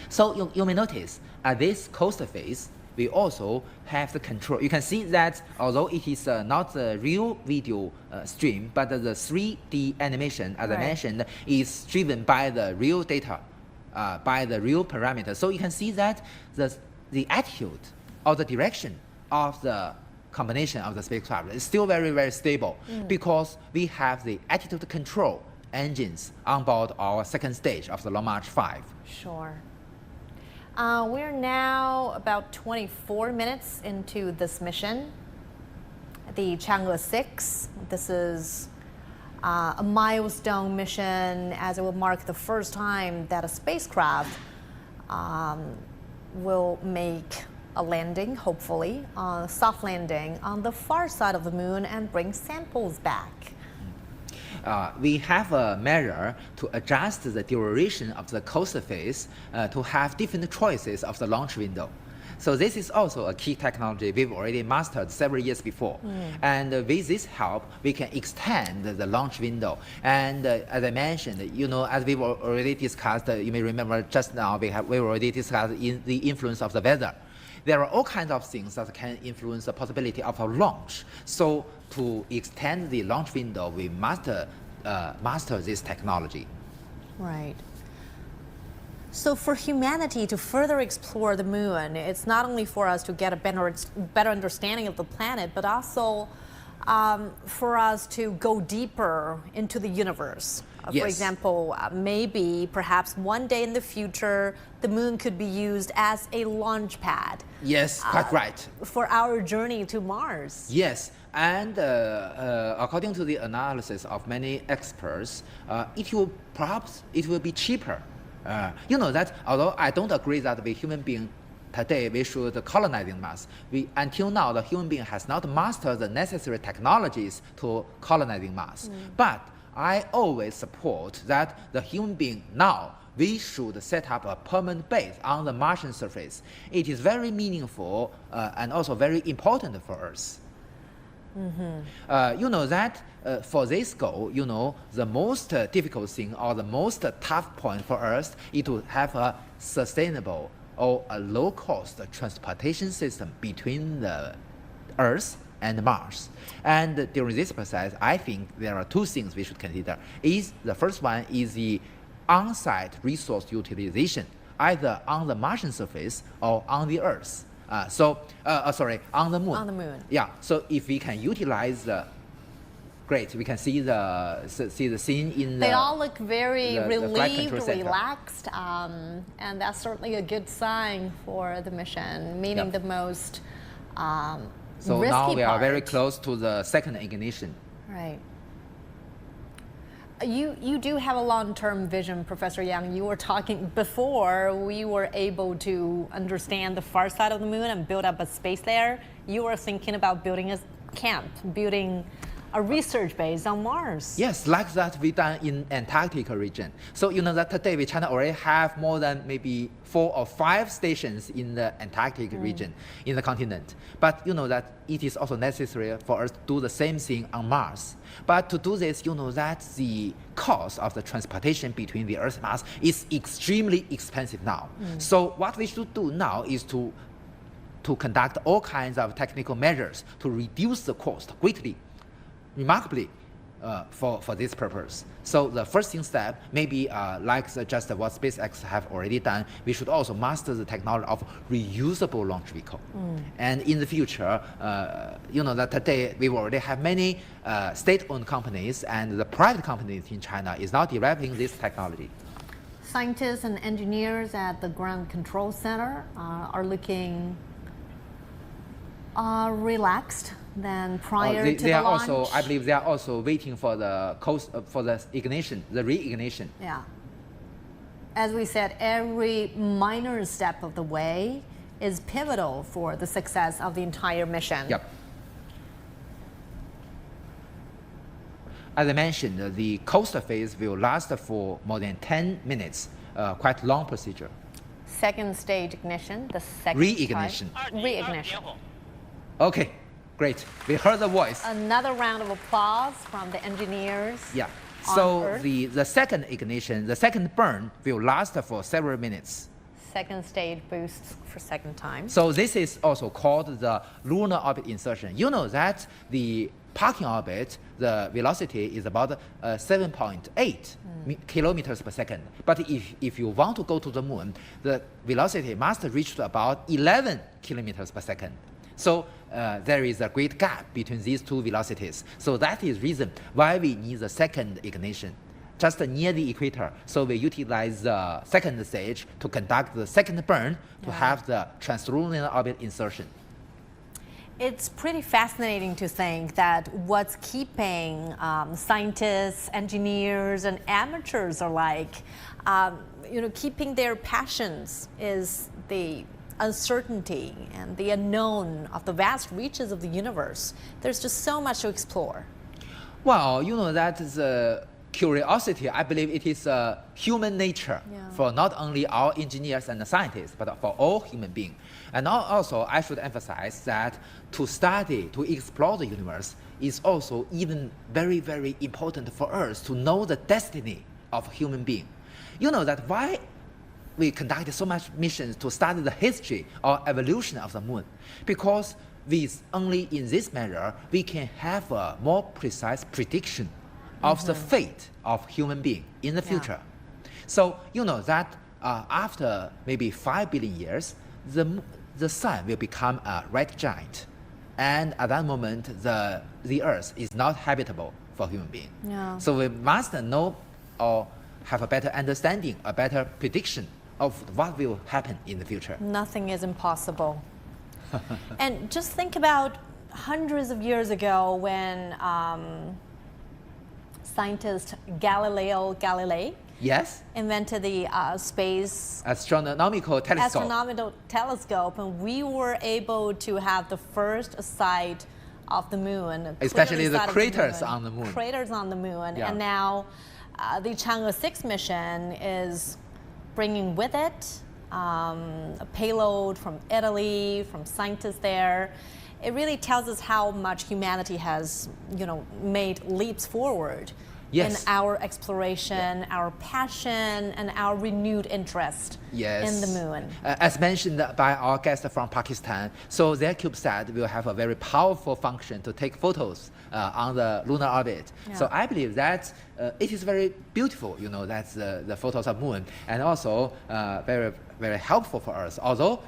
So you may notice at this coaster phase, we also have the control. You can see that although it is not the real video stream, but the 3D animation, as I mentioned, is driven by the real data, by the real parameters. So you can see that the attitude or the direction of the combination of the spacecraft is still very, very stable because we have the attitude control engines on board our second stage of the Long March 5. Sure. We're now about 24 minutes into this mission, the Chang'e-6. This is a milestone mission as it will mark the first time that a spacecraft will make a landing, hopefully, a soft landing on the far side of the moon and bring samples back. We have a measure to adjust the duration of the coaster phase to have different choices of the launch window. So this is also a key technology we've already mastered several years before. And with this help, we can extend the launch window. And as I mentioned, you know, as we've already discussed, you may remember just now, we already discussed the influence of the weather. There are all kinds of things that can influence the possibility of a launch. So to extend the launch window, we master this technology. Right. So for humanity to further explore the moon, it's not only for us to get a better understanding of the planet, but also for us to go deeper into the universe. For example, maybe perhaps one day in the future, the moon could be used as a launch pad. Yes, quite right. For our journey to Mars. Yes, And according to the analysis of many experts, it will be cheaper. You know that although I don't agree that we human being today we should colonizing Mars. Until now, the human being has not mastered the necessary technologies to colonizing Mars. But I always support that the human being now, we should set up a permanent base on the Martian surface. It is very meaningful and also very important for us. You know that for this goal, you know, the most difficult thing or the most tough point for us is to have a sustainable or a low-cost transportation system between the Earth and Mars. And during this process, I think there are two things we should consider. The first one is the on-site resource utilization, either on the Martian surface or on the Earth. On the moon. On the moon. Yeah. So if we can utilize the, great. We can see the scene in the. They all look very relieved, center. relaxed, and that's certainly a good sign for the mission, meaning the most so risky now we are part. very close to the second ignition. Right. You do have a long-term vision, Professor Yang. You were talking before we were able to understand the far side of the moon and build up a space there. You were thinking about building a camp, building a research base on Mars. Yes, like that we done in Antarctic region. So you know that today China already have more than maybe 4 or 5 stations in the Antarctic region, in the continent. But you know that it is also necessary for us to do the same thing on Mars. But to do this, you know that the cost of the transportation between the Earth and Mars is extremely expensive now. So what we should do now is to conduct all kinds of technical measures to reduce the cost greatly, remarkably, for this purpose. So the first step, maybe just what SpaceX have already done, we should also master the technology of reusable launch vehicle. And in the future, you know that today we already have many state-owned companies, and the private companies in China is now developing this technology. Scientists and engineers at the Ground Control Center are looking relaxed than prior to the launch. I believe they are also waiting for the ignition, the reignition. Yeah. As we said, every minor step of the way is pivotal for the success of the entire mission. Yep. As I mentioned, the coast phase will last for more than 10 minutes, quite long procedure. Second stage ignition, the second reignition. Reignition. Okay. Great. We heard the voice. Another round of applause from the engineers. Yeah. So the second ignition, the second burn will last for several minutes. Second stage boosts for second time. So this is also called the lunar orbit insertion. You know that the parking orbit, the velocity is about 7.8 kilometers per second. But if you want to go to the moon, the velocity must reach to about 11 kilometers per second. So there is a great gap between these two velocities. So that is reason why we need the second ignition, just near the equator. So we utilize the second stage to conduct the second burn to have the translunar orbit insertion. It's pretty fascinating to think that what's keeping scientists, engineers, and amateurs alike, keeping their passions is the uncertainty and the unknown of the vast reaches of the universe. There's just so much to explore. Well, you know that the curiosity, I believe it is human nature for not only our engineers and scientists, but for all human beings. And also, I should emphasize that to study, to explore the universe is also even very, very important for us to know the destiny of human being. You know that why we conducted so much missions to study the history or evolution of the moon, because only in this measure we can have a more precise prediction of the fate of human being in the future. So you know that after maybe 5 billion years, the sun will become a red giant, and at that moment the Earth is not habitable for human being. So we must know or have a better understanding, a better prediction of what will happen in the future. Nothing is impossible. And just think about hundreds of years ago when scientist Galileo Galilei invented the space astronomical telescope, and we were able to have the first sight of the moon, especially the craters on the moon. And now the Chang'e-6 mission is bringing with it a payload from Italy, from scientists there. It really tells us how much humanity has, made leaps forward in our exploration, our passion, and our renewed interest in the moon. As mentioned by our guest from Pakistan, so their CubeSat will have a very powerful function to take photos on the lunar orbit. So I believe that it is very beautiful, that's the photos of moon, and also very, very helpful for us. Although,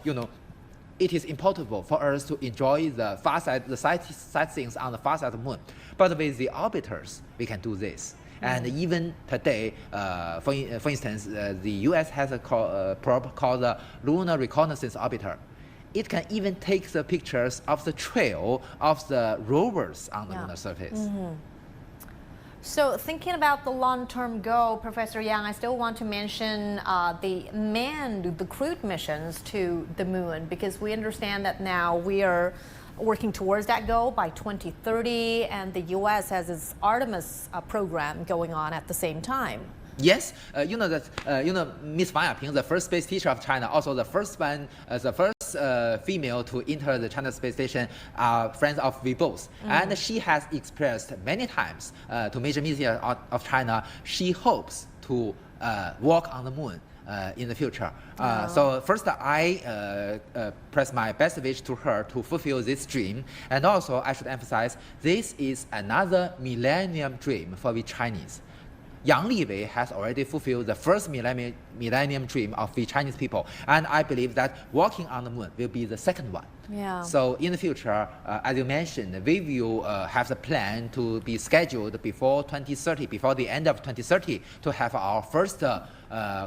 it is impossible for us to enjoy the far side, the sightseeings on the far side of the moon. But with the orbiters, we can do this. And even today, for instance, the US has a probe called the Lunar Reconnaissance Orbiter. It can even take the pictures of the trail of the rovers on the lunar surface. So thinking about the long-term goal, Professor Yang, I still want to mention the crewed missions to the moon, because we understand that now we are working towards that goal by 2030, and the U.S. has its Artemis program going on at the same time. Yes, Miss Wang Yaping, the first space teacher of China, also the first female to enter the China space station, friends of we both. And she has expressed many times to major media of China, she hopes to walk on the moon in the future. So first, I press my best wish to her to fulfill this dream. And also, I should emphasize, this is another millennium dream for we Chinese. Yang Liwei has already fulfilled the first millennium dream of the Chinese people, and I believe that walking on the moon will be the second one. So in the future, as you mentioned, we will have the plan to be scheduled before 2030, before the end of 2030, to have our first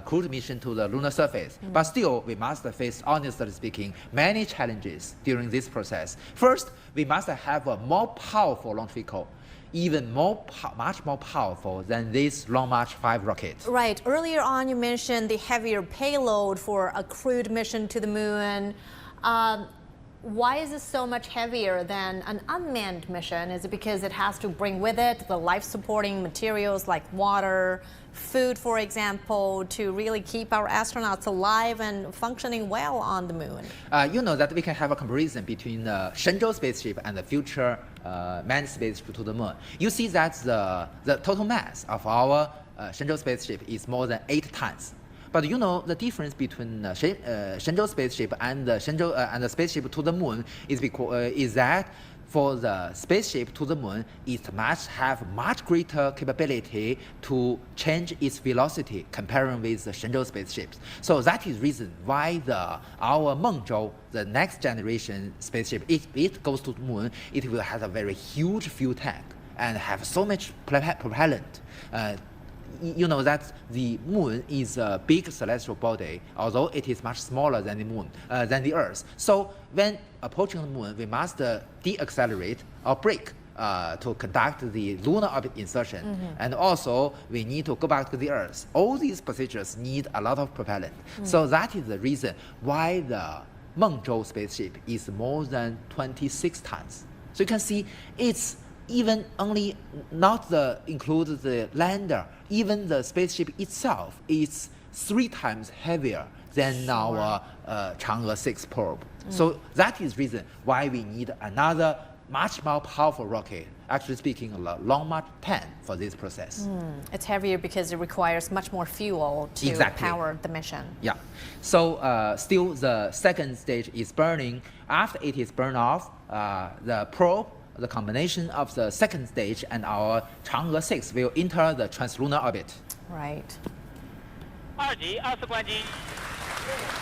crewed mission to the lunar surface. But still, we must face, honestly speaking, many challenges during this process. First, we must have a more powerful launch vehicle, even much more powerful than this Long March 5 rocket. Right. Earlier on, you mentioned the heavier payload for a crewed mission to the moon. Why is this so much heavier than an unmanned mission? Is it because it has to bring with it the life-supporting materials like water, food, for example, to really keep our astronauts alive and functioning well on the moon? You know that we can have a comparison between the Shenzhou spaceship and the future manned spaceship to the moon. You see that the total mass of our Shenzhou spaceship is more than 8 tons. But you know the difference between Shenzhou spaceship and the spaceship to the moon is that for the spaceship to the moon, it must have much greater capability to change its velocity comparing with the Shenzhou spaceships. So that is the reason why our Mengzhou, the next generation spaceship, if it goes to the moon, it will have a very huge fuel tank and have so much propellant. You know that the moon is a big celestial body, although it is much smaller than the moon, than the Earth. So when approaching the moon, we must deaccelerate or brake to conduct the lunar orbit insertion. And also, we need to go back to the Earth. All these procedures need a lot of propellant. So that is the reason why the Mengzhou spaceship is more than 26 tons. So you can see it's even only not include the lander, even the spaceship itself is 3 times heavier than our Chang'e-6 probe. So that is reason why we need another much more powerful rocket, actually speaking a Long March 10 for this process. It's heavier because it requires much more fuel to power the mission. Yeah. So still the second stage is burning. After it is burned off, the probe, the combination of the second stage and our Chang'e-6 will enter the translunar orbit. Right.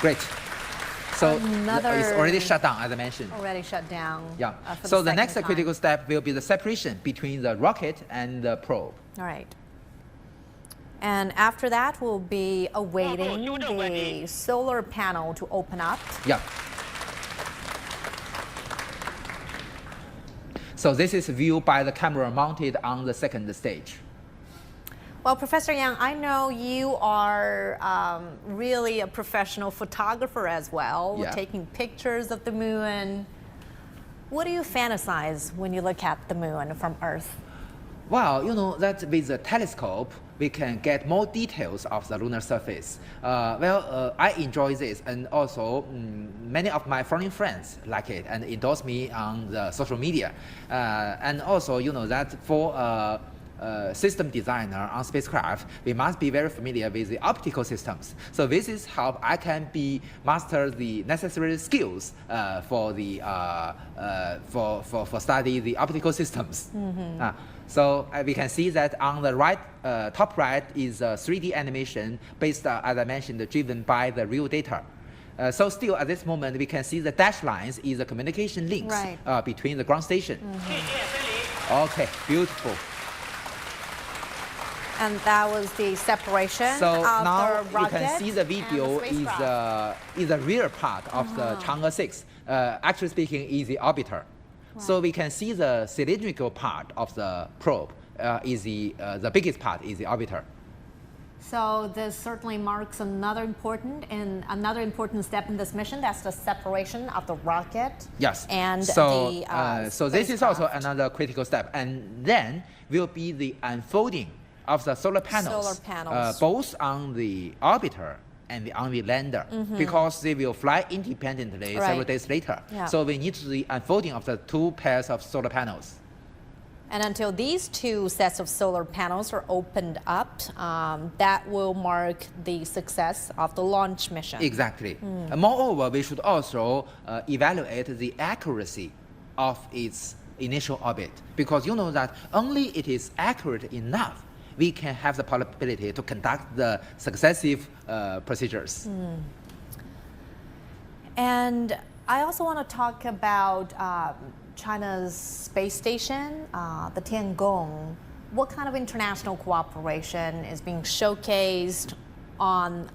Great. So it's already shut down, as I mentioned. Already shut down. Yeah. So the next critical step will be the separation between the rocket and the probe. All right. And after that, we'll be awaiting the solar panel to open up. Yeah. So this is viewed by the camera mounted on the second stage. Well, Professor Yang, I know you are really a professional photographer as well, taking pictures of the moon. What do you fantasize when you look at the moon from Earth? Well, you know that with the telescope, we can get more details of the lunar surface. I enjoy this, and also many of my foreign friends like it and endorse me on the social media. And also, you know that for system designer on spacecraft, we must be very familiar with the optical systems. So this is how I can master the necessary skills for the for study the optical systems. So we can see that on the right, top right is a 3D animation based, as I mentioned, driven by the real data. So still at this moment, we can see the dashed lines is the communication links between the ground station. Okay, beautiful. And that was the separation so of now the rocket. You can see the video is the rear part of the Chang'e-6. Actually speaking, is the orbiter. So we can see the cylindrical part of the probe is the biggest part is the orbiter. So this certainly marks another important step in this mission. That's the separation of the rocket. Yes. And so this is also another critical step, and then will be the unfolding of the solar panels, both on the orbiter and on the lander, because they will fly independently several days later. So we need the unfolding of the two pairs of solar panels. And until these two sets of solar panels are opened up, that will mark the success of the launch mission. Exactly. Moreover, we should also evaluate the accuracy of its initial orbit, because you know that only it is accurate enough we can have the possibility to conduct the successive procedures. And I also want to talk about China's space station, the Tiangong. What kind of international cooperation is being showcased on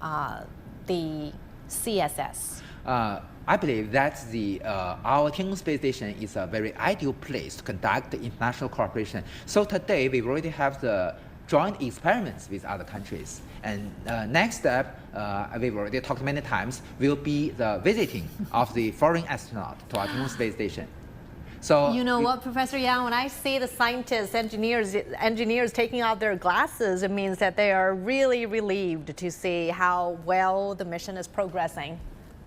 the CSS? I believe that our Tiangong space station is a very ideal place to conduct the international cooperation. So today we already have the joint experiments with other countries. And next step, we've already talked many times, will be the visiting of the foreign astronaut to our Tiangong space station. So you know what, Professor Yang, when I see the scientists, engineers taking out their glasses, it means that they are really relieved to see how well the mission is progressing.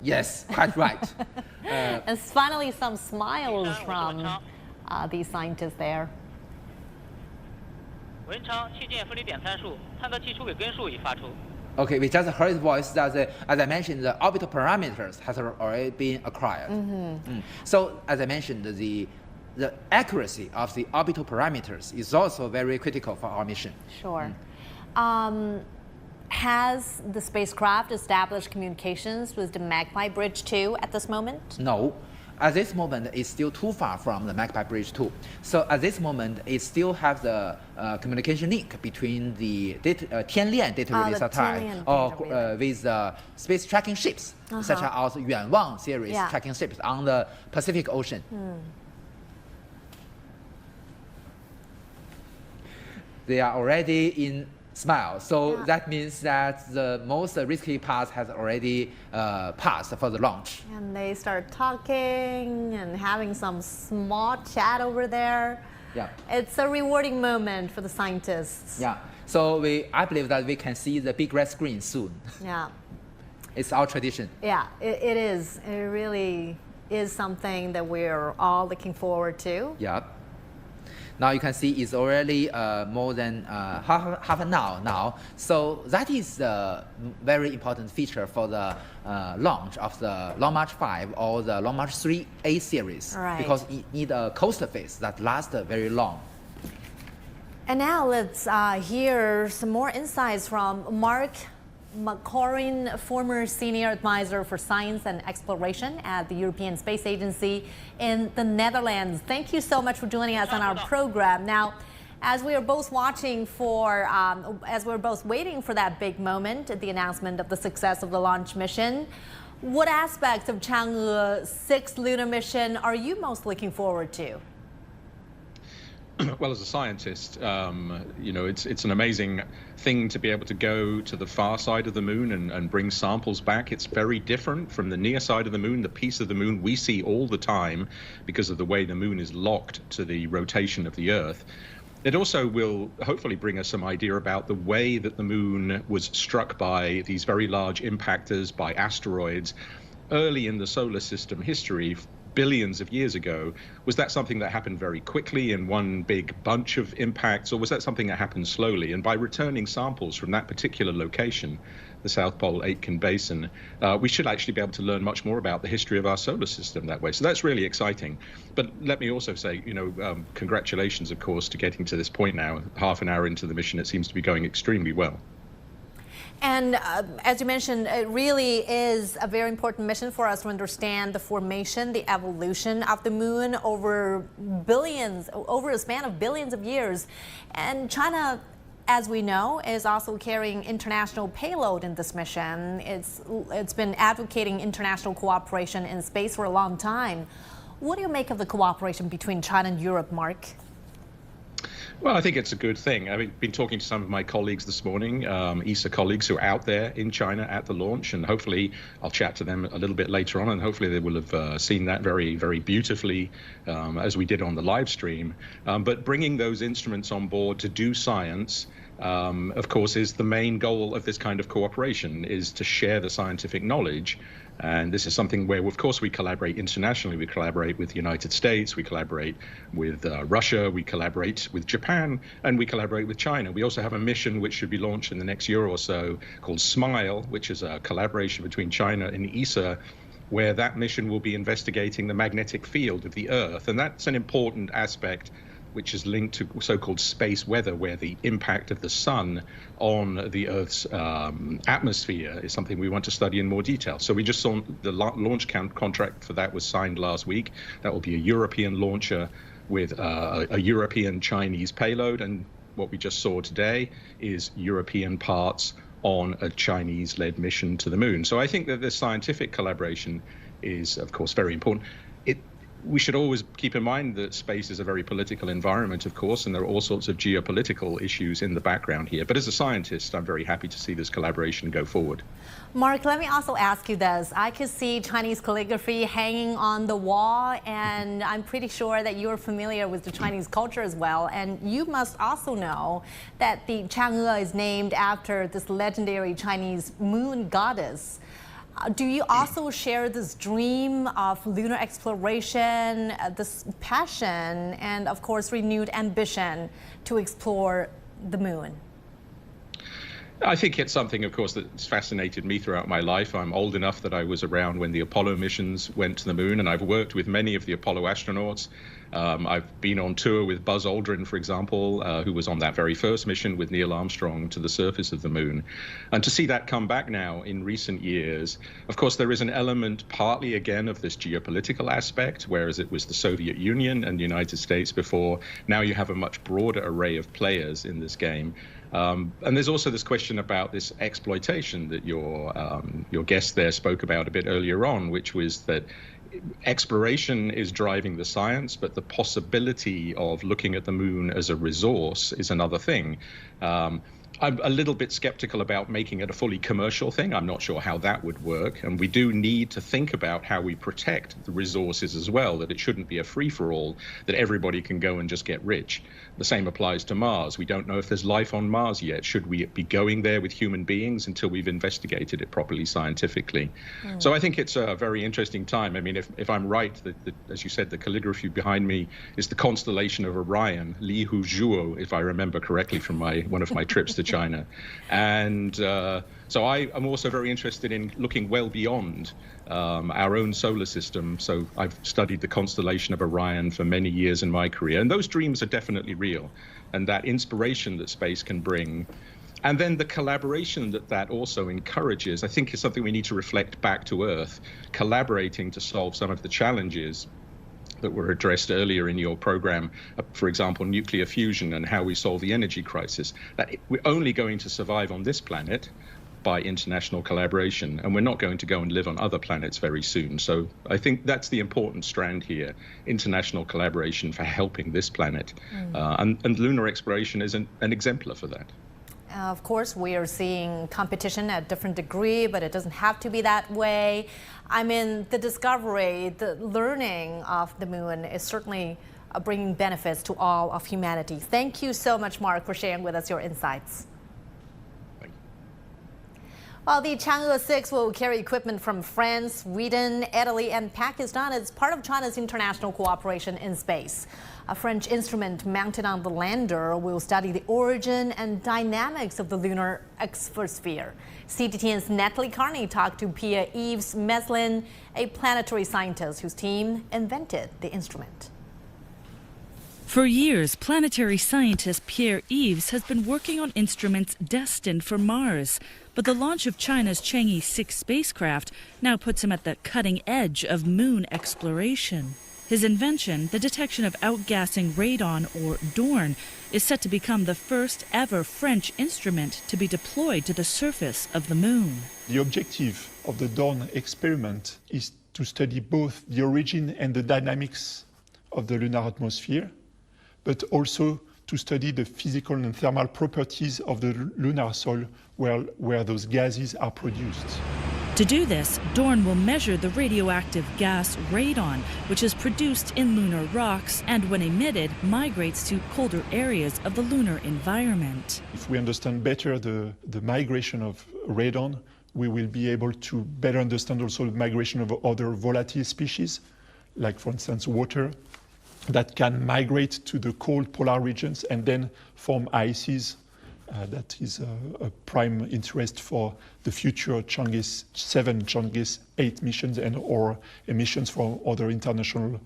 Yes, quite right. And finally, some smiles from these scientists there. Okay, we just heard his voice that, as I mentioned, the orbital parameters has already been acquired. So, as I mentioned, the accuracy of the orbital parameters is also very critical for our mission. Sure. Has the spacecraft established communications with the Magpie Bridge 2 at this moment? No. At this moment, it's still too far from the Magpie Bridge 2. So at this moment, it still has the communication link between the Tianlian data relay satellite with space tracking ships, such as Yuanwang series tracking ships on the Pacific Ocean. They are already in SMILE. So that means that the most risky part has already passed for the launch. And they start talking and having some small chat over there. Yeah. It's a rewarding moment for the scientists. Yeah. So I believe that we can see the big red screen soon. Yeah. It's our tradition. Yeah, it is. It really is something that we're all looking forward to. Yeah. Now you can see it's already more than half an hour now. So that is a very important feature for the launch of the Long March 5 or the Long March 3A series. Right. Because it needs a coaster phase that lasts very long. And now let's hear some more insights from Mark McCorin, former senior advisor for science and exploration at the European Space Agency in the Netherlands. Thank you so much for joining us on our program. Now, as we are both watching for, as we're both waiting for that big moment, the announcement of the success of the launch mission, what aspects of Chang'e-6 lunar mission are you most looking forward to? Well, as a scientist, it's an amazing thing to be able to go to the far side of the moon and bring samples back. It's very different from the near side of the moon, the piece of the moon we see all the time because of the way the moon is locked to the rotation of the Earth. It also will hopefully bring us some idea about the way that the moon was struck by these very large impactors, by asteroids, early in the solar system history, billions of years ago. Was that something that happened very quickly in one big bunch of impacts, or was that something that happened slowly? And by returning samples from that particular location, the South Pole Aitken Basin, we should actually be able to learn much more about the history of our solar system that way. So that's really exciting. But let me also say, congratulations, of course, to getting to this point now. Half an hour into the mission, it seems to be going extremely well. And as you mentioned, it really is a very important mission for us to understand the formation, the evolution of the moon over a span of billions of years. And China, as we know, is also carrying international payload in this mission. It's been advocating international cooperation in space for a long time. What do you make of the cooperation between China and Europe, Mark? Well, I think it's a good thing. I've been talking to some of my colleagues this morning, ESA colleagues who are out there in China at the launch, and hopefully I'll chat to them a little bit later on, and hopefully they will have seen that very, very beautifully as we did on the live stream. But bringing those instruments on board to do science, of course, is the main goal of this kind of cooperation, is to share the scientific knowledge. And this is something where, of course, we collaborate internationally. We collaborate with the United States, we collaborate with Russia, we collaborate with Japan, and we collaborate with China. We also have a mission which should be launched in the next year or so called SMILE, which is a collaboration between China and ESA, where that mission will be investigating the magnetic field of the Earth. And that's an important aspect which is linked to so-called space weather, where the impact of the sun on the Earth's atmosphere is something we want to study in more detail. So we just saw the launch contract for that was signed last week. That will be a European launcher with a European Chinese payload. And what we just saw today is European parts on a Chinese-led mission to the moon. So I think that this scientific collaboration is, of course, very important. We should always keep in mind that space is a very political environment, of course, and there are all sorts of geopolitical issues in the background here. But as a scientist, I'm very happy to see this collaboration go forward. Mark, let me also ask you this. I could see Chinese calligraphy hanging on the wall, and I'm pretty sure that you're familiar with the Chinese culture as well. And you must also know that the Chang'e is named after this legendary Chinese moon goddess. Do you also share this dream of lunar exploration, this passion, and of course renewed ambition to explore the moon? I think it's something, of course, that's fascinated me throughout my life. I'm old enough that I was around when the Apollo missions went to the moon, and I've worked with many of the Apollo astronauts. I've been on tour with Buzz Aldrin, for example, who was on that very first mission with Neil Armstrong to the surface of the moon. And to see that come back now in recent years, of course, there is an element partly, again, of this geopolitical aspect, whereas it was the Soviet Union and the United States before. Now you have a much broader array of players in this game. And there's also this question about this exploitation that your guest there spoke about a bit earlier on, which was that exploration is driving the science, but the possibility of looking at the moon as a resource is another thing. I'm a little bit skeptical about making it a fully commercial thing. I'm not sure how that would work. And we do need to think about how we protect the resources as well, that it shouldn't be a free-for-all, that everybody can go and just get rich. The same applies to Mars. We don't know if there's life on Mars yet. Should we be going there with human beings until we've investigated it properly scientifically? So I think it's a very interesting time. I mean, if I'm right, as you said, the calligraphy behind me is the constellation of Orion, Li Hu Zhuo, if I remember correctly from one of my trips to China. And so I'm also very interested in looking well beyond our own solar system. So I've studied the constellation of Orion for many years in my career, and those dreams are definitely real. And that inspiration that space can bring, and then the collaboration that also encourages, I think is something we need to reflect back to Earth, collaborating to solve some of the challenges that were addressed earlier in your program, for example, nuclear fusion and how we solve the energy crisis. That we're only going to survive on this planet by international collaboration. And we're not going to go and live on other planets very soon. So I think that's the important strand here, international collaboration for helping this planet. And lunar exploration is an exemplar for that. Of course, we are seeing competition at different degree, but it doesn't have to be that way. I mean, the discovery, the learning of the moon is certainly bringing benefits to all of humanity. Thank you so much, Mark, for sharing with us your insights. Well, the Chang'e-6 will carry equipment from France, Sweden, Italy, and Pakistan as part of China's international cooperation in space. A French instrument mounted on the lander will study the origin and dynamics of the lunar exosphere. CGTN's Natalie Carney talked to Pierre-Yves Meslin, a planetary scientist whose team invented the instrument. For years, planetary scientist Pierre-Yves has been working on instruments destined for Mars. But the launch of China's Chang'e-6 spacecraft now puts him at the cutting edge of moon exploration. His invention, the detection of outgassing radon, or DORN, is set to become the first ever French instrument to be deployed to the surface of the moon. The objective of the DORN experiment is to study both the origin and the dynamics of the lunar atmosphere, but also to study the physical and thermal properties of the lunar soil where those gases are produced. To do this, DORN will measure the radioactive gas radon, which is produced in lunar rocks and, when emitted, migrates to colder areas of the lunar environment. If we understand better the migration of radon, we will be able to better understand also the migration of other volatile species, like, for instance, water, that can migrate to the cold polar regions and then form ices. That is a prime interest for the future Chang'e-7, Chang'e-8 missions and or emissions from other international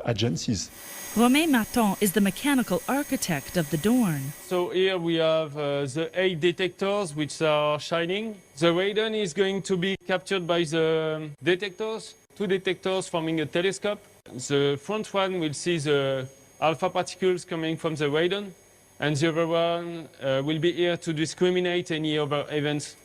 agencies. Romain Martin is the mechanical architect of the DORN. So here we have the 8 detectors which are shining. The radon is going to be captured by the detectors, 2 detectors forming a telescope. The front one will see the alpha particles coming from the radon, and the other one will be here to discriminate any other events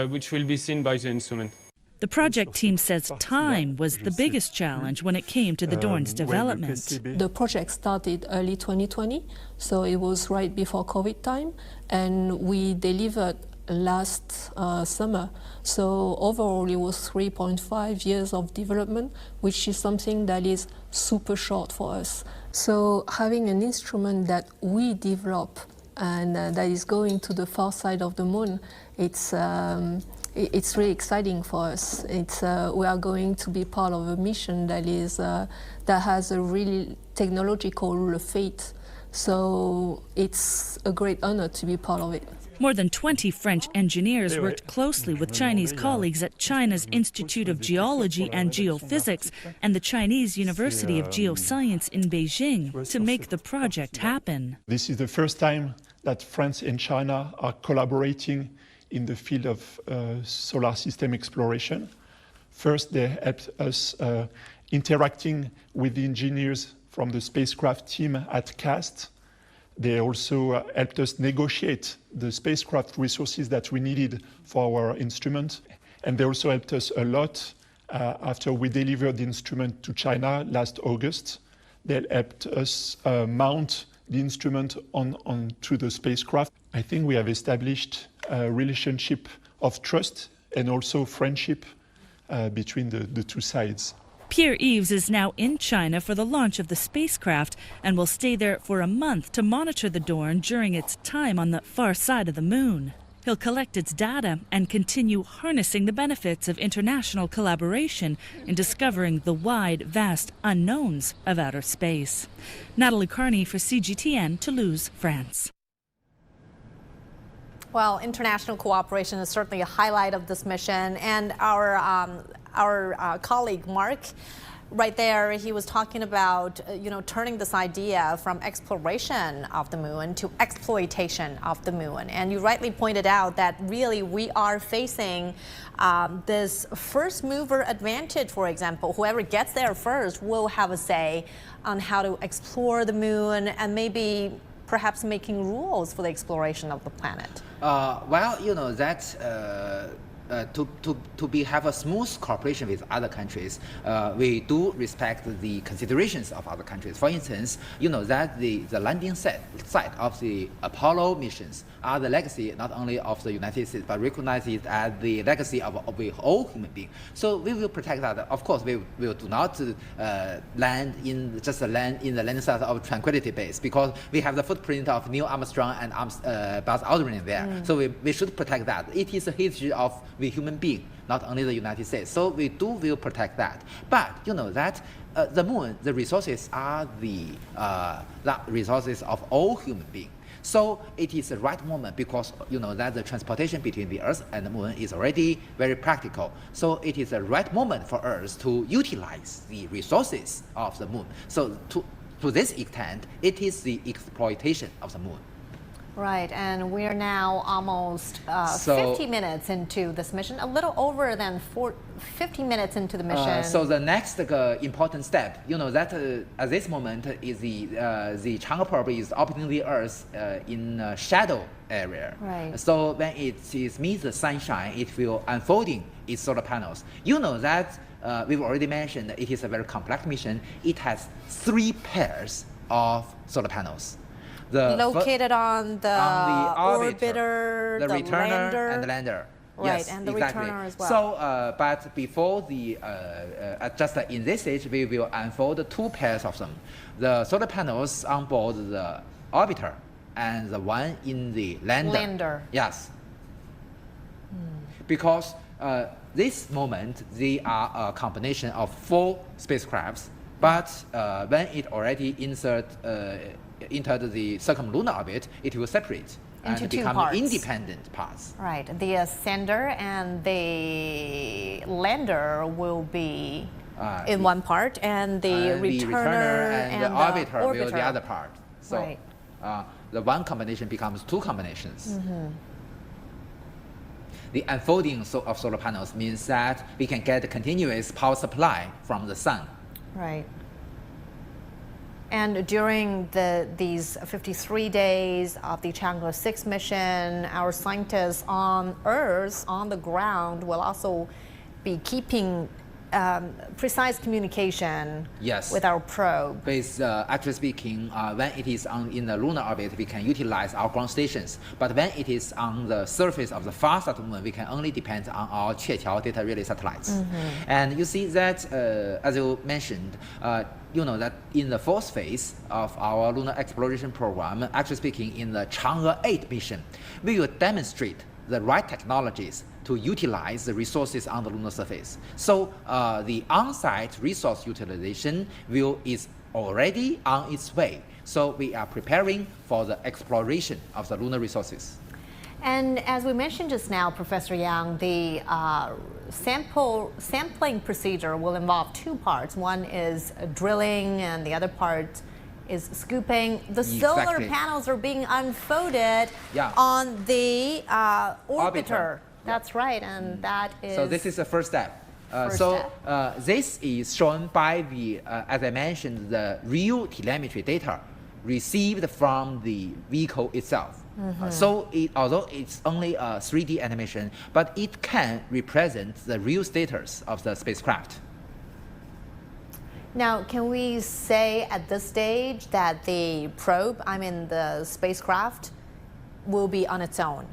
which will be seen by the instrument. The project team says time was the biggest challenge when it came to the DORN's development. The project started early 2020, so it was right before COVID time, and we delivered last summer. So overall it was 3.5 years of development, which is something that is super short for us. So having an instrument that we develop and that is going to the far side of the moon, it's really exciting for us. We are going to be part of a mission that has a really technological fate. So it's a great honor to be part of it. More than 20 French engineers worked closely with Chinese colleagues at China's Institute of Geology and Geophysics and the Chinese University of Geoscience in Beijing to make the project happen. This is the first time that France and China are collaborating in the field of solar system exploration. First, they helped us interacting with the engineers from the spacecraft team at CASC. They also helped us negotiate the spacecraft resources that we needed for our instrument. And they also helped us a lot after we delivered the instrument to China last August. They helped us mount the instrument onto the spacecraft. I think we have established a relationship of trust and also friendship between the two sides. Pierre-Yves is now in China for the launch of the spacecraft and will stay there for a month to monitor the DORN during its time on the far side of the moon. He'll collect its data and continue harnessing the benefits of international collaboration in discovering the wide, vast unknowns of outer space. Natalie Carney for CGTN, Toulouse, France. Well, international cooperation is certainly a highlight of this mission, and our colleague Mark, right there, he was talking about turning this idea from exploration of the moon to exploitation of the moon. And you rightly pointed out that really we are facing this first mover advantage. For example, whoever gets there first will have a say on how to explore the moon and maybe perhaps making rules for the exploration of the planet? Well, you know that to have a smooth cooperation with other countries, we do respect the considerations of other countries. For instance, you know that the landing site of the Apollo missions are the legacy not only of the United States, but recognize it as the legacy of all human beings. So we will protect that. Of course, we will do not land in the landing site of Tranquility Base, because we have the footprint of Neil Armstrong and Buzz Aldrin there. So we should protect that. It is a history of the human being, not only the United States. So we will protect that. But you know that the moon, the resources are the resources of all human beings. So it is the right moment, because you know that the transportation between the Earth and the moon is already very practical. So it is the right moment for Earth to utilize the resources of the moon. So to this extent, it is the exploitation of the moon. Right, and we're now almost 50 minutes into this mission, a little over than 50 minutes into the mission. So the next important step, you know that at this moment is the Chang'e probe is orbiting the Earth in a shadow area. Right. So when it meets the sunshine, it will unfolding its solar panels. You know that we've already mentioned it is a very complex mission. It has 3 pairs of solar panels. Located on the orbiter, the returner, lander. and the lander. Right, yes, and the exactly. returner as well. So, but before just in this stage, we will unfold 2 pairs of them. The solar panels on board the orbiter and the one in the lander. Yes. Because this moment, they are a combination of 4 spacecrafts, but when it already entered the circumlunar orbit, it will separate into and 2 become parts. Independent parts. Right. The sender and the lander will be in one part, and the returner and the orbiter will the other part. So right. The one combination becomes 2 combinations. The unfolding of solar panels means that we can get a continuous power supply from the sun. Right. And during these 53 days of the Chang'e-6 mission, our scientists on Earth, on the ground, will also be keeping precise communication with our probe. Actually speaking, when it is in the lunar orbit, we can utilize our ground stations. But when it is on the surface of the far side of the moon, we can only depend on our Chang'e data relay satellites. And you see that, as you mentioned, you know that in the 4th phase of our lunar exploration program, actually speaking, in the Chang'e-8 mission, we will demonstrate the right technologies to utilize the resources on the lunar surface. So the on-site resource utilization is already on its way. So we are preparing for the exploration of the lunar resources. And as we mentioned just now, Professor Yang, the sampling procedure will involve 2 parts. One is drilling, and the other part is scooping. The solar panels are being unfolded on the orbiter. That's right, and that is... So this is the first step. This is shown by the, as I mentioned, the real telemetry data received from the vehicle itself. So although it's only a 3D animation, but it can represent the real status of the spacecraft. Now, can we say at this stage that the probe, the spacecraft, will be on its own?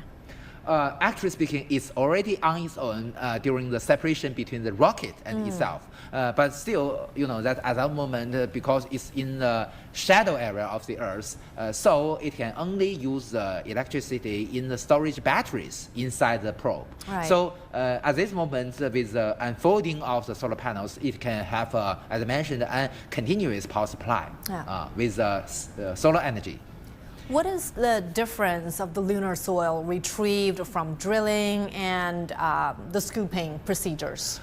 Actually speaking, it's already on its own during the separation between the rocket and itself. But still, you know, that at that moment, because it's in the shadow area of the Earth, so it can only use the electricity in the storage batteries inside the probe. Right. So at this moment, with the unfolding of the solar panels, it can have, as I mentioned, a continuous power supply with solar energy. What is the difference of the lunar soil retrieved from drilling and the scooping procedures?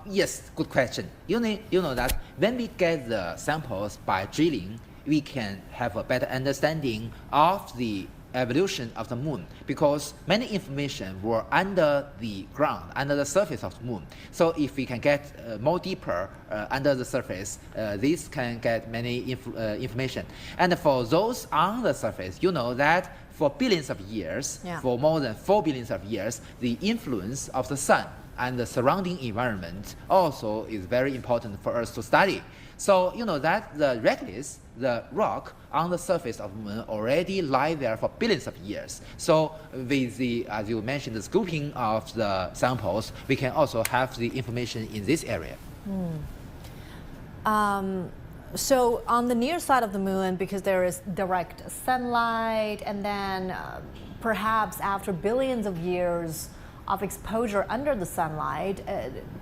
Yes, good question. You know that when we get the samples by drilling, we can have a better understanding of the evolution of the moon, because many information were under the ground, under the surface of the moon. So if we can get more deeper under the surface, this can get many information. And for those on the surface, you know that for billions of years, for more than 4 billion of years, the influence of the sun and the surrounding environment also is very important for us to study. So you know that the reckless, the rock on the surface of the moon already lie there for billions of years. So with the, as you mentioned, the scooping of the samples, we can also have the information in this area. So on the near side of the moon, because there is direct sunlight, and then perhaps after billions of years of exposure under the sunlight,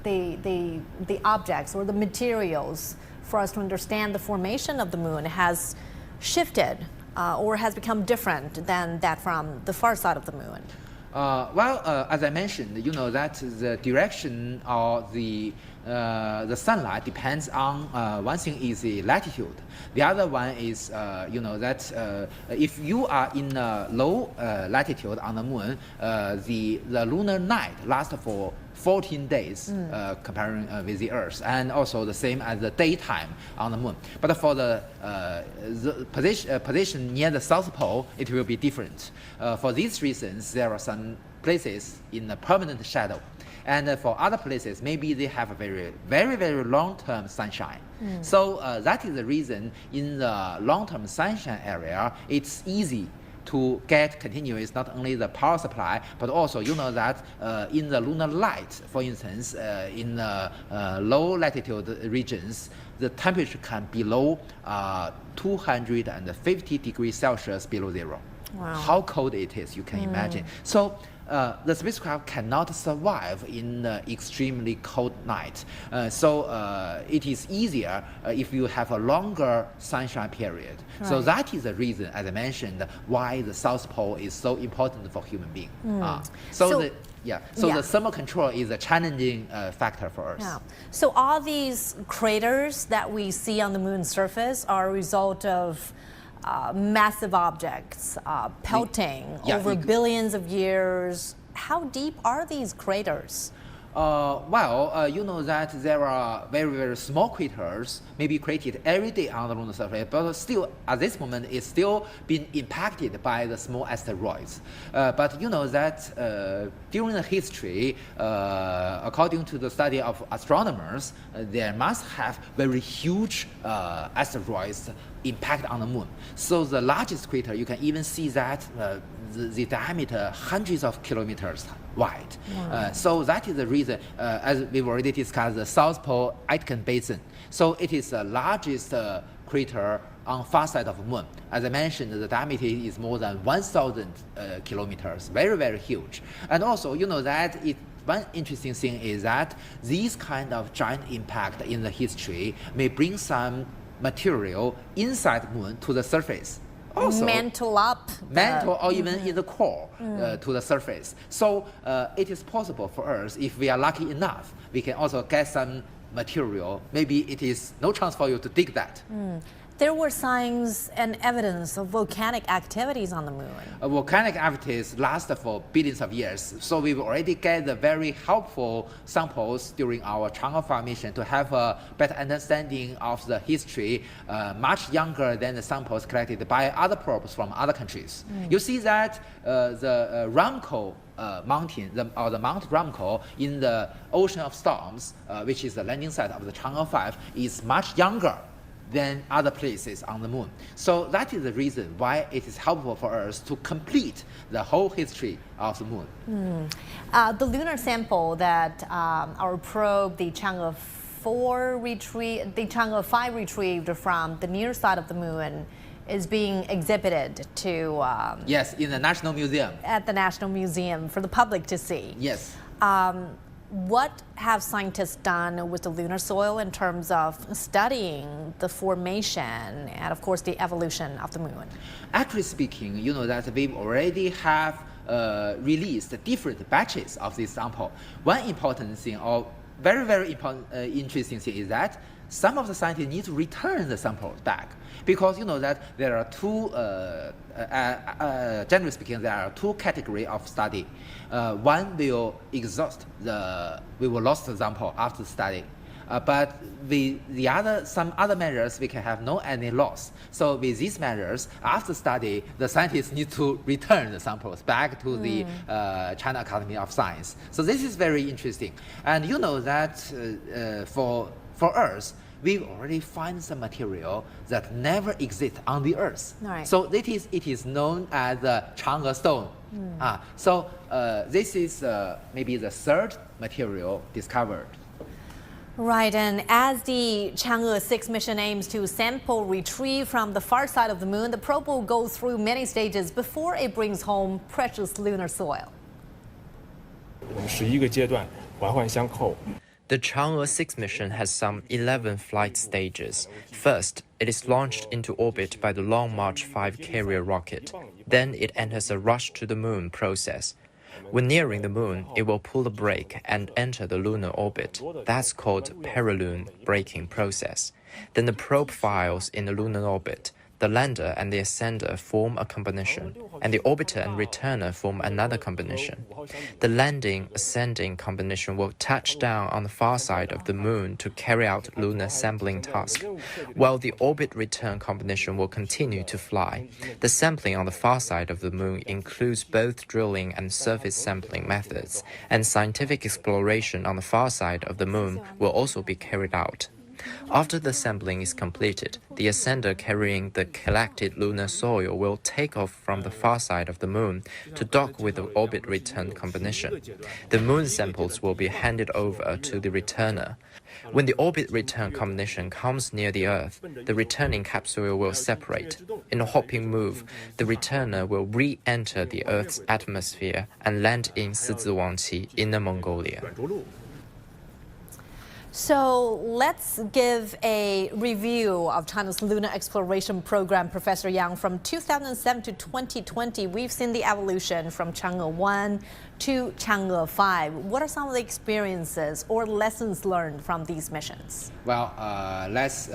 the objects or the materials for us to understand the formation of the moon has shifted or has become different than that from the far side of the moon. As I mentioned, you know that the direction of the sunlight depends on one thing is the latitude. The other one is, you know, that if you are in a low latitude on the moon, the lunar night lasts for 14 days comparing with the Earth, and also the same as the daytime on the moon. But for the position near the South Pole, it will be different. For these reasons, there are some places in the permanent shadow. And for other places, maybe they have a very long-term sunshine. So that is the reason in the long-term sunshine area, it's easy to get continuous, not only the power supply, but also you know that in the lunar light, for instance, in the low latitude regions, the temperature can be below 250 degrees Celsius below zero. Wow. How cold it is, you can imagine. So the spacecraft cannot survive in extremely cold night. So it is easier if you have a longer sunshine period. Right. So that is the reason, as I mentioned, why the South Pole is so important for human beings. So the thermal control is a challenging factor for us. Yeah. So all these craters that we see on the moon's surface are a result of massive objects pelting over billions of years. How deep are these craters? You know that there are very small craters, maybe created every day on the lunar surface, but still at this moment it's still being impacted by the small asteroids. But you know that during the history, according to the study of astronomers, there must have very huge asteroids impact on the moon. So the largest crater, you can even see that the diameter hundreds of kilometers wide. Wow. So that is the reason, as we've already discussed, the South Pole Aitken Basin. So it is the largest crater on far side of the moon. As I mentioned, the diameter is more than 1,000 kilometers, very huge. And also, you know that one interesting thing is that these kind of giant impact in the history may bring some material inside the moon to the surface. Also, mantle or even in the core to the surface. So it is possible for us, if we are lucky enough, we can also get some material. Maybe it is no chance for you to dig that. There were signs and evidence of volcanic activities on the moon. Volcanic activities last for billions of years. So we've already get the very helpful samples during our Chang'e-6 mission to have a better understanding of the history, much younger than the samples collected by other probes from other countries. You see that the Ramco mountain, the Mount Ramco in the Ocean of Storms, which is the landing site of the Chang'e-5, is much younger than other places on the moon. So that is the reason why it is helpful for us to complete the whole history of the moon. The lunar sample that our probe, the Chang'e-5 retrieved from the near side of the moon, is being exhibited to yes, in the National Museum. At the National Museum for the public to see. Yes. What have scientists done with the lunar soil in terms of studying the formation and, of course, the evolution of the moon? Actually speaking, you know that we already have released different batches of this sample. One important thing, or very important, interesting thing is that some of the scientists need to return the samples back, because you know that there are two, generally speaking, there are two categories of study. One will exhaust we will lose the sample after study. But with some other measures, we can have no any loss. So with these measures, after study, the scientists need to return the samples back to the China Academy of Science. So this is very interesting. And you know that for Earth, we already find some material that never exists on the Earth. Right. So it is known as the Chang'e stone. So this is maybe the third material discovered. Right, and as the Chang'e-6 mission aims to sample retrieve from the far side of the moon, the probe will go through many stages before it brings home precious lunar soil. The Chang'e-6 mission has some 11 flight stages. First, it is launched into orbit by the Long March 5 carrier rocket. Then it enters a rush to the moon process. When nearing the moon, it will pull the brake and enter the lunar orbit. That's called perilune braking process. Then the probe files in the lunar orbit. The lander and the ascender form a combination, and the orbiter and returner form another combination. The landing-ascending combination will touch down on the far side of the moon to carry out lunar sampling task, while the orbit-return combination will continue to fly. The sampling on the far side of the moon includes both drilling and surface sampling methods, and scientific exploration on the far side of the moon will also be carried out. After the sampling is completed, the ascender carrying the collected lunar soil will take off from the far side of the moon to dock with the orbit return combination. The moon samples will be handed over to the returner. When the orbit return combination comes near the Earth, the returning capsule will separate. In a hopping move, the returner will re-enter the Earth's atmosphere and land in Sizhiwangqi, Inner Mongolia. So let's give a review of China's lunar exploration program, Professor Yang. From 2007 to 2020, we've seen the evolution from Chang'e-1 to Chang'e-5. What are some of the experiences or lessons learned from these missions? Well, let's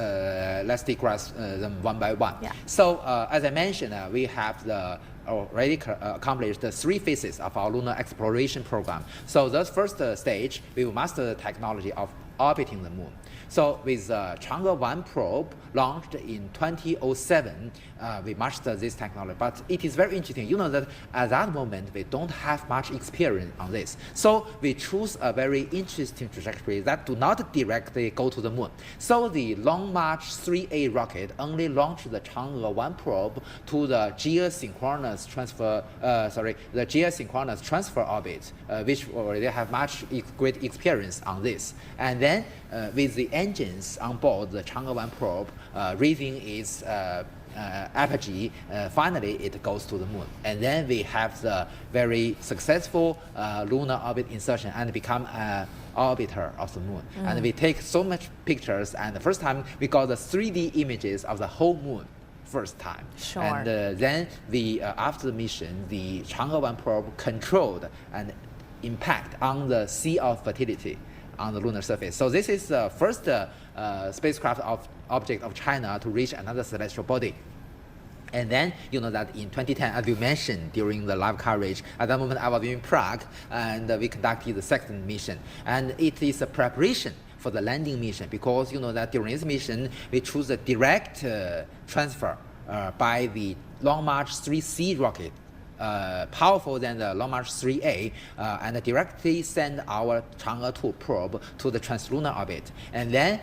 digress them one by one. Yeah. So as I mentioned, we have already accomplished the three phases of our lunar exploration program. So the first stage, we will master the technology of orbiting the moon. So with Chang'e-1 probe launched in 2007, we mastered this technology. But it is very interesting. You know that at that moment, we don't have much experience on this. So we choose a very interesting trajectory that do not directly go to the moon. So the Long March 3A rocket only launched the Chang'e-1 probe to the geosynchronous transfer orbit, which already have great experience on this. And then with the engines on board the Chang'e-1 probe, reading its apogee, finally it goes to the moon. And then we have the very successful lunar orbit insertion and become an orbiter of the moon. And we take so much pictures, and the first time we got the 3D images of the whole moon. First time. Sure. And then after the mission, the Chang'e-1 probe controlled an impact on the sea of fertility on the lunar surface. So this is the first spacecraft object of China to reach another celestial body. And then, you know that in 2010, as you mentioned during the live coverage, at that moment I was in Prague, and we conducted the second mission. And it is a preparation for the landing mission, because you know that during this mission, we choose a direct transfer by the Long March 3C rocket, powerful than the Long March 3A, and directly send our Chang'e-2 probe to the translunar orbit. And then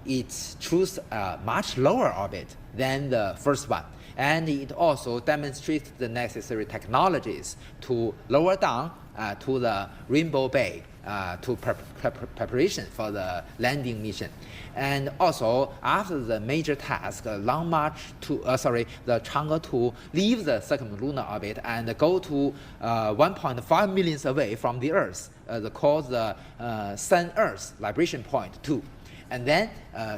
it chooses a much lower orbit than the first one. And it also demonstrates the necessary technologies to lower down to the Rainbow Bay to preparation for the landing mission. And also, after the major task, the Chang'e-2 leave the circumlunar orbit and go to 1.5 million away from the Earth, called the Sun-Earth Libration Point 2. And then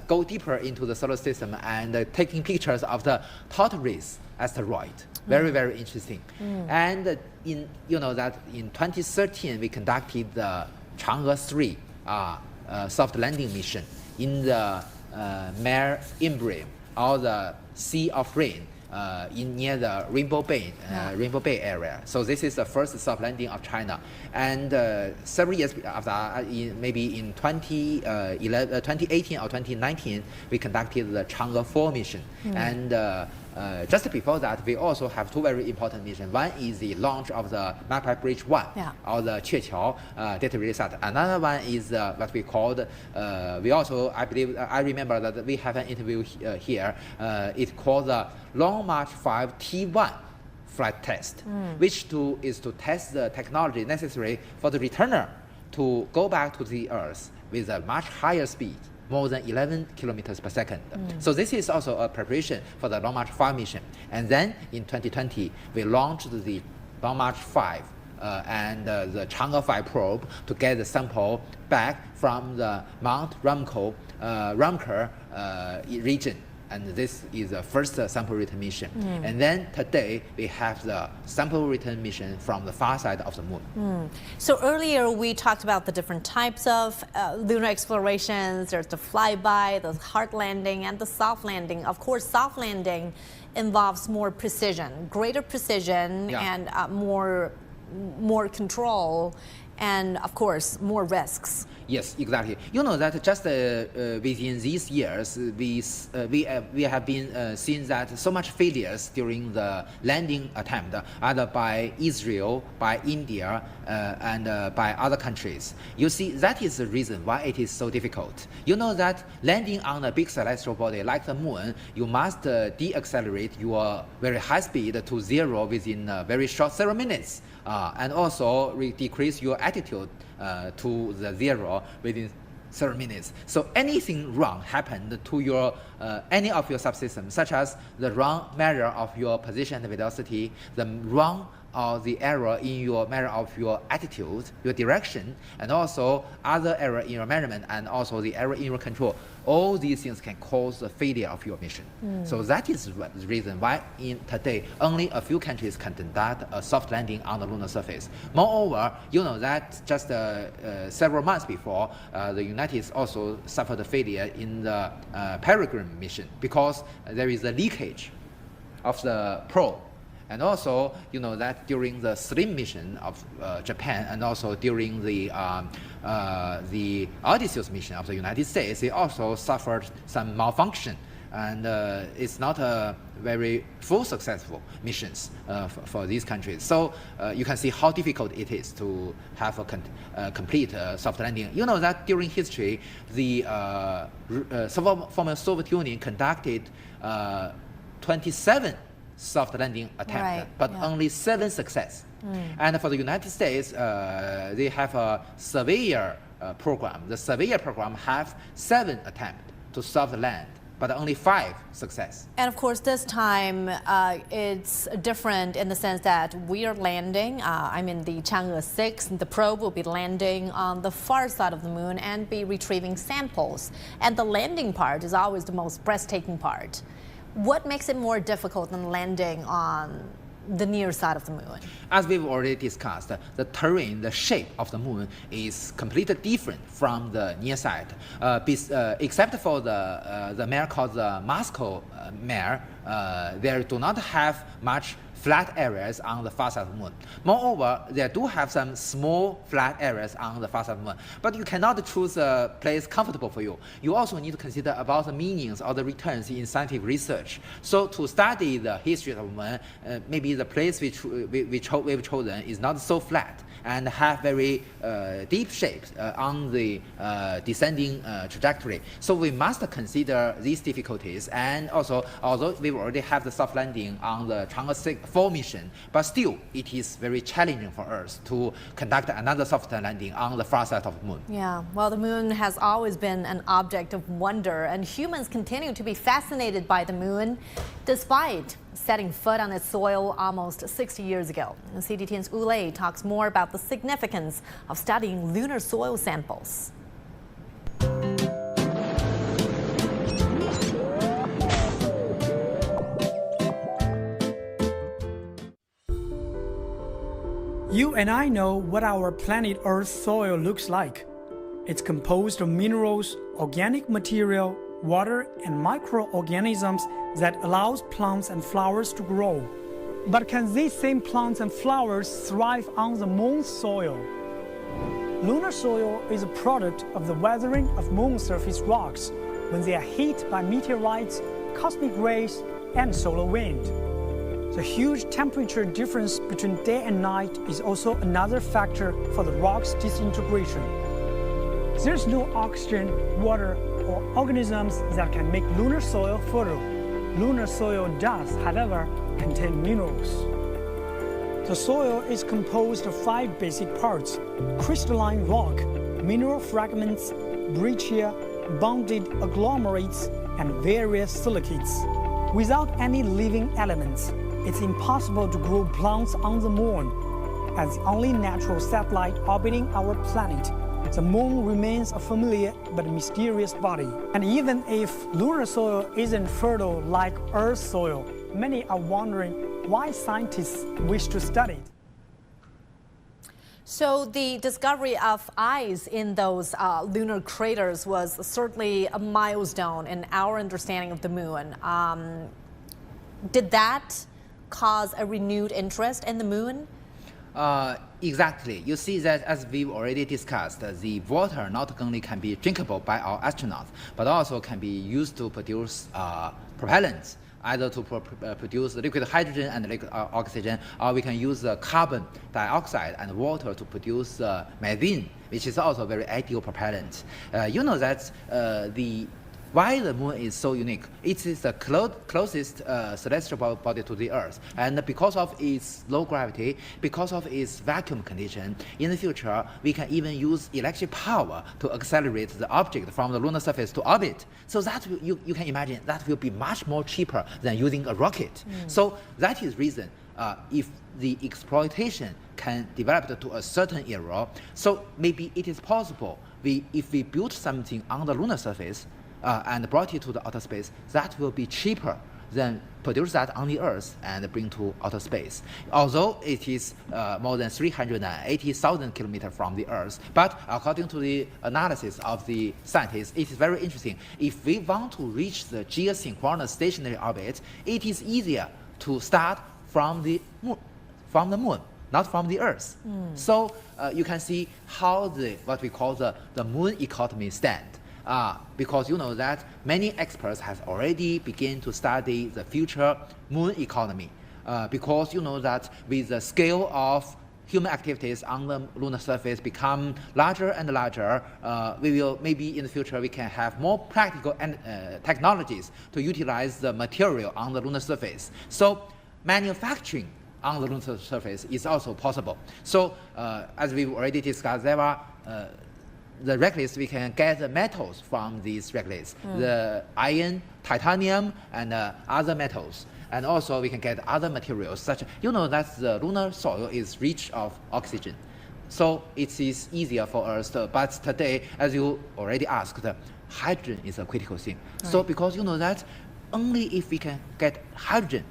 go deeper into the solar system and taking pictures of the Tartarus asteroid. Very, very interesting. And you know that in 2013, we conducted the Chang'e-3 soft landing mission in the Mare Imbrium or the Sea of Rain near the Rainbow Bay area. So this is the first soft landing of China. And several years after, maybe in 2018 or 2019, we conducted the Chang'e-4 mission. And just before that, we also have two very important missions. One is the launch of the Mapei Bridge 1, or the Chang'e-6 data relay satellite. Another one is what we called, we also, I remember that we have an interview here. It's called the Long March 5 T1 flight test, which is to test the technology necessary for the returner to go back to the Earth with a much higher speed, more than 11 kilometers per second. So this is also a preparation for the Long March 5 mission. And then in 2020, we launched the Long March 5 and the Chang'e-5 probe to get the sample back from the Mount Rumker region. And this is the first sample return mission. And then today, we have the sample return mission from the far side of the moon. So earlier, we talked about the different types of lunar explorations. There's the flyby, the hard landing, and the soft landing. Of course, soft landing involves more precision, greater precision, and more control, and of course, more risks. Yes, exactly. You know that just within these years, we have been seeing that so much failures during the landing attempt, either by Israel, by India, and by other countries. You see, that is the reason why it is so difficult. You know that landing on a big celestial body like the moon, you must deaccelerate your very high speed to zero within very short several minutes, and also decrease your altitude to the zero within several minutes. So anything wrong happened to your any of your subsystems, such as the wrong measure of your position and velocity, the wrong or the error in your measure of your attitude, your direction, and also other error in your measurement, and also the error in your control. All these things can cause the failure of your mission. So that is the reason why today only a few countries can conduct a soft landing on the lunar surface. Moreover, you know that just several months before, the United States also suffered a failure in the Peregrine mission because there is a leakage of the probe. And also, you know that during the SLIM mission of Japan, and also during the Odysseus mission of the United States, they also suffered some malfunction. And it's not a very full successful missions for these countries. So you can see how difficult it is to have a complete soft landing. You know that during history, the former Soviet Union conducted 27 soft landing attempt, but only 7 success. And for the United States, they have a Surveyor program. The Surveyor program have 7 attempts to soft land, but only 5 success. And of course, this time it's different in the sense that we are landing, the Chang'e-6, the probe will be landing on the far side of the moon and be retrieving samples. And the landing part is always the most breathtaking part. What makes it more difficult than landing on the near side of the moon? As we've already discussed, the terrain, the shape of the moon is completely different from the near side. Except for the mare called the Moscow mare, there do not have much flat areas on the far side of the moon. Moreover, there do have some small flat areas on the far side of the moon, but you cannot choose a place comfortable for you. You also need to consider about the meanings or the returns in scientific research. So to study the history of the moon, maybe the place we've chosen is not so flat and have very deep shapes on the descending trajectory. So we must consider these difficulties. And also, although we already have the soft landing on the Chang'e-4 mission, but still it is very challenging for us to conduct another soft landing on the far side of the moon. Yeah, well, the moon has always been an object of wonder, and humans continue to be fascinated by the moon despite setting foot on its soil almost 60 years ago. And CGTN's Wu Lei talks more about the significance of studying lunar soil samples. You and I know what our planet Earth's soil looks like. It's composed of minerals, organic material, water, and microorganisms that allows plants and flowers to grow. But can these same plants and flowers thrive on the moon's soil? Lunar soil is a product of the weathering of moon surface rocks when they are hit by meteorites, cosmic rays, and solar wind. The huge temperature difference between day and night is also another factor for the rock's disintegration. There's no oxygen, water, or organisms that can make lunar soil fertile. Lunar soil does, however, contain minerals. The soil is composed of 5 basic parts: crystalline rock, mineral fragments, breccia, bonded agglomerates, and various silicates. Without any living elements, it's impossible to grow plants on the moon. As the only natural satellite orbiting our planet, the moon remains a familiar but mysterious body. And even if lunar soil isn't fertile like Earth's soil, many are wondering why scientists wish to study it. So the discovery of ice in those lunar craters was certainly a milestone in our understanding of the moon. Did that cause a renewed interest in the moon? Exactly. You see that, as we've already discussed, the water not only can be drinkable by our astronauts, but also can be used to produce propellants, either to produce liquid hydrogen and liquid oxygen, or we can use carbon dioxide and water to produce methane, which is also a very ideal propellant. You know that why the moon is so unique. It is the closest celestial body to the Earth, and because of its low gravity, because of its vacuum condition, in the future we can even use electric power to accelerate the object from the lunar surface to orbit. So that you can imagine that will be much more cheaper than using a rocket. So that is reason if the exploitation can develop to a certain era, so maybe it is possible if we build something on the lunar surface and brought it to the outer space, that will be cheaper than produce that on the Earth and bring to outer space. Although it is more than 380,000 kilometers from the Earth, but according to the analysis of the scientists, it is very interesting. If we want to reach the geosynchronous stationary orbit, it is easier to start from the moon, not from the Earth. So you can see how what we call the moon economy stand. Because you know that many experts have already begun to study the future moon economy. Because you know that with the scale of human activities on the lunar surface become larger and larger, maybe in the future we can have more practical technologies to utilize the material on the lunar surface. So manufacturing on the lunar surface is also possible. So as we've already discussed, there are the regoliths, we can get the metals from these regoliths, the iron, titanium, and other metals. And also we can get other materials such, you know that the lunar soil is rich of oxygen. So it is easier for us but today, as you already asked, hydrogen is a critical thing. Right. So because you know that only if we can get hydrogen,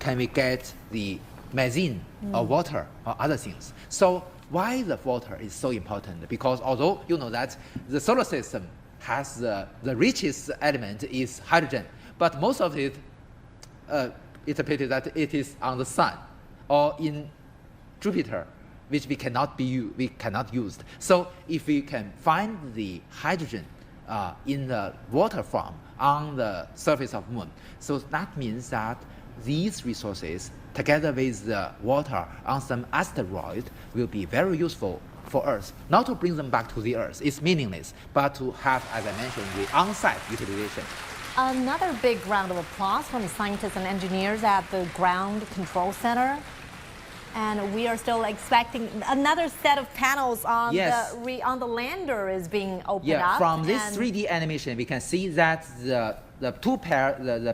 can we get the methane or water or other things. So why the water is so important? Because although you know that the solar system has the richest element is hydrogen, but most of it interpreted that it is on the sun or in Jupiter, which we cannot use. So if we can find the hydrogen in the water form on the surface of moon, so that means that these resources together with the water on some asteroid will be very useful for Earth. Not to bring them back to the Earth, it's meaningless, but to have, as I mentioned, the on-site utilization. Another big round of applause from scientists and engineers at the Ground Control Center. And we are still expecting another set of panels on the lander is being opened up. From this 3D animation, we can see that the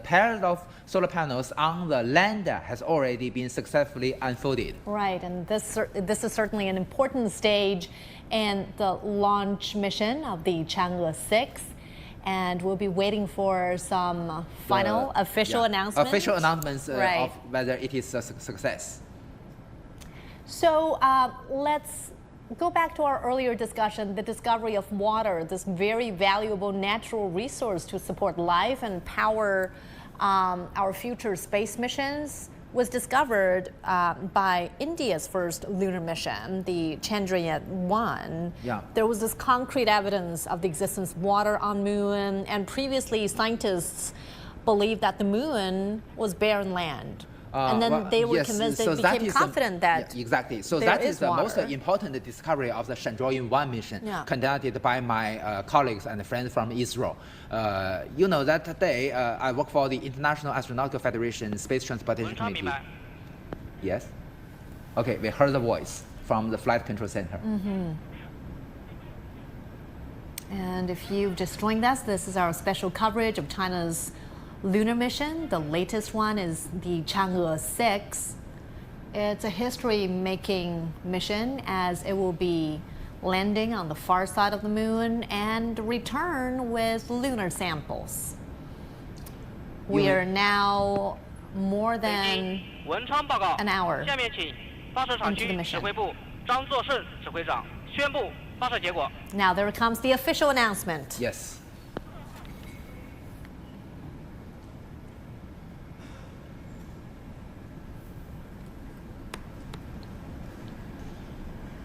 pair of solar panels on the lander has already been successfully unfolded. Right, and this is certainly an important stage in the launch mission of the Chang'e-6. And we'll be waiting for some final official announcements. Official announcements right. of whether it is a success. So let's go back to our earlier discussion, the discovery of water, this very valuable natural resource to support life and power our future space missions, was discovered by India's first lunar mission, the Chang'e-6. Yeah. There was this concrete evidence of the existence of water on Moon, and previously scientists believed that the Moon was barren land. And then they were convinced, they became confident that exactly. So there that is the water. most important discovery of the Chang'e-1 mission conducted by my colleagues and friends from Israel. You know that today I work for the International Astronautical Federation Space Transportation Committee. Yes? Okay, we heard the voice from the Flight Control Center. And if you've just joined us, this is our special coverage of China's lunar mission. The latest one is the Chang'e-6. It's a history-making mission, as it will be landing on the far side of the Moon and return with lunar samples. We are now more than an hour into the mission. Now there comes the official announcement. Yes.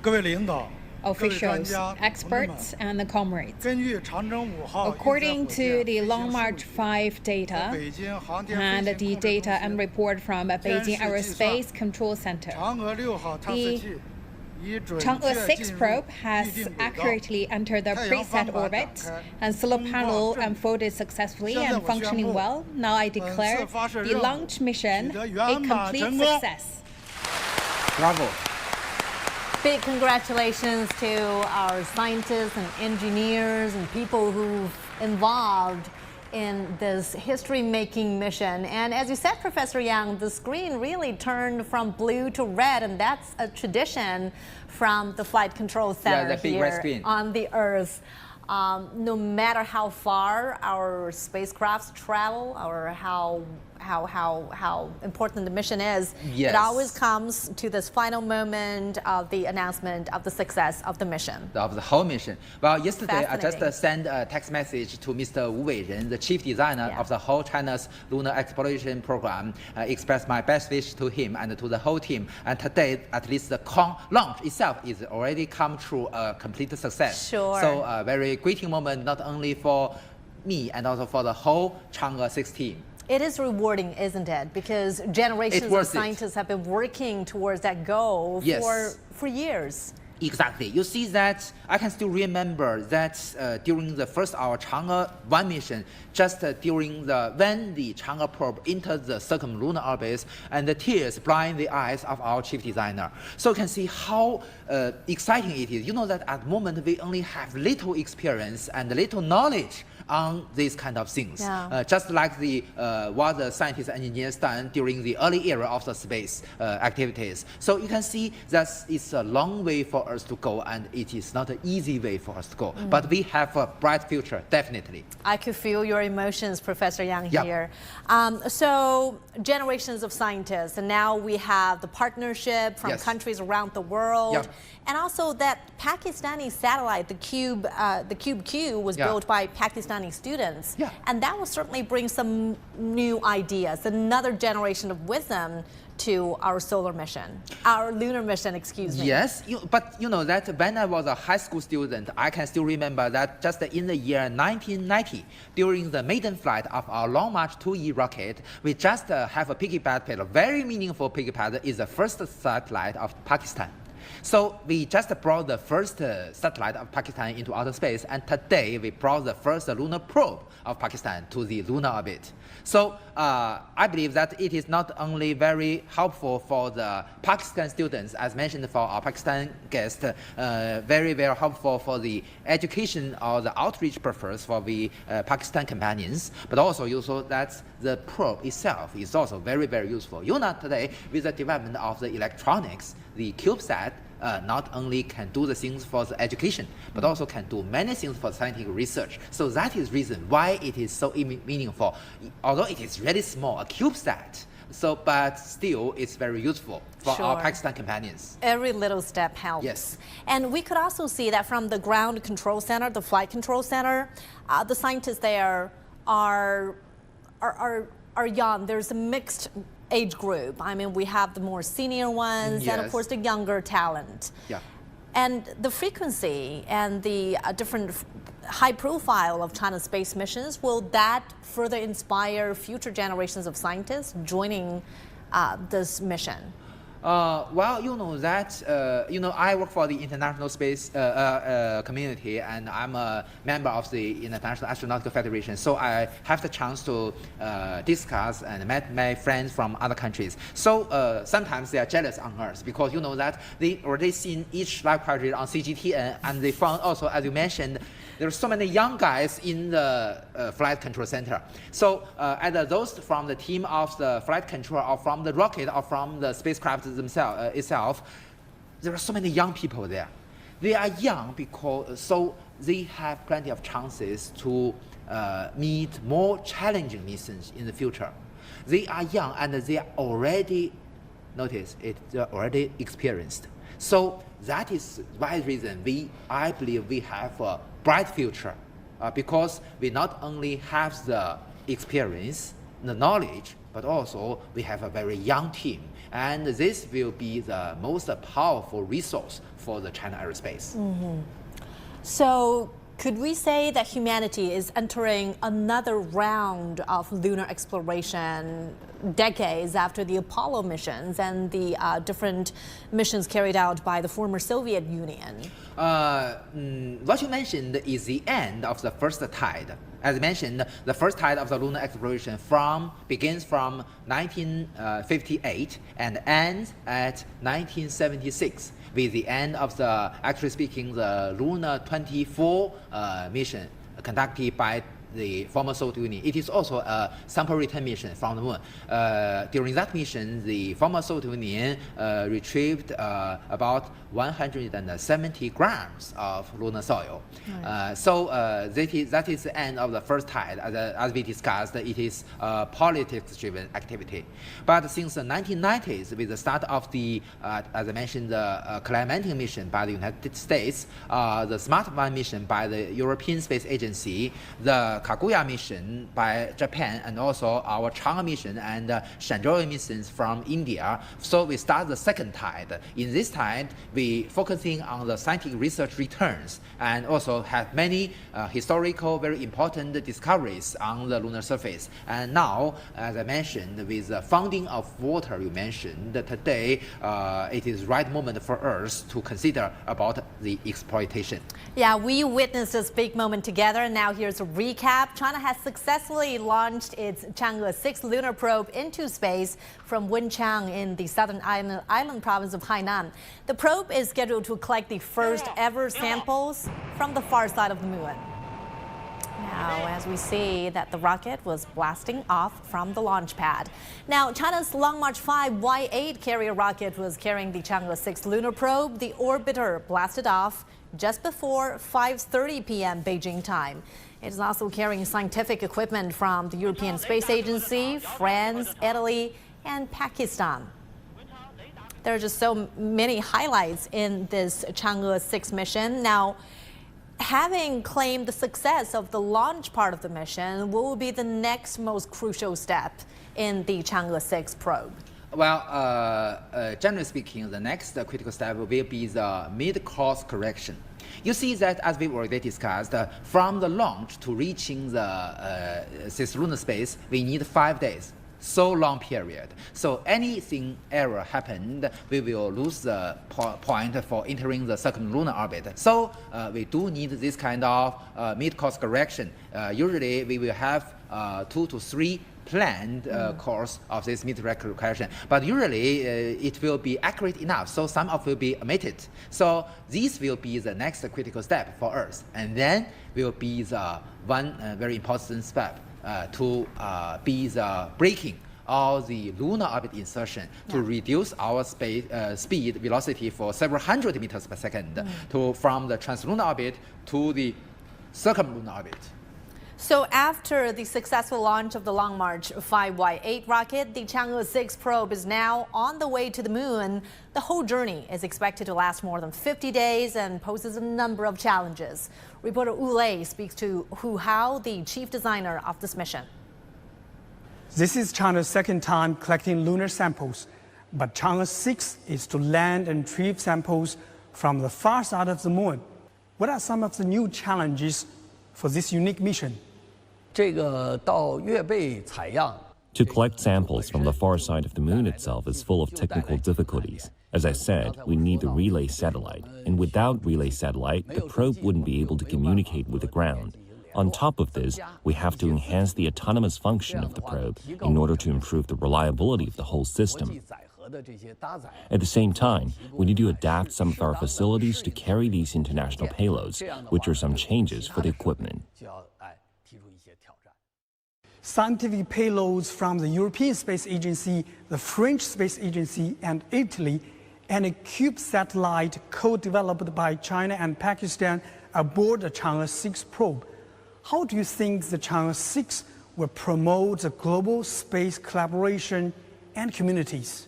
各位领导 officials, experts, and the comrades. According to the Long March 5 data and the data and report from Beijing Aerospace Control Center, the Chang'e-6 probe has accurately entered the preset orbit, and solar panel unfolded successfully and functioning well. Now I declare the launch mission a complete success. Bravo. Big congratulations to our scientists and engineers and people who've involved in this history-making mission. And as you said, Professor Yang, the screen really turned from blue to red, and that's a tradition from the Flight Control Center here on the Earth. No matter how far our spacecrafts travel or how important the mission is, it always comes to this final moment of the announcement of the success of the mission. Of the whole mission. Well, yesterday I just sent a text message to Mr. Wu Weiren, the chief designer of the whole China's lunar exploration program, expressed my best wish to him and to the whole team. And today, at least the launch itself is already come through a complete success. Sure. So a very greeting moment, not only for me and also for the whole Chang'e-6 team. It is rewarding, isn't it? Because generations of scientists have been working towards that goal for years. Exactly. You see that I can still remember that during the first our Chang'e-1 mission, just during when the Chang'e probe entered the circumlunar orbit, and the tears blind the eyes of our chief designer. So you can see how exciting it is. You know that at the moment we only have little experience and little knowledge on these kind of things. Just like what the scientists and engineers done during the early era of the space activities. So you can see that it's a long way for us to go, and it is not an easy way for us to go. But we have a bright future, definitely. I could feel your emotions, Professor Yang, here. So generations of scientists, and now we have the partnership from countries around the world. And also that Pakistani satellite, the Cube Q, was built by Pakistani students. And that will certainly bring some new ideas, another generation of wisdom to our solar mission, our lunar mission, excuse me. Yes, but you know that when I was a high school student, I can still remember that just in the year 1990, during the maiden flight of our Long March 2E rocket, we just have a piggyback payload. Very meaningful piggyback is the first satellite of Pakistan. So we just brought the first satellite of Pakistan into outer space, and today we brought the first lunar probe of Pakistan to the lunar orbit. So I believe that it is not only very helpful for the Pakistan students, as mentioned for our Pakistan guest, very, very helpful for the education or the outreach purpose for the Pakistan companions, but also useful that the probe itself is also very, very useful. You know, today with the development of the electronics, the CubeSat not only can do the things for the education, but also can do many things for scientific research. So that is reason why it is so meaningful. Although it is really small, a CubeSat, So, but still, it's very useful for our Pakistan companions. Every little step helps. Yes. And we could also see that from the ground control center, the flight control center, the scientists there are young. There's a mixed age group. I mean, we have the more senior ones and of course the younger talent. Yeah. And the frequency and the different high profile of China's space missions, will that further inspire future generations of scientists joining this mission? Well, you know that, I work for the international space community, and I'm a member of the International Astronautical Federation. So I have the chance to discuss and met my friends from other countries. So sometimes they are jealous on us because you know that they already seen each live project on CGTN, and they found also, as you mentioned, there are so many young guys in the flight control center. So either those from the team of the flight control, or from the rocket, or from the spacecraft themselves itself, there are so many young people there. They are young because so they have plenty of chances to meet more challenging missions in the future. They are young and they are already, notice it, they're already experienced. So that is why reason I believe we have a bright future because we not only have the experience, the knowledge, but also we have a very young team. And this will be the most powerful resource for the China aerospace. Mm-hmm. So could we say that humanity is entering another round of lunar exploration decades after the Apollo missions and the different missions carried out by the former Soviet Union? What you mentioned is the end of the first tide. As mentioned, the first tide of the lunar exploration begins from 1958 and ends at 1976. With the end of the, actually speaking, the Lunar 24 mission conducted by the former Soviet Union. It is also a sample return mission from the moon. During that mission, the former Soviet Union retrieved about 170 grams of lunar soil. Right. So that is the end of the first tide. As we discussed, it is a politics-driven activity. But since the 1990s, with the start of the, as I mentioned, the Clementine mission by the United States, the Smart One mission by the European Space Agency, the Kaguya mission by Japan, and also our Chang'e mission and Shenzhou missions from India. So we start the second tide. In this tide, we focusing on the scientific research returns and also have many historical, very important discoveries on the lunar surface. And now, as I mentioned, with the founding of water you mentioned, today it is right moment for us to consider about the exploitation. Yeah, we witnessed this big moment together. Now here's a recap. China has successfully launched its Chang'e-6 lunar probe into space from Wenchang in the southern island province of Hainan. The probe is scheduled to collect the first ever samples from the far side of the moon. Now, as we see that the rocket was blasting off from the launch pad. Now, China's Long March 5 Y8 carrier rocket was carrying the Chang'e-6 lunar probe. The orbiter blasted off just before 5:30 p.m. Beijing time. It is also carrying scientific equipment from the European Space Agency, France, Italy, and Pakistan. There are just so many highlights in this Chang'e-6 mission. Now, having claimed the success of the launch part of the mission, what will be the next most crucial step in the Chang'e-6 probe? Well, generally speaking, the next critical step will be the mid-course correction. You see that, as we already discussed, from the launch to reaching the cislunar space, we need 5 days. So long period. So anything error happened, we will lose the point for entering the circumlunar orbit. So we do need this kind of mid-course correction. Usually we will have 2 to 3 planned course of this mid-course correction, but usually it will be accurate enough, so some of it will be omitted. So this will be the next critical step for us, and then will be the one very important step to be the breaking of the lunar orbit insertion to reduce our speed velocity for several hundred meters per second from the translunar orbit to the circumlunar orbit. So after the successful launch of the Long March 5Y8 rocket, the Chang'e-6 probe is now on the way to the moon. The whole journey is expected to last more than 50 days and poses a number of challenges. Reporter Wu Lei speaks to Hu Hao, the chief designer of this mission. This is China's second time collecting lunar samples, but Chang'e-6 is to land and retrieve samples from the far side of the moon. What are some of the new challenges for this unique mission? To collect samples from the far side of the moon itself is full of technical difficulties. As I said, we need the relay satellite, and without relay satellite, the probe wouldn't be able to communicate with the ground. On top of this, we have to enhance the autonomous function of the probe in order to improve the reliability of the whole system. At the same time, we need to adapt some of our facilities to carry these international payloads, which are some changes for the equipment. Scientific payloads from the European Space Agency, the French Space Agency, and Italy, and a CUBE satellite co-developed by China and Pakistan aboard the Chang'e-6 probe. How do you think the Chang'e-6 will promote the global space collaboration and communities?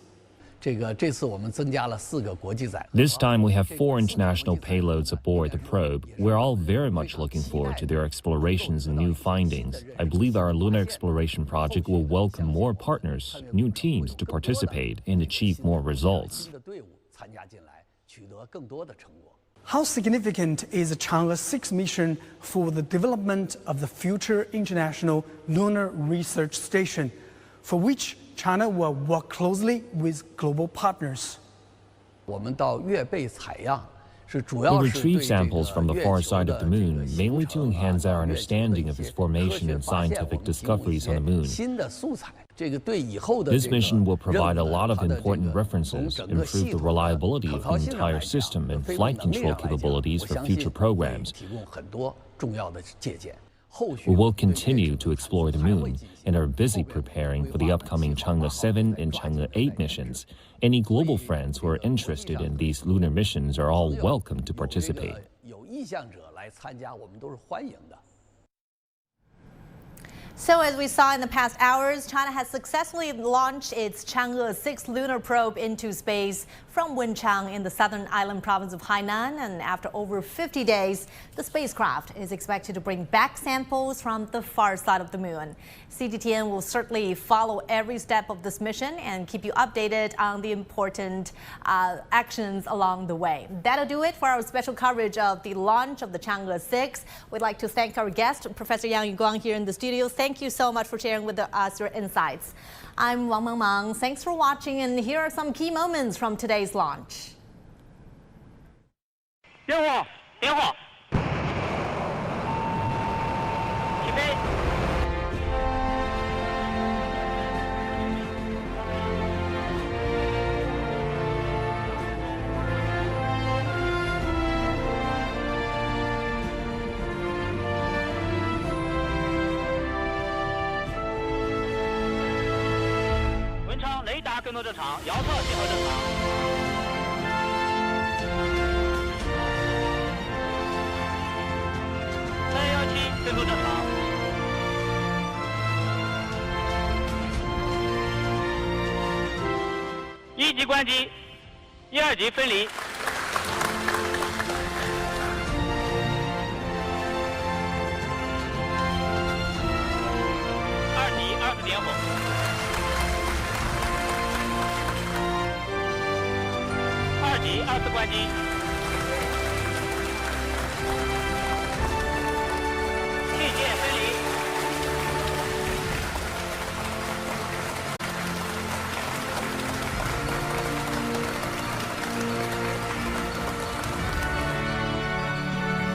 This time we have 4 international payloads aboard the probe. We're all very much looking forward to their explorations and new findings. I believe our lunar exploration project will welcome more partners, new teams to participate and achieve more results. How significant is the Chang'e-6 mission for the development of the future International Lunar Research Station, for which China will work closely with global partners? We'll retrieve samples from the far side of the moon, mainly to enhance our understanding of its formation and scientific discoveries on the moon. This mission will provide a lot of important references, improve the reliability of the entire system, and flight control capabilities for future programs. We will continue to explore the moon and are busy preparing for the upcoming Chang'e-7 and Chang'e-8 missions. Any global friends who are interested in these lunar missions are all welcome to participate. So as we saw in the past hours, China has successfully launched its Chang'e-6 lunar probe into space from Wenchang in the southern island province of Hainan. And after over 50 days, the spacecraft is expected to bring back samples from the far side of the moon. CGTN will certainly follow every step of this mission and keep you updated on the important actions along the way. That'll do it for our special coverage of the launch of the Chang'e-6. We'd like to thank our guest, Professor Yang Yuguang, here in the studio. Thank you so much for sharing with us your insights. I'm Wang Mengmeng. Thanks for watching, and here are some key moments from today's launch. 任务点火，起飞。文昌雷达跟踪正常，遥测结合正常。 317跟踪正常，一级关机，1、2级分离。2级2次点火。2级2次关机。